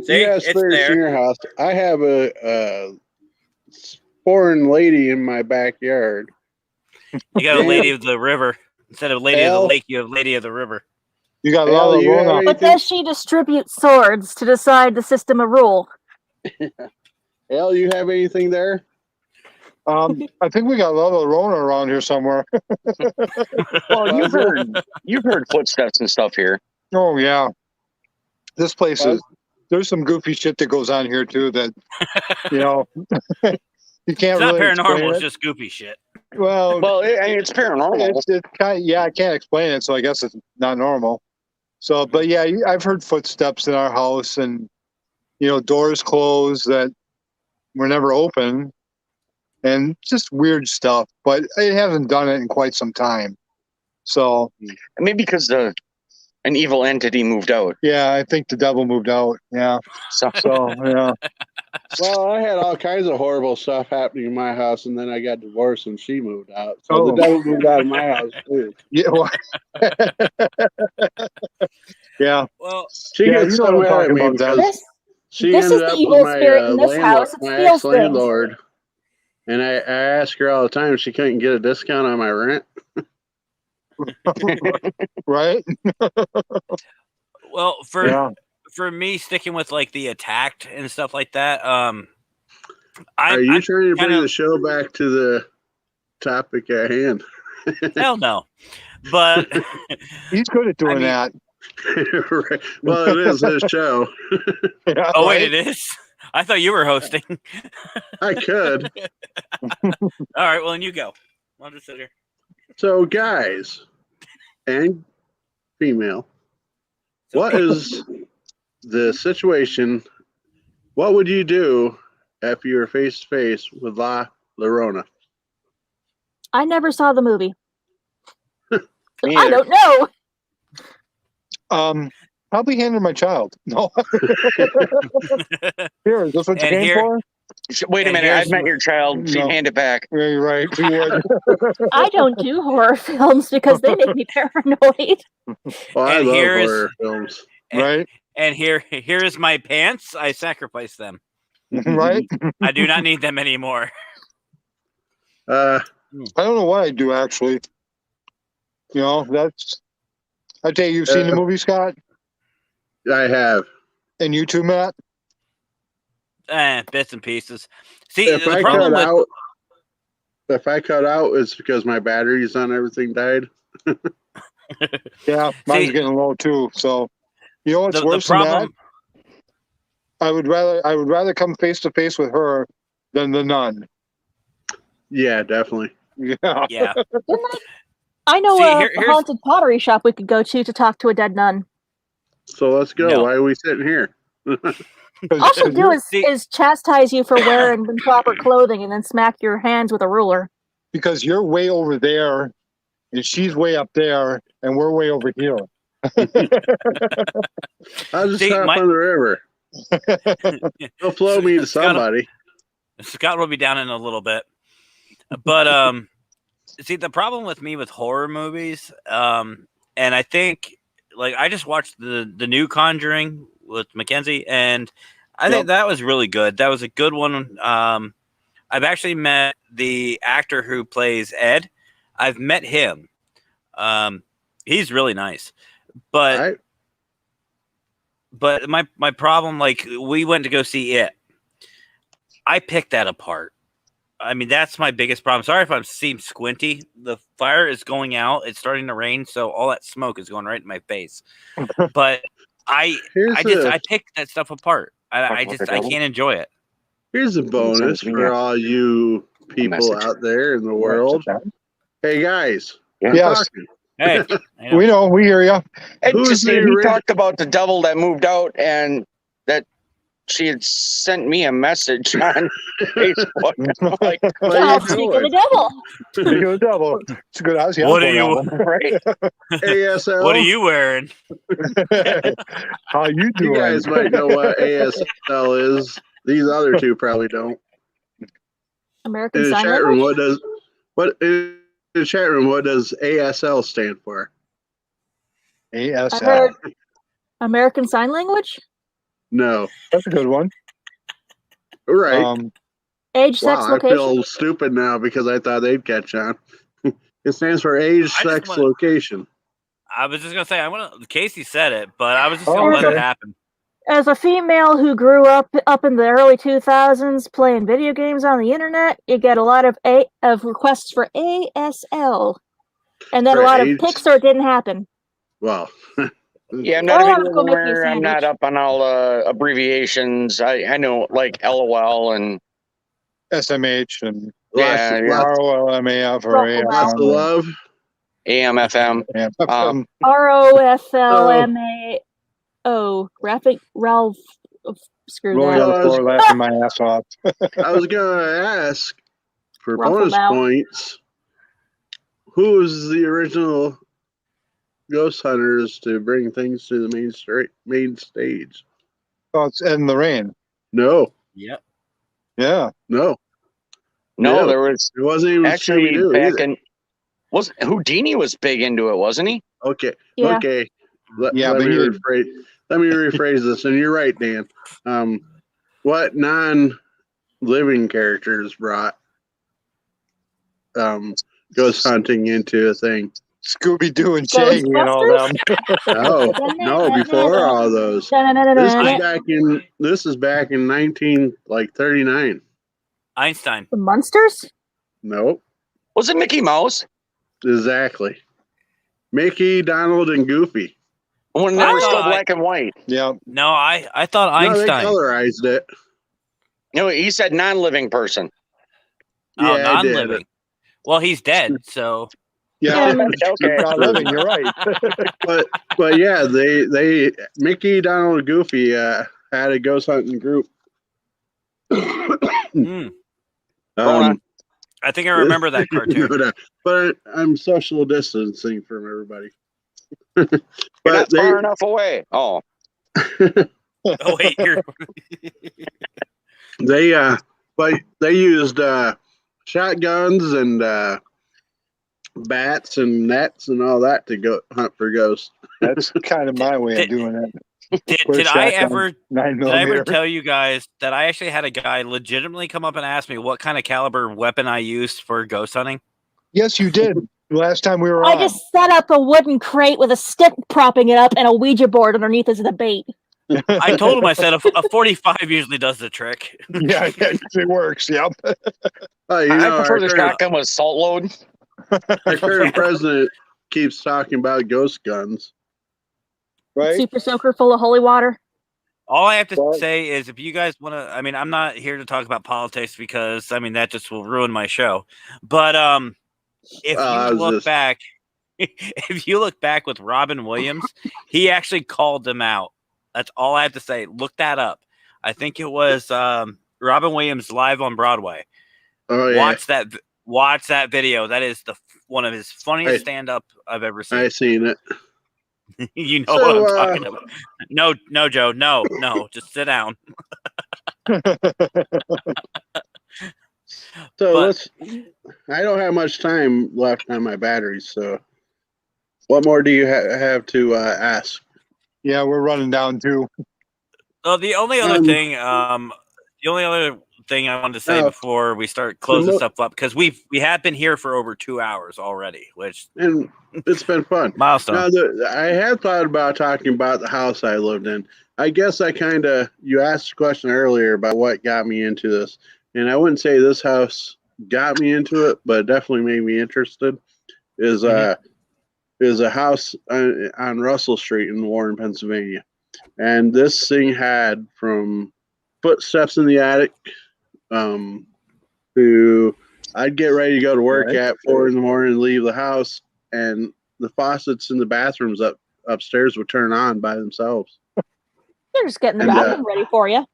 See, you have spirits in your house. I have a foreign lady in my backyard. You got a lady of the river. Instead of lady of the lake, you have lady of the river. You got Lala. But does she distribute swords to decide the system of rule? Al, you have anything there? I think we got Lala Rona around here somewhere. Well, you've heard footsteps and stuff here. Oh yeah, this place is. There's some goofy shit that goes on here too. That you know, you can't. It's not really paranormal. It's just goofy shit. Well, it's paranormal. It's kind of, yeah, I can't explain it, so I guess it's not normal. So, but yeah, I've heard footsteps in our house, and you know, doors closed that were never open, and just weird stuff. But it hasn't done it in quite some time. So maybe because an evil entity moved out. Yeah, I think the devil moved out. Yeah. So yeah. Well, I had all kinds of horrible stuff happening in my house, and then I got divorced, and she moved out. So the devil moved out of my house too. Yeah. Well, yeah. Well, she gets so mad at me because she ended up with my ex-landlord, and I ask her all the time if she couldn't get a discount on my rent. Right. Well, for me, sticking with like the attacked and stuff like that. Are you trying to bring the show back to the topic at hand? Hell no. But he's good at doing that. Right. Well, it is his show. Yeah, oh wait, it is. I thought you were hosting. I could. All right. Well, then you go. I'll just sit here. So, guys and female, what is the situation? What would you do if you were face to face with La Llorona? I never saw the movie. I don't know. Probably hand her my child. No. Here, this what you came for? Wait a minute, I've met your child. She'd hand it back. Yeah, you're right. She would. I don't do horror films because they make me paranoid. Well, I love horror films. Right? And here is my pants. I sacrificed them. Right? I do not need them anymore. I don't know what I do, actually. You know, that's... I tell you, you've seen the movie, Scott? I have. And you too, Matt? Bits and pieces. See, if I cut out, it's because my batteries on everything died. Yeah, mine's getting low too. So, you know what's worse than that? I would rather come face to face with her than the nun. Yeah, definitely. Yeah. Yeah. I know a haunted pottery shop we could go to talk to a dead nun. So let's go. No. Why are we sitting here? All she'll do is chastise you for wearing improper clothing and then smack your hands with a ruler. Because you're way over there, and she's way up there, and we're way over here. I'll just hop on the river. He'll flow me to somebody. Scott will be down in a little bit. But see, the problem with me with horror movies, and I think, like, I just watched the new Conjuring with Mackenzie, and I think that was really good. That was a good one. I've actually met the actor who plays Ed. I've met him. He's really nice. But But my problem, like, we went to go see it. I picked that apart. I mean, that's my biggest problem. Sorry if I'm seem squinty. The fire is going out. It's starting to rain, so all that smoke is going right in my face. But I picked that stuff apart. I can't enjoy it. Here's a bonus for all you people out there in the world. Hey guys, yes, hey, we know, we hear you. He talked about the devil that moved out, and that she had sent me a message on Facebook. I'm like, speak of the devil. Speak of the devil. It's a good house. What are you? Right? ASL. What are you wearing? How you doing? You guys might know what ASL is. These other two probably don't. American In the Sign chat room, Language? in the chat room, what does ASL stand for? I ASL. heard American Sign Language? No. That's a good one. Right. Age, sex, Wow, I location? feel stupid now because I thought they'd catch on. It stands for age, sex, location. I was just gonna say Casey said it, but I was just gonna let it happen. As a female who grew up in the early 2000s playing video games on the internet, you get a lot of requests for ASL, and then For a lot age? of pics, or it didn't happen. Well, yeah, I'm not Oh, a I'm video gonna make me a gamer. I'm not sandwich. up on all abbreviations. I know like LOL and SMH and yeah, ROLMAF or AFM. Lots of love. AMFM. ROFLMAO. Graphic Ralph. Screw Rolling on the that. floor, laughing my ass off. I was going to ask for Ruffle bonus mouth. points. Who was the original ghost hunters to bring things to the main stage? Oh, it's Ed in the Rain. No. Yep. Yeah. No. No, there was. It wasn't even actually Scooby-Doo back either. in. Was Houdini was big into it, wasn't he? Okay. Yeah. Okay. Let Yeah, me but he- rephrase this. And you're right, Dan. What non-living characters brought ghost hunting into a thing? Scooby-Doo and Shaggy and all them. No, before all those. This is back in 1939. Einstein. The Munsters? Nope. Was it Mickey Mouse? Exactly. Mickey, Donald, and Goofy. When that was still black and white. Yeah. No, I thought No, they Einstein. colorized it. No, he said non-living person. Oh, Yeah, I did. non-living. Well, he's dead, so. Yeah. Okay. Not living, you're right. but yeah, they Mickey, Donald, and Goofy had a ghost hunting group. I think I remember that cartoon. But I'm social distancing from everybody. You're not far enough away. Oh. Oh wait, you're. They used shotguns and bats and nets and all that to go hunt for ghosts. That's kind of my way of doing it. Did I ever 9mm. tell you guys that I actually had a guy legitimately come up and ask me what kind of caliber weapon I used for ghost hunting? Yes, you did. Last time we were I on. just set up a wooden crate with a stick propping it up and a Ouija board underneath as the bait. I told him, I said, a 45 usually does the trick. Yeah, it works. Yep. I prefer the shotgun with salt load. Our current president keeps talking about ghost guns. Right? Super soaker full of holy water. All I have to say is, if you guys want to, I mean, I'm not here to talk about politics because, I mean, that just will ruin my show. But if you look back, if you look back with Robin Williams, he actually called them out. That's all I have to say. Look that up. I think it was Robin Williams live on Broadway. Oh yeah. Watch that video. That is one of his funniest stand-up I've ever seen. I've seen it. You know what I'm talking about. No, Joe. No. Just sit down. I don't have much time left on my batteries, so what more do you have to ask? Yeah, we're running down too. The only other thing I wanted to say before we start closing stuff up, because we have been here for over 2 hours already, and it's been fun. Milestone. Now, I had thought about talking about the house I lived in. I guess you asked a question earlier about what got me into this, and I wouldn't say this house got me into it, but it definitely made me interested. Is a house on Russell Street in Warren, Pennsylvania, and this thing had from footsteps in the attic to I'd get ready to go to work at 4 a.m. and leave the house, and the faucets in the bathrooms upstairs would turn on by themselves. They're just getting the bathroom ready for you.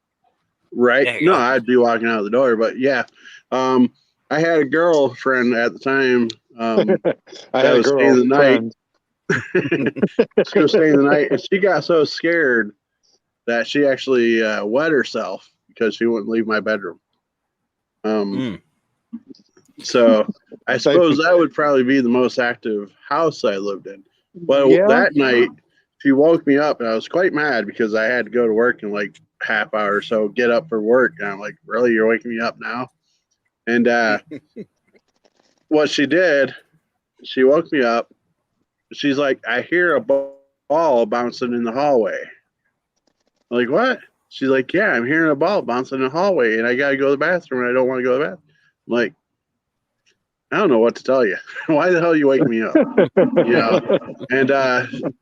Right. No, I'd be walking out the door, but yeah. I had a girlfriend at the time. I had a girlfriend. She was staying the night, and she got so scared that she actually wet herself because she wouldn't leave my bedroom. So I suppose that would probably be the most active house I lived in. But that night, she woke me up, and I was quite mad because I had to go to work in like half hour or so, get up for work. And I'm like, really? You're waking me up now? And what she did, she woke me up. She's like, I hear a ball bouncing in the hallway. I'm like, what? She's like, yeah, I'm hearing a ball bouncing in the hallway, and I got to go to the bathroom, and I don't want to go to the bathroom. I'm like, I don't know what to tell you. Why the hell you wake me up?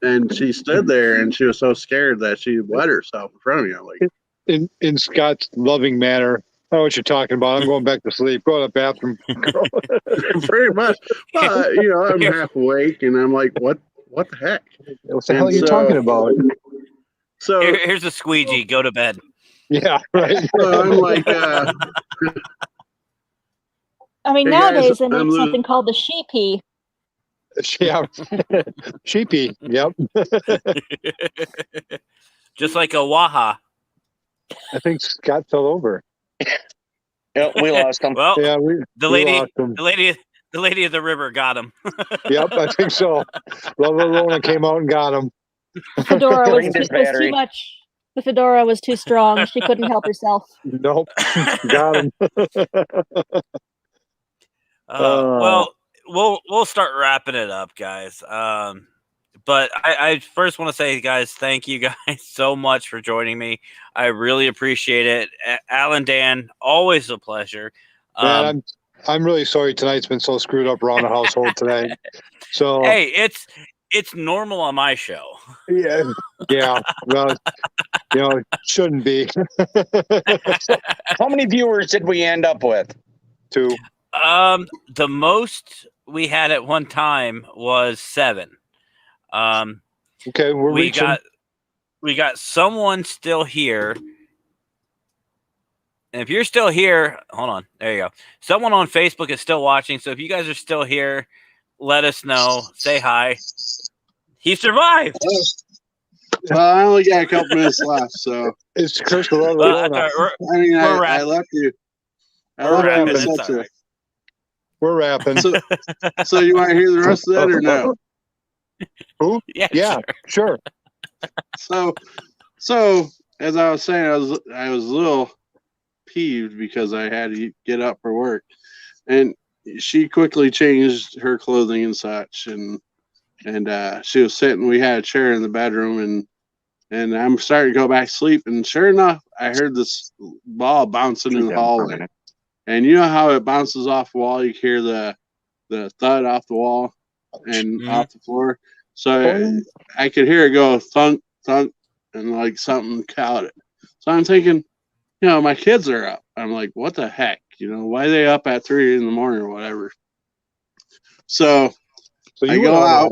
And she stood there, and she was so scared that she wet herself in front of me. I'm like, in Scott's loving manner, I know what you're talking about. I'm going back to sleep. Go to the bathroom. Pretty much. But, I'm half awake, and I'm like, what the heck? What the hell are you talking about? So here's a squeegee. Go to bed. Yeah, right. So I'm like, I mean, hey nowadays guys, they make something called the sheepy. Yeah, sheepy. Yep. Just like a waha. I think Scott fell over. Yep, we lost him. Well, yeah, the lady of the river got him. Yep, I think so. Lova Lona came out and got him. The fedora was too much. The fedora was too strong. She couldn't help herself. Nope, got him. Well, we'll start wrapping it up, guys. But I first want to say, guys, thank you guys so much for joining me. I really appreciate it. Alan, Dan, always a pleasure. Man, I'm really sorry tonight's been so screwed up around the household tonight. So hey, it's normal on my show. Yeah. Well, it shouldn't be. How many viewers did we end up with? 2. The most we had at one time was 7. Okay, we got someone still here. And if you're still here, hold on. There you go. Someone on Facebook is still watching. So if you guys are still here, let us know. Say hi. He survived. Well, I only got a couple minutes left, so it's Chris. I left you. We're wrapping. So you want to hear the rest of that or no? Who? Yeah, sure. So as I was saying, I was a little peeved because I had to get up for work, and she quickly changed her clothing and such, and she was sitting. We had a chair in the bedroom, and I'm starting to go back to sleep, and sure enough, I heard this ball bouncing in the hallway. And you know how it bounces off the wall? You hear the thud off the wall and off the floor. So I could hear it go thunk, thunk, and like something caught it. So I'm thinking, my kids are up. I'm like, what the heck? Why are they up at 3 a.m. or whatever? So I go out.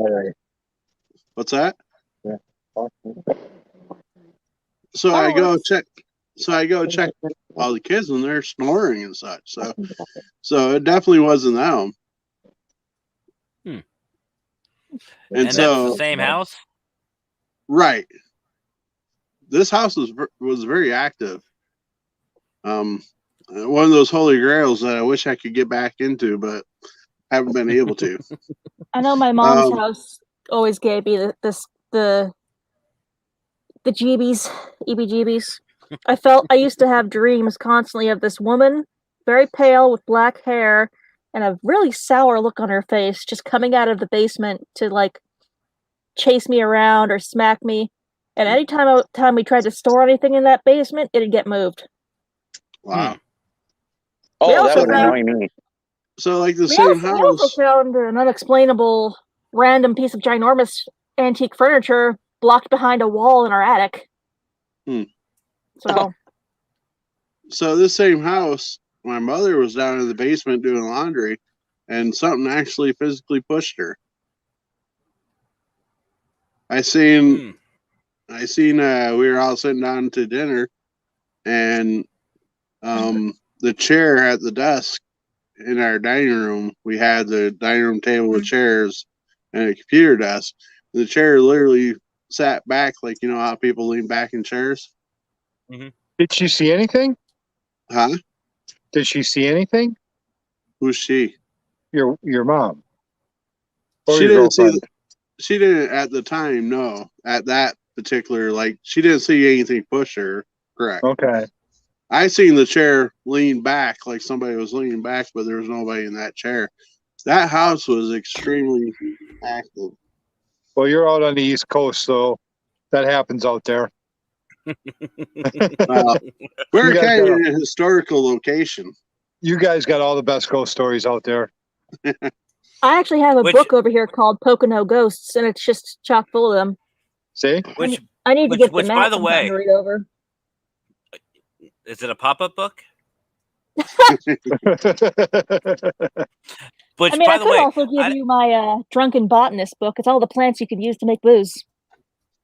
What's that? Yeah. So I go check all the kids, and they're snoring and such. So it definitely wasn't them. And so that's the same house? Right. This house was very active. One of those holy grails that I wish I could get back into, but haven't been able to. I know my mom's house always gave me the jeebies, EBGBs. I used to have dreams constantly of this woman, very pale with black hair and a really sour look on her face, just coming out of the basement to like chase me around or smack me. And any time we tried to store anything in that basement, it'd get moved. Wow. Oh, that would annoy me. So, like the We same also, we also house. found an unexplainable random piece of ginormous antique furniture blocked behind a wall in our attic. So, So this same house, my mother was down in the basement doing laundry, and something actually physically pushed her. I seen we were all sitting down to dinner, and the chair at the desk in our dining room, we had the dining room table with chairs and a computer desk. The chair literally sat back, like, you know how people lean back in chairs. Did she see anything? Huh? Did she see anything? Who's she? Your mom. Or She your didn't see. girlfriend? She didn't at the time. No, at that particular, like, she didn't see anything push her. Correct. Okay. I seen the chair lean back, like somebody was leaning back, but there was nobody in that chair. That house was extremely active. Well, you're out on the East Coast, so that happens out there. We're kind of in a historical location. You guys got all the best ghost stories out there. I actually have a book over here called Pocono Ghosts, and it's just chock full of them. See? I need to get the by map the way, to read over. Is it a pop-up book? Which, I mean, by I the could way, also give you my Drunken Botanist book. It's all the plants you can use to make booze.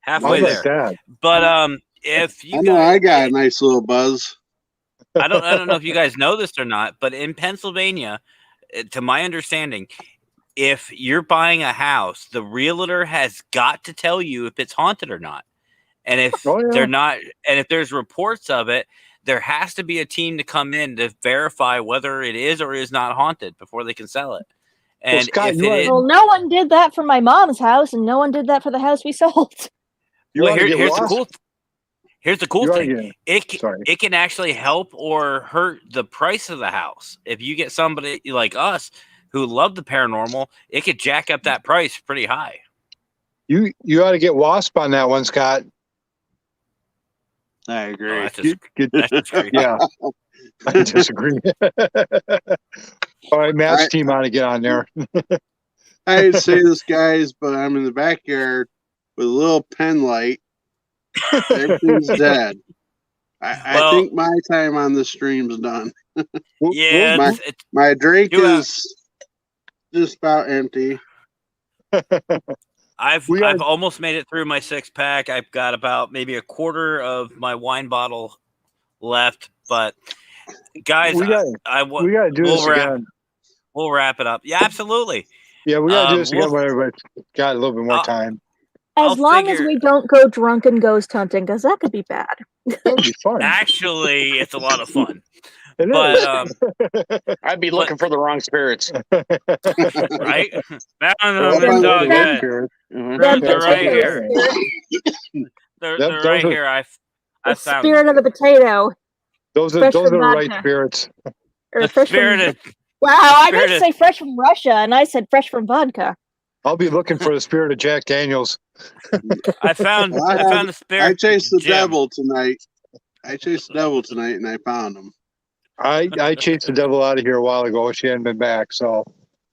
halfway like there. that. But if you I know guys, I got a nice little buzz. I don't know if you guys know this or not, but in Pennsylvania, to my understanding, if you're buying a house, the realtor has got to tell you if it's haunted or not. And if they're not, and if there's reports of it, there has to be a team to come in to verify whether it is or is not haunted before they can sell it. And Scott, if it is, well, no one did that for my mom's house, and no one did that for the house we sold. here's the cool. Here's the cool thing. Sorry. It can actually help or hurt the price of the house. If you get somebody like us who love the paranormal, it could jack up that price pretty high. You ought to get Wasp on that one, Scott. I agree. I disagree. Yeah, I disagree. All right, Matt's team ought to get on there. I hate to say this, guys, but I'm in the backyard with a little pen light. Everything's dead. I think my time on the stream's done. Yeah, my drink is just about empty. I've almost made it through my 6-pack. I've got about maybe a quarter of my wine bottle left, but guys, we gotta do this again. We'll wrap it up. Yeah, absolutely. Yeah, we gotta do this again when everybody's got a little bit more time. As long as we don't go drunken ghost hunting, because that could be bad. That would be fun. Actually, it's a lot of fun. I'd be looking for the wrong spirits. Right? They're right here. They're right here. I found spirit of the potato. Those are the right spirits. Or fresh from, wow, I meant to say fresh from Russia, and I said fresh from vodka. I'll be looking for the spirit of Jack Daniels. I found the spirit. I chased the devil tonight. And I found him. I chased the devil out of here a while ago. She hadn't been back, so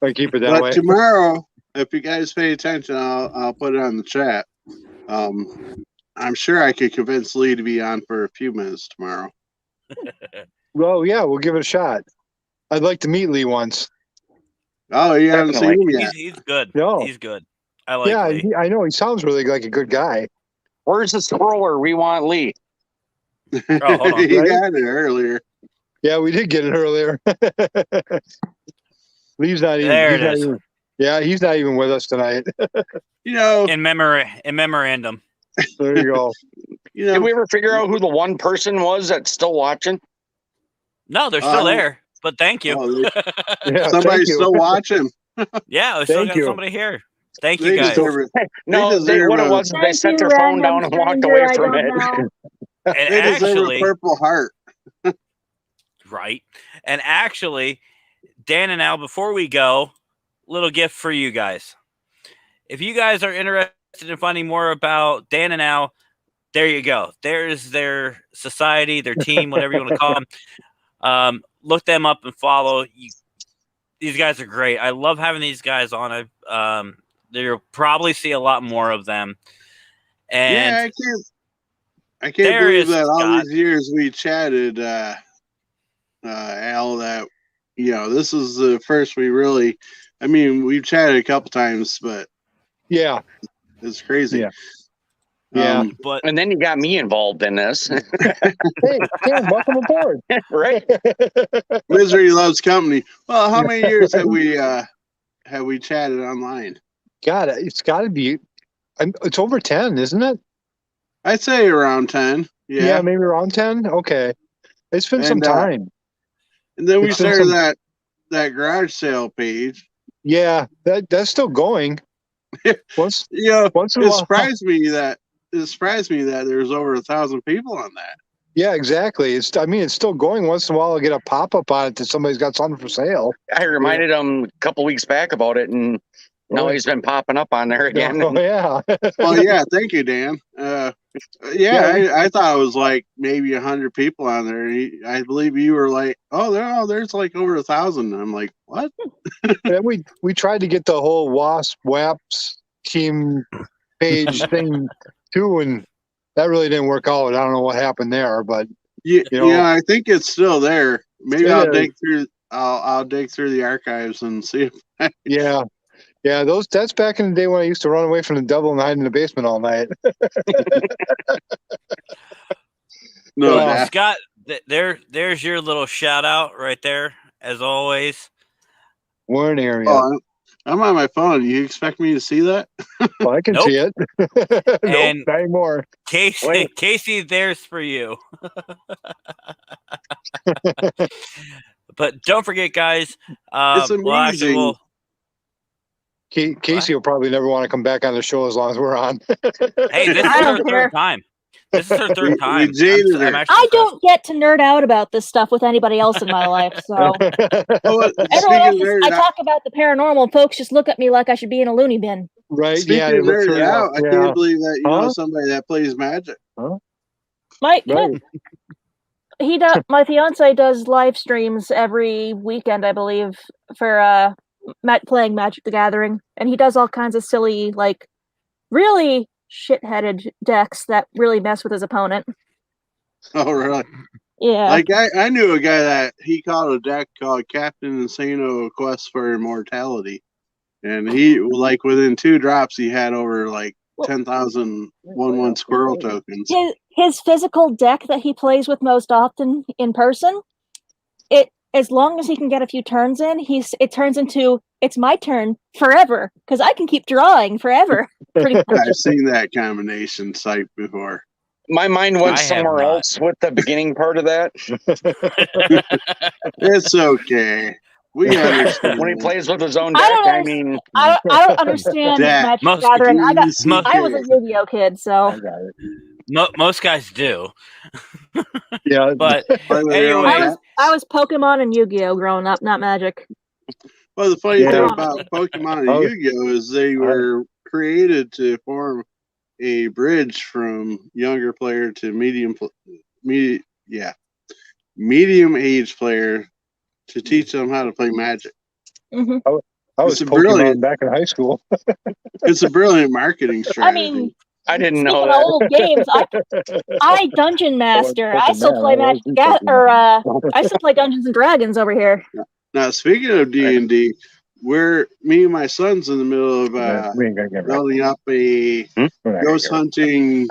I keep it that way. But tomorrow, if you guys pay attention, I'll put it on the chat. I'm sure I could convince Lee to be on for a few minutes tomorrow. Well, yeah, we'll give it a shot. I'd like to meet Lee once. Oh, you haven't seen him yet? He's good. No. He's good. I like Lee. I know. He sounds really like a good guy. Where's the scroller? We want Lee. Oh, hold on. He got it earlier. Yeah, we did get it earlier. Lee's not even. There it is. He's not even with us tonight. In memorandum. There you go. Did we ever figure out who the one person was that's still watching? No, they're still there. But thank you. Somebody's still watching. Yeah, we still got somebody here. Thank you, guys. No, what it was, they set their phone down and walked away from it. And They deserve actually, a Purple Heart. right. And actually, Dan and Al, before we go, little gift for you guys. If you guys are interested in finding more about Dan and Al, there you go. There's their society, their team, whatever you want to call them. Look them up and follow. These guys are great. I love having these guys on. You'll probably see a lot more of them. And yeah, I can't believe that all Scott. these years we chatted, Al, that, this is the first we really, I mean, we've chatted a couple times, but yeah, it's crazy. Yeah. Yeah. And then you got me involved in this. Hey, Dan, welcome aboard. Right. Misery loves company. Well, how many years have we chatted online? God, it's got to be. It's over 10, isn't it? I'd say around 10. Yeah, maybe around 10. Okay, it's been some time. And then we started that garage sale page. Yeah, that's still going. Once in a while, it surprised me that there's over 1,000 people on that. Yeah, exactly. It's still going. Once in a while, I get a pop up on it that somebody's got something for sale. I reminded him a couple weeks back about it, and now he's been popping up on there again. Oh yeah. Well, yeah. Thank you, Dan. I thought it was like maybe 100 people on there. I believe you were like, there's like over 1,000. I'm like, what? And we tried to get the whole WAPS team page thing too, and that really didn't work out. I don't know what happened there, but I think it's still there. Maybe I'll dig through. I'll dig through the archives and see if. Yeah, that's back in the day when I used to run away from the devil and hide in the basement all night. No, Scott, there's your little shout out right there, as always. Warren area. Oh, I'm on my phone. You expect me to see that? Well, I can see it. And not anymore. Casey, there's for you. But don't forget, guys. It's amazing. Casey will probably never want to come back on the show as long as we're on. Hey, this is her third time. This is her third time. I don't get to nerd out about this stuff with anybody else in my life. So everyone else, I talk about the paranormal. Folks just look at me like I should be in a loony bin. Right? Speaking of nerd out, I can't believe that you know somebody that plays Magic. Huh? He does. My fiance does live streams every weekend, I believe, for playing Magic the Gathering, and he does all kinds of silly, like really shit-headed decks that really mess with his opponent. Oh, really? Yeah. Like I knew a guy that he called a deck called Captain Insano Quest for Immortality, and he like within 2 drops he had over like 10,000 1/1 squirrel tokens. His physical deck that he plays with most often in person, as long as he can get a few turns in, it turns into it's my turn forever because I can keep drawing forever. Pretty much. I've seen that combination site before. My mind went somewhere else with the beginning part of that. It's okay. We understand. When he plays with his own deck, I don't understand Magic Gathering. I was a Yu-Gi-Oh kid, so most guys do. Yeah, but anyway, I was Pokemon and Yu-Gi-Oh growing up, not Magic. Well, the funny thing about Pokemon and Yu-Gi-Oh is they were created to form a bridge from younger player to medium age player to teach them how to play Magic. Mm-hmm. I was Pokemon back in high school. It's a brilliant marketing strategy. I didn't know that. Old games. I Dungeon Master. I still play Magic. I still play Dungeons and Dragons over here. Now, speaking of D&D, me and my son's in the middle of building up a ghost hunting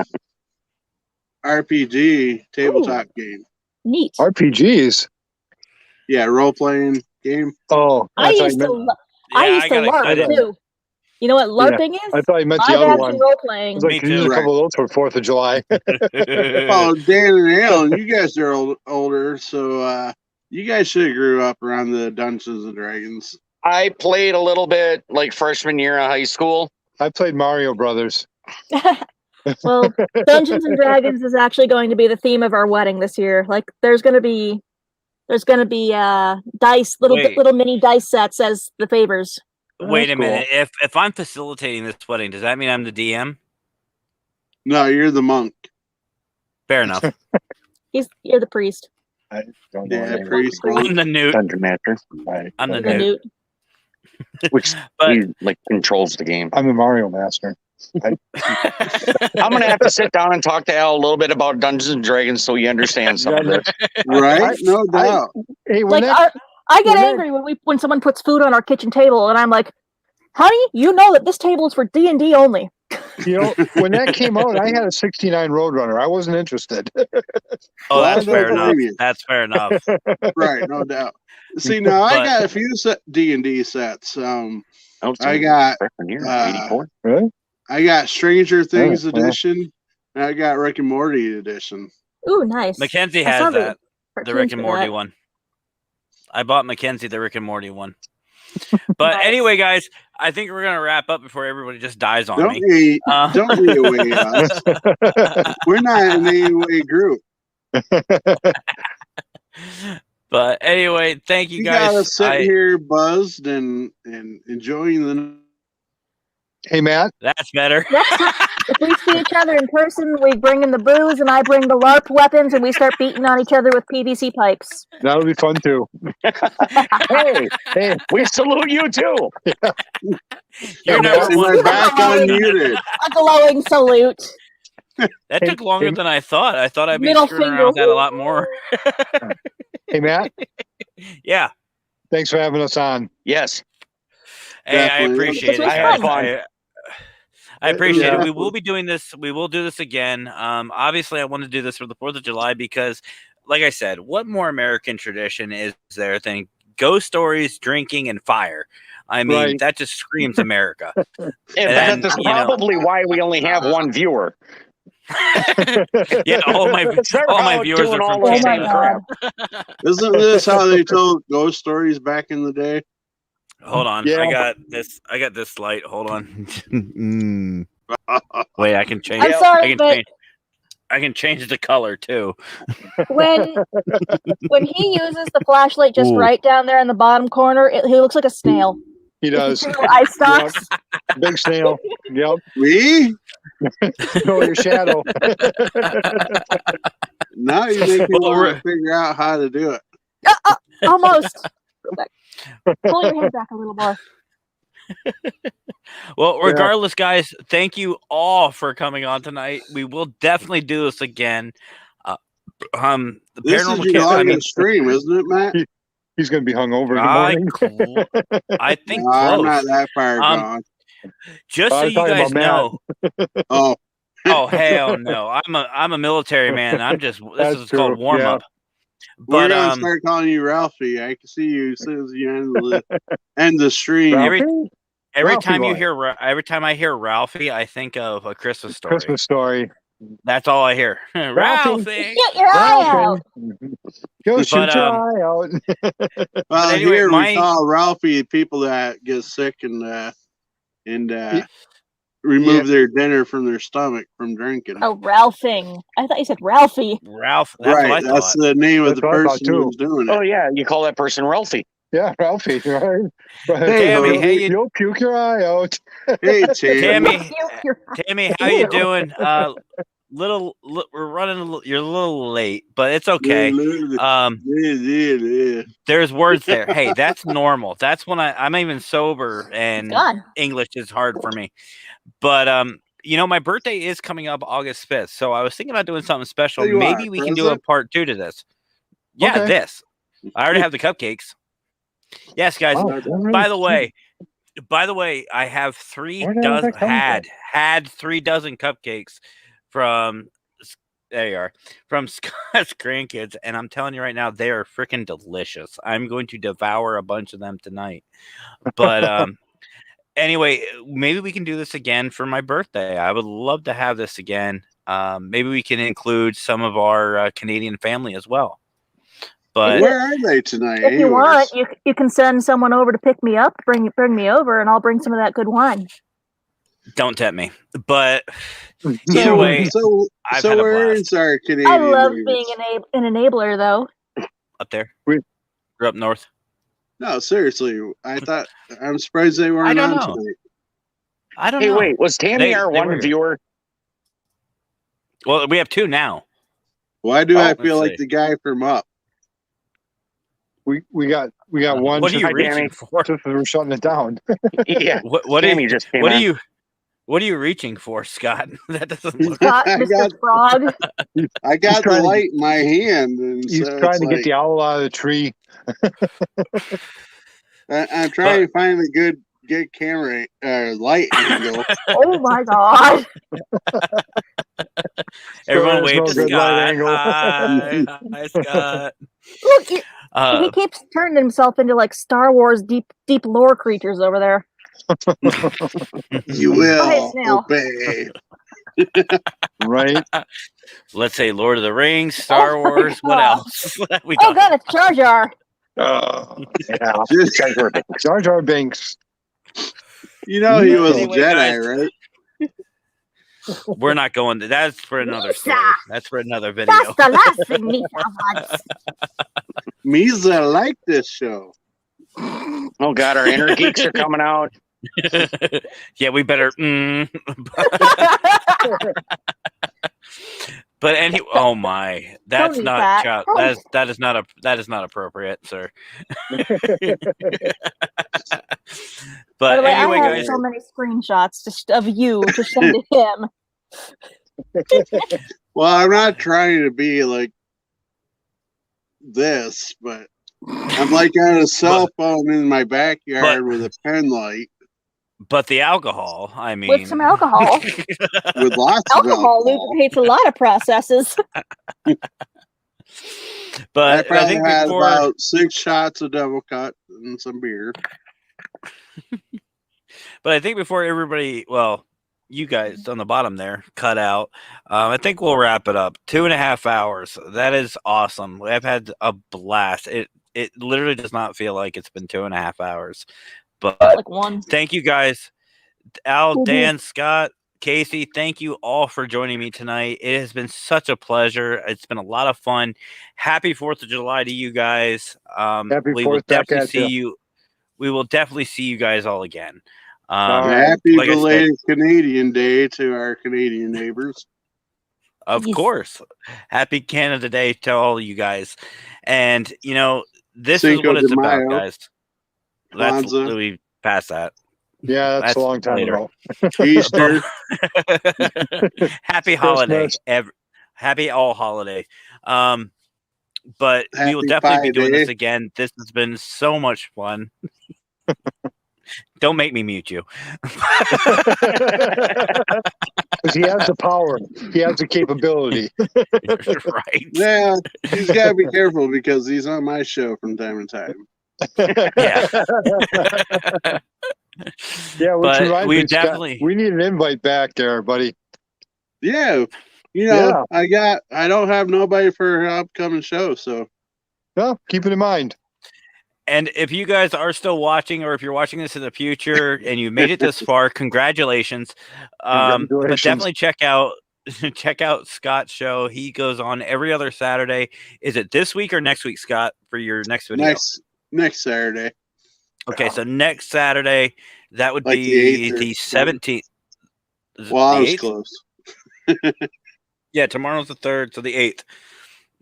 RPG tabletop game. Neat. RPGs. Yeah, role playing game. Oh, I used to LARP too. You know what LARPing is? I thought you meant the other one. Role playing. I was like, use a couple of those for 4th of July. Oh, Dan and Alan, you guys are older, so you guys should have grew up around the Dungeons and Dragons. I played a little bit like freshman year of high school. I played Mario Brothers. Well, Dungeons and Dragons is actually going to be the theme of our wedding this year. Like, there's gonna be dice, little mini dice sets as the favors. Wait a minute. If I'm facilitating this wedding, does that mean I'm the DM? No, you're the monk. Fair enough. You're the priest. I don't know. Yeah, priest. I'm the newt. Dungeon master. I'm the The newt. newt. Which he like controls the game. I'm the Mario master. I'm gonna have to sit down and talk to Al a little bit about Dungeons and Dragons so he understands some of this. Right? No doubt. Hey, Like, I get angry when someone puts food on our kitchen table, and I'm like, honey, you know that this table is for D&D only. You know, when that came out, I had a 69 Roadrunner. I wasn't interested. Oh, that's fair enough. That's fair enough. Right, no doubt. See, now I got a few D&D sets. I got 84. Really? I got Stranger Things edition, and I got Rick and Morty edition. Ooh, nice. Mackenzie has that. The Rick and Morty one. I bought Mackenzie the Rick and Morty one. But anyway, guys, I think we're gonna wrap up before everybody just dies on me. Don't be away us. We're not an AOA group. But anyway, thank you guys. Gotta sit here buzzed and enjoying the. Hey, Matt. That's better. If we see each other in person, we bring in the booze, and I bring the LARP weapons, and we start beating on each other with PVC pipes. That'll be fun too. hey, we salute you too. You're number one. Back unmuted. A glowing salute. That took longer than I thought. I thought I'd be Middle screwing finger. around with that a lot more. Hey, Matt. Yeah. Thanks for having us on. Yes. Hey, I appreciate it. I appreciate it. Yeah. We will be doing this. We will do this again. Obviously, I want to do this for the 4th of July because, like I said, what more American tradition is there than ghost stories, drinking, and fire? I mean, that just screams America. Yeah, that's probably why we only have one viewer. Yeah, all my viewers are from Canada. Isn't this how they told ghost stories back in the day? Hold on, Yeah. I got this light. Hold on. Wait, I can change. I'm sorry, but I can change the color too. when he uses the flashlight just right down there in the bottom corner, he looks like a snail. He does. Eye stalks. Yep. Big snail. Yep. Me? No, your shadow. Now you make me want to figure out how to do it. Almost. Pull your head back a little more. Well, regardless, guys, thank you all for coming on tonight. We will definitely do this again. The This is your longest stream, isn't it, Matt? He's going to be hungover in the morning. I think no, close. I'm not that far gone. Just so you guys know. Oh. Oh hell no! I'm a military man. This is called warm up. We're gonna start calling you Ralphie. I can see you as soon as you end the stream. Every time I hear Ralphie, I think of A Christmas Story. Christmas Story. That's all I hear. Ralphie. Shoot your eye out. Go shoot your eye out. Well, anyway, here we call Ralphie people that get sick and remove their dinner from their stomach from drinking. Oh, Ralphing. I thought you said Ralphie. Ralph. That's That's the name of the person who's doing it. Oh yeah, you call that person Ralphie. Yeah, Ralphie, right? Tammy, hey, you'll puke your eye out. Hey, Tammy. Tammy, how you doing? We're running. You're a little late, but it's okay. There's words there. Hey, that's normal. That's when I'm even sober and English is hard for me. But my birthday is coming up August 5th, so I was thinking about doing something special. Maybe we can do a part 2 to this. Yeah, Okay. this. I already have the cupcakes. Yes, guys. Wow, by the way, I have 3 dozen had 3 dozen cupcakes from Scott's grandkids, and I'm telling you right now, they are freaking delicious. I'm going to devour a bunch of them tonight. But anyway, maybe we can do this again for my birthday. I would love to have this again. Maybe we can include some of our Canadian family as well. But where are they tonight? If you want, you can send someone over to pick me up, bring me over, and I'll bring some of that good wine. Don't tempt me. But So, way, so, I've so had a where blast. is our Canadian? I love neighbors? being an enabler, though. Up there. We- Grew up north. No, seriously. I'm surprised they weren't I don't on know. tonight. I don't Hey, know. wait, was Tammy our they were one here. viewer? Well, we have 2 now. Why do I feel let's like see. the guy from Up? We got one. What are you Hi, reaching Tammy. for? Just as we're shutting it down. Yeah, What Tammy just came what on. are you what are you reaching for, Scott? That doesn't look Scott, I Mr. got- Frog. I got the trying to- light in my hand, and He's so trying it's to like, get the owl out of the tree. I'm trying to find a good camera light angle. Oh my god. everyone There's wave no to good light Scott. angle. Hi, Scott. Look, he keeps turning himself into like Star Wars deep lore creatures over there. You Oh, hey, will snail. obey. Right? Let's say Lord of the Rings, Star Oh my Wars. What God. else? we Oh talking? god, it's Jar Jar. Yeah. Jar Jar Binks. You know he was Anyway, a Jedi, guys. right? We're not going to. That's for another Misa. story. That's for another video. That's the last thing Misa wants. Misa liked this show. Oh God, our inner geeks are coming out. Yeah, we better. But oh my, that's Tony not Fat. child. Tony. That is not appropriate, sir. By the But way, anyway, I have guys, so many screenshots of you to send to him. Well, I'm not trying to be like this, but I'm like on a cell phone in my backyard with a pen light but the alcohol. I mean, With some alcohol. with lots of Alcohol alcohol. lubricates a lot of processes. But I probably think had before, about 6 shots of double cut and some beer. but I think before everybody, well, you guys on the bottom there cut out. I think we'll wrap it up. 2.5 hours. That is awesome. I've had a blast. It literally does not feel like it's been 2.5 hours. But like one. thank you guys, Al, Mhm. Dan, Scott, Casey. Thank you all for joining me tonight. It has been such a pleasure. It's been a lot of fun. Happy 4th of July to you guys. Happy We will 4th back definitely at see you. you. We will definitely see you guys all again. All right. Happy like I said- belated Canadian Day to our Canadian neighbors. Of Yes. course. Happy Canada Day to all you guys. And, this Cinco is what de it's about, Mayo. guys. That's Kwanzaa. we passed that. Yeah, that's a long time later. ago. Easter. Happy holiday. Christmas. Happy all holiday. But we will Happy definitely be doing Pi this Day. again. This has been so much fun. Don't make me mute you. Because he has the power. He has the capability. Right. Yeah, he's got to be careful because he's on my show from time to time. Yeah. Yeah, which But reminds we me, Scott, definitely- we need an invite back there, buddy. Yeah, I don't have nobody for an upcoming show, so No, keep it in mind. And if you guys are still watching, or if you're watching this in the future and you made it this far, congratulations. But Congratulations. definitely check out Scott's show. He goes on every other Saturday. Is it this week or next week, Scott, for your next video? next Saturday. Okay, so next Saturday, that would Like be the 8th or the 17th. Is it Well, I the was 8th? close. Yeah, tomorrow's the 3rd, so the 8th.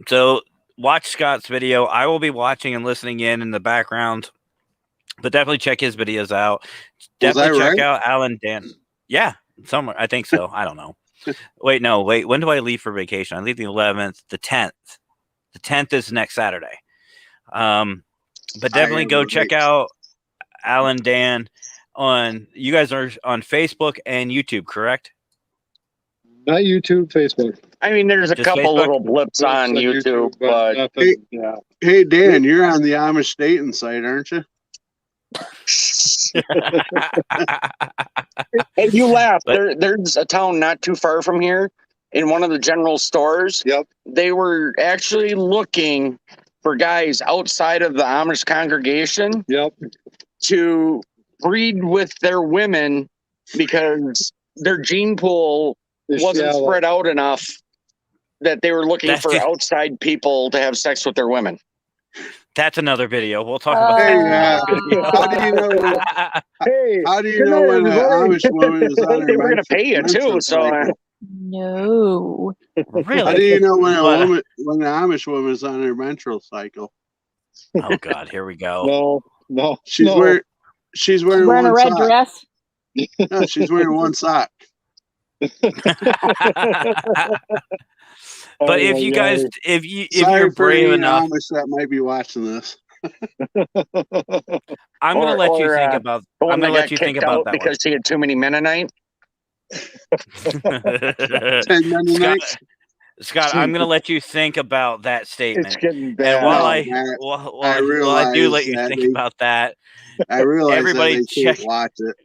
So watch Scott's video. I will be watching and listening in the background, but definitely check his videos out. Definitely check out Alan Dan. Yeah, somewhere. I think so. I don't know. Wait. When do I leave for vacation? I leave the 11th, the 10th. The 10th is next Saturday. But definitely go check out Alan Dan you guys are on Facebook and YouTube, correct? Not YouTube, Facebook. I mean, there's a Just couple Facebook? little blips on YouTube, but nothing, yeah. Hey Dan, you're on the Amish dating site, aren't you? hey, you laugh. There's a town not too far from here. In one of the general stores, Yep. They were actually looking for guys outside of the Amish congregation Yep. to breed with their women because their gene pool wasn't spread out enough that they were looking for outside people to have sex with their women. That's another video. We'll talk about that. How do you know? How do you know when an Amish woman is on her They were going to pay you too, so. No. Really? How do you know when an Amish woman is on her menstrual cycle? Oh God, here we go. No. She's wearing wearing a one red sock. dress. No, she's wearing one sock. But if you guys, if Sorry you're brave for any enough, Amish that might be watching this. I'm going to let you think about. I'm going to let you think about that because he had too many Mennonite. 10 Mennonites. Scott, I'm going to let you think about that statement. It's getting bad. And while I do let you think about that, I realize everybody that they can't watch it.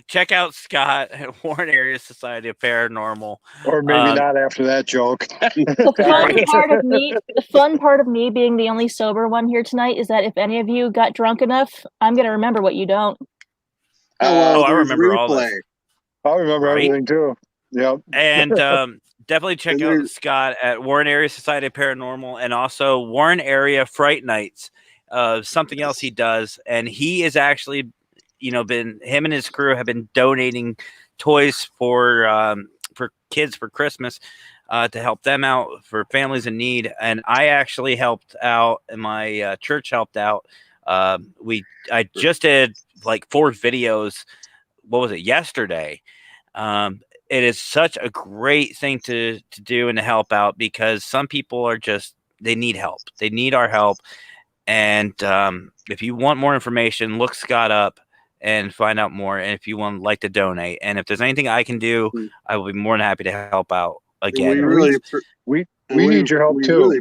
Check out Scott at Warren Area Society of Paranormal. Or maybe not after that joke. The fun part of me being the only sober one here tonight is that if any of you got drunk enough, I'm going to remember what you don't. I remember all this. I remember everything too. Yep. And definitely check out Scott at Warren Area Society of Paranormal and also Warren Area Fright Nights. Something else he does, and he is actually, him and his crew have been donating toys for kids for Christmas to help them out, for families in need. And I actually helped out, and my church helped out. I just did like 4 videos. What was it, yesterday? It is such a great thing to do and to help out, because some people are they need help. They need our help. And if you want more information, look Scott up and find out more. And if you want like to donate, and if there's anything I can do, I will be more than happy to help out again. We need your help too.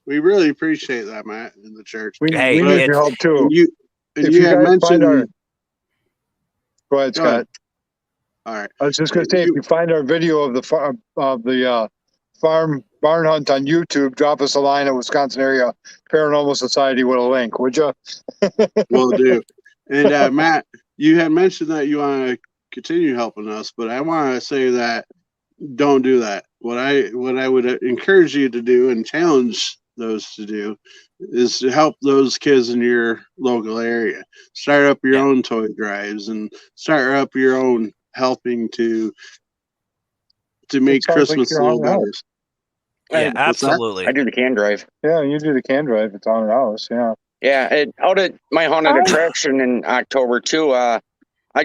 We really appreciate that, Matt, in the church. We need your help too. And you had mentioned. Go ahead, Scott. All right. I was just going to say, if you find our video of the farm barn hunt on YouTube, drop us a line at Wisconsin Area Paranormal Society with a link, would you? Will do. And Matt, you had mentioned that you want to continue helping us, but I want to say that don't do that. What I would encourage you to do and challenge those to do is to help those kids in your local area. Start up your own toy drives and start up your own helping to make Christmas a little better. Yeah, absolutely. I do the can drive. Yeah, you do the can drive. It's on our house. Yeah. Yeah, out at my haunted attraction in October too. I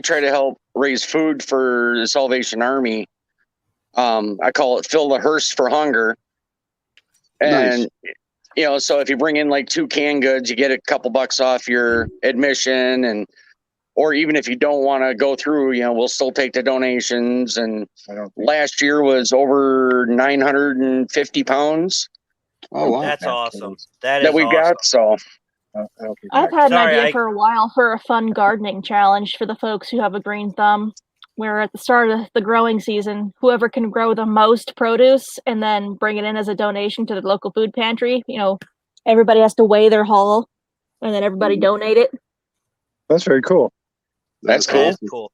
try to help raise food for the Salvation Army. I call it fill the hearse for hunger. And so if you bring in like 2 canned goods, you get a couple bucks off your admission, or even if you don't want to go through, we'll still take the donations. And last year was over 950 pounds. Oh, wow. That's awesome. That we got. So I've had an idea for a while for a fun gardening challenge for the folks who have a green thumb, where at the start of the growing season, whoever can grow the most produce and then bring it in as a donation to the local food pantry, everybody has to weigh their haul and then everybody donate it. That's very cool. That's cool. That's cool.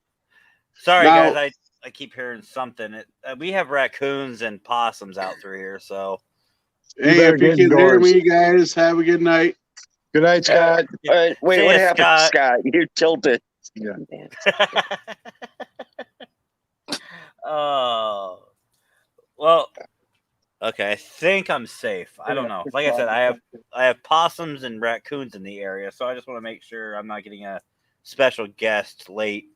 Sorry, guys, I keep hearing something. We have raccoons and possums out through here, so. Hey, if you can hear me, guys, have a good night. Good night, Scott. Wait, what happened, Scott? You tilted. Yeah. Oh, well, okay. I think I'm safe. I don't know. Like I said, I have possums and raccoons in the area, so I just want to make sure I'm not getting a special guest late.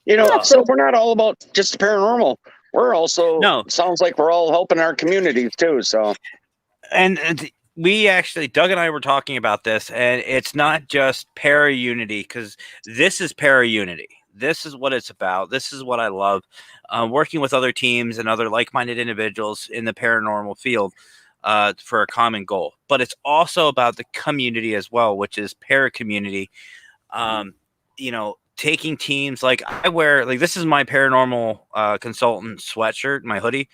So we're not all about just the paranormal. We're also sounds like we're all helping our communities too. So, and we actually, Doug and I were talking about this, and it's not just para unity, because this is para unity. This is what it's about. This is what I love. Working with other teams and other like-minded individuals in the paranormal field for a common goal. But it's also about the community as well, which is para community. Taking teams, like I wear, like this is my paranormal consultant sweatshirt, my hoodie.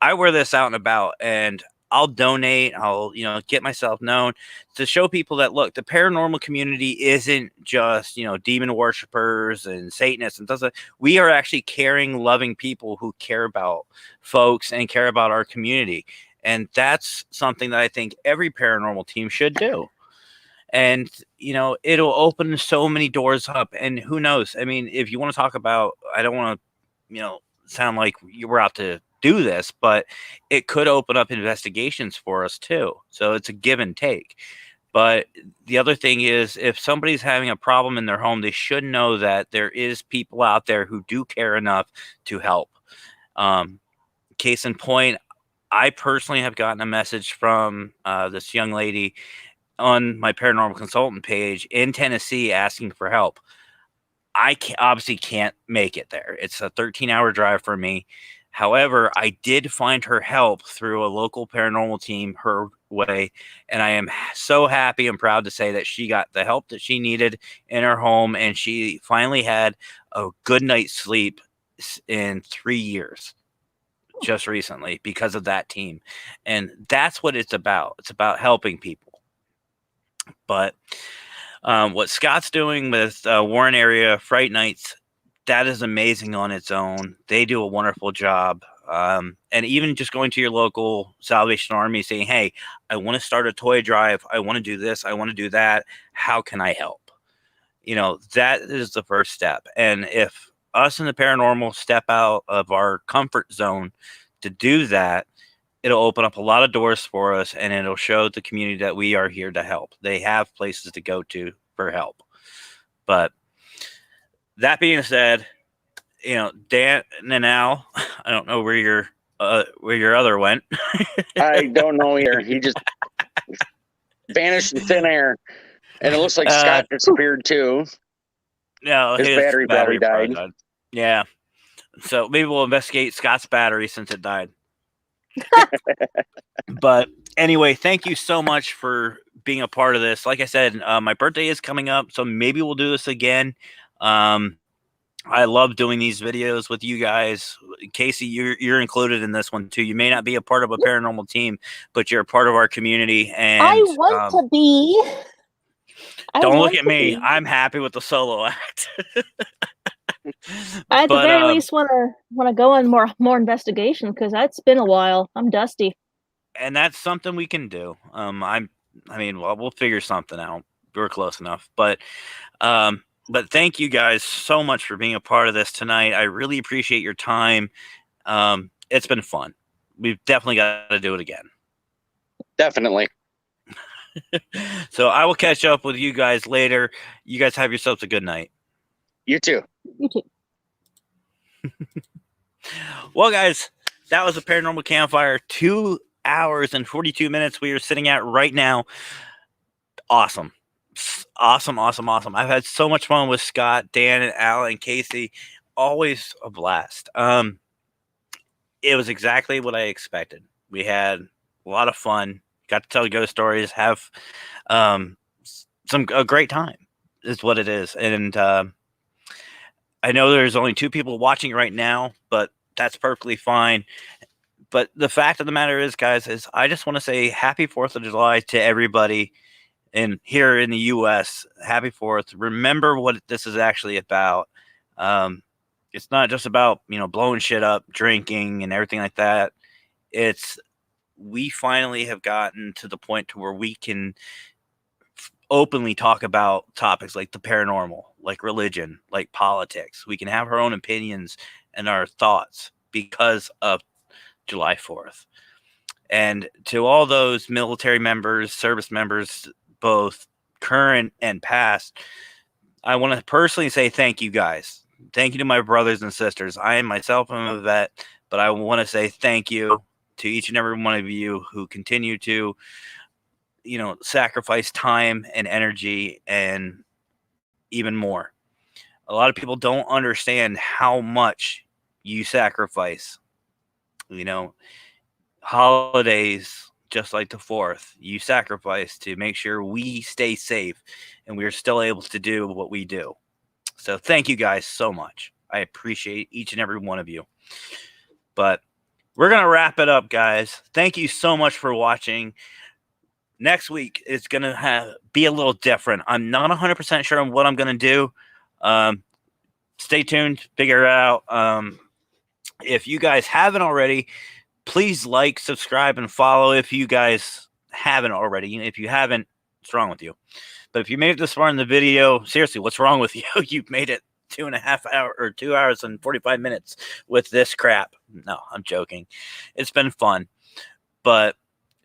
I wear this out and about, and I'll donate. I'll, get myself known to show people that, look, the paranormal community isn't just, demon worshipers and Satanists and doesn't. We are actually caring, loving people who care about folks and care about our community. And that's something that I think every paranormal team should do. And, it'll open so many doors up. And who knows? I mean, if you want to talk about, I don't want to, sound like you were out to do this, but it could open up investigations for us too. So it's a give and take. But the other thing is, if somebody's having a problem in their home, they should know that there is people out there who do care enough to help. Case in point, I personally have gotten a message from this young lady on my paranormal consultant page in Tennessee asking for help. I obviously can't make it there. It's a 13-hour drive for me. However, I did find her help through a local paranormal team her way, and I am so happy and proud to say that she got the help that she needed in her home, and she finally had a good night's sleep in 3 years just recently because of that team. And that's what it's about. It's about helping people. But what Scott's doing with Warren Area Fright Nights, that is amazing on its own. They do a wonderful job. And even just going to your local Salvation Army saying, hey, I want to start a toy drive. I want to do this. I want to do that. How can I help? That is the first step. And if us in the paranormal step out of our comfort zone to do that, it'll open up a lot of doors for us, and it'll show the community that we are here to help. They have places to go to for help. But that being said, Dan and Al, I don't know where your other went. I don't know either. He just vanished in thin air, and it looks like Scott disappeared too. No, his battery probably died. Yeah, so maybe we'll investigate Scott's battery since it died. But anyway, thank you so much for being a part of this. Like I said, my birthday is coming up, so maybe we'll do this again. I love doing these videos with you guys. Casey, you're included in this one too. You may not be a part of a paranormal team, but you're a part of our community. And I want to be. Don't look at me. I'm happy with the solo act. I at the very least want to go on more investigation, because that's been a while. I'm dusty. And that's something we can do. We'll figure something out. We're close enough, but thank you guys so much for being a part of this tonight. I really appreciate your time. It's been fun. We've definitely got to do it again. Definitely. So I will catch up with you guys later. You guys have yourselves a good night. You too. You too. Well, guys, that was a Paranormal Campfire. 2 hours and 42 minutes we are sitting at right now. Awesome. Awesome. I've had so much fun with Scott, Dan, and Al, and Casey. Always a blast. It was exactly what I expected. We had a lot of fun. Got to tell ghost stories. Have a great time is what it is. And I know there's only 2 people watching right now, but that's perfectly fine. But the fact of the matter is, guys, I just want to say happy 4th of July to everybody. And here in the U.S., happy 4th. Remember what this is actually about. It's not just about, blowing shit up, drinking, and everything like that. We finally have gotten to the point to where we can openly talk about topics like the paranormal, like religion, like politics. We can have our own opinions and our thoughts because of July 4th. And to all those military members, service members, both current and past, I want to personally say thank you guys. Thank you to my brothers and sisters. I myself am a vet, but I want to say thank you to each and every one of you who continue to, sacrifice time and energy and even more. A lot of people don't understand how much you sacrifice. Holidays, just like the 4th, you sacrifice to make sure we stay safe and we are still able to do what we do. So thank you guys so much. I appreciate each and every one of you. But we're going to wrap it up, guys. Thank you so much for watching. Next week is going to be a little different. I'm not 100% sure on what I'm going to do. Stay tuned, figure it out. If you guys haven't already, please like, subscribe, and follow if you guys haven't already. If you haven't, what's wrong with you? But if you made it this far in the video, seriously, what's wrong with you? You've made it 2.5 hours or 2 hours and 45 minutes with this crap. No, I'm joking. It's been fun. But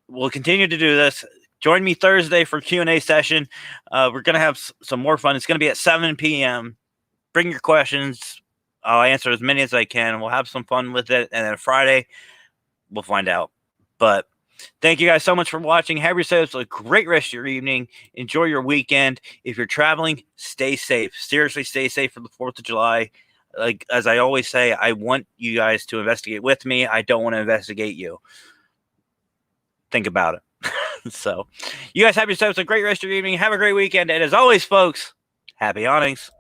we'll continue to do this. Join me Thursday for Q&A session. We're going to have some more fun. It's going to be at 7 p.m. Bring your questions. I'll answer as many as I can. We'll have some fun with it. And then Friday, we'll find out. But thank you guys so much for watching. Have yourselves a great rest of your evening. Enjoy your weekend. If you're traveling, stay safe. Seriously, stay safe for the 4th of July. Like, as I always say, I want you guys to investigate with me. I don't want to investigate you. Think about it. So, you guys have yourselves a great rest of your evening. Have a great weekend. And as always, folks, happy awnings.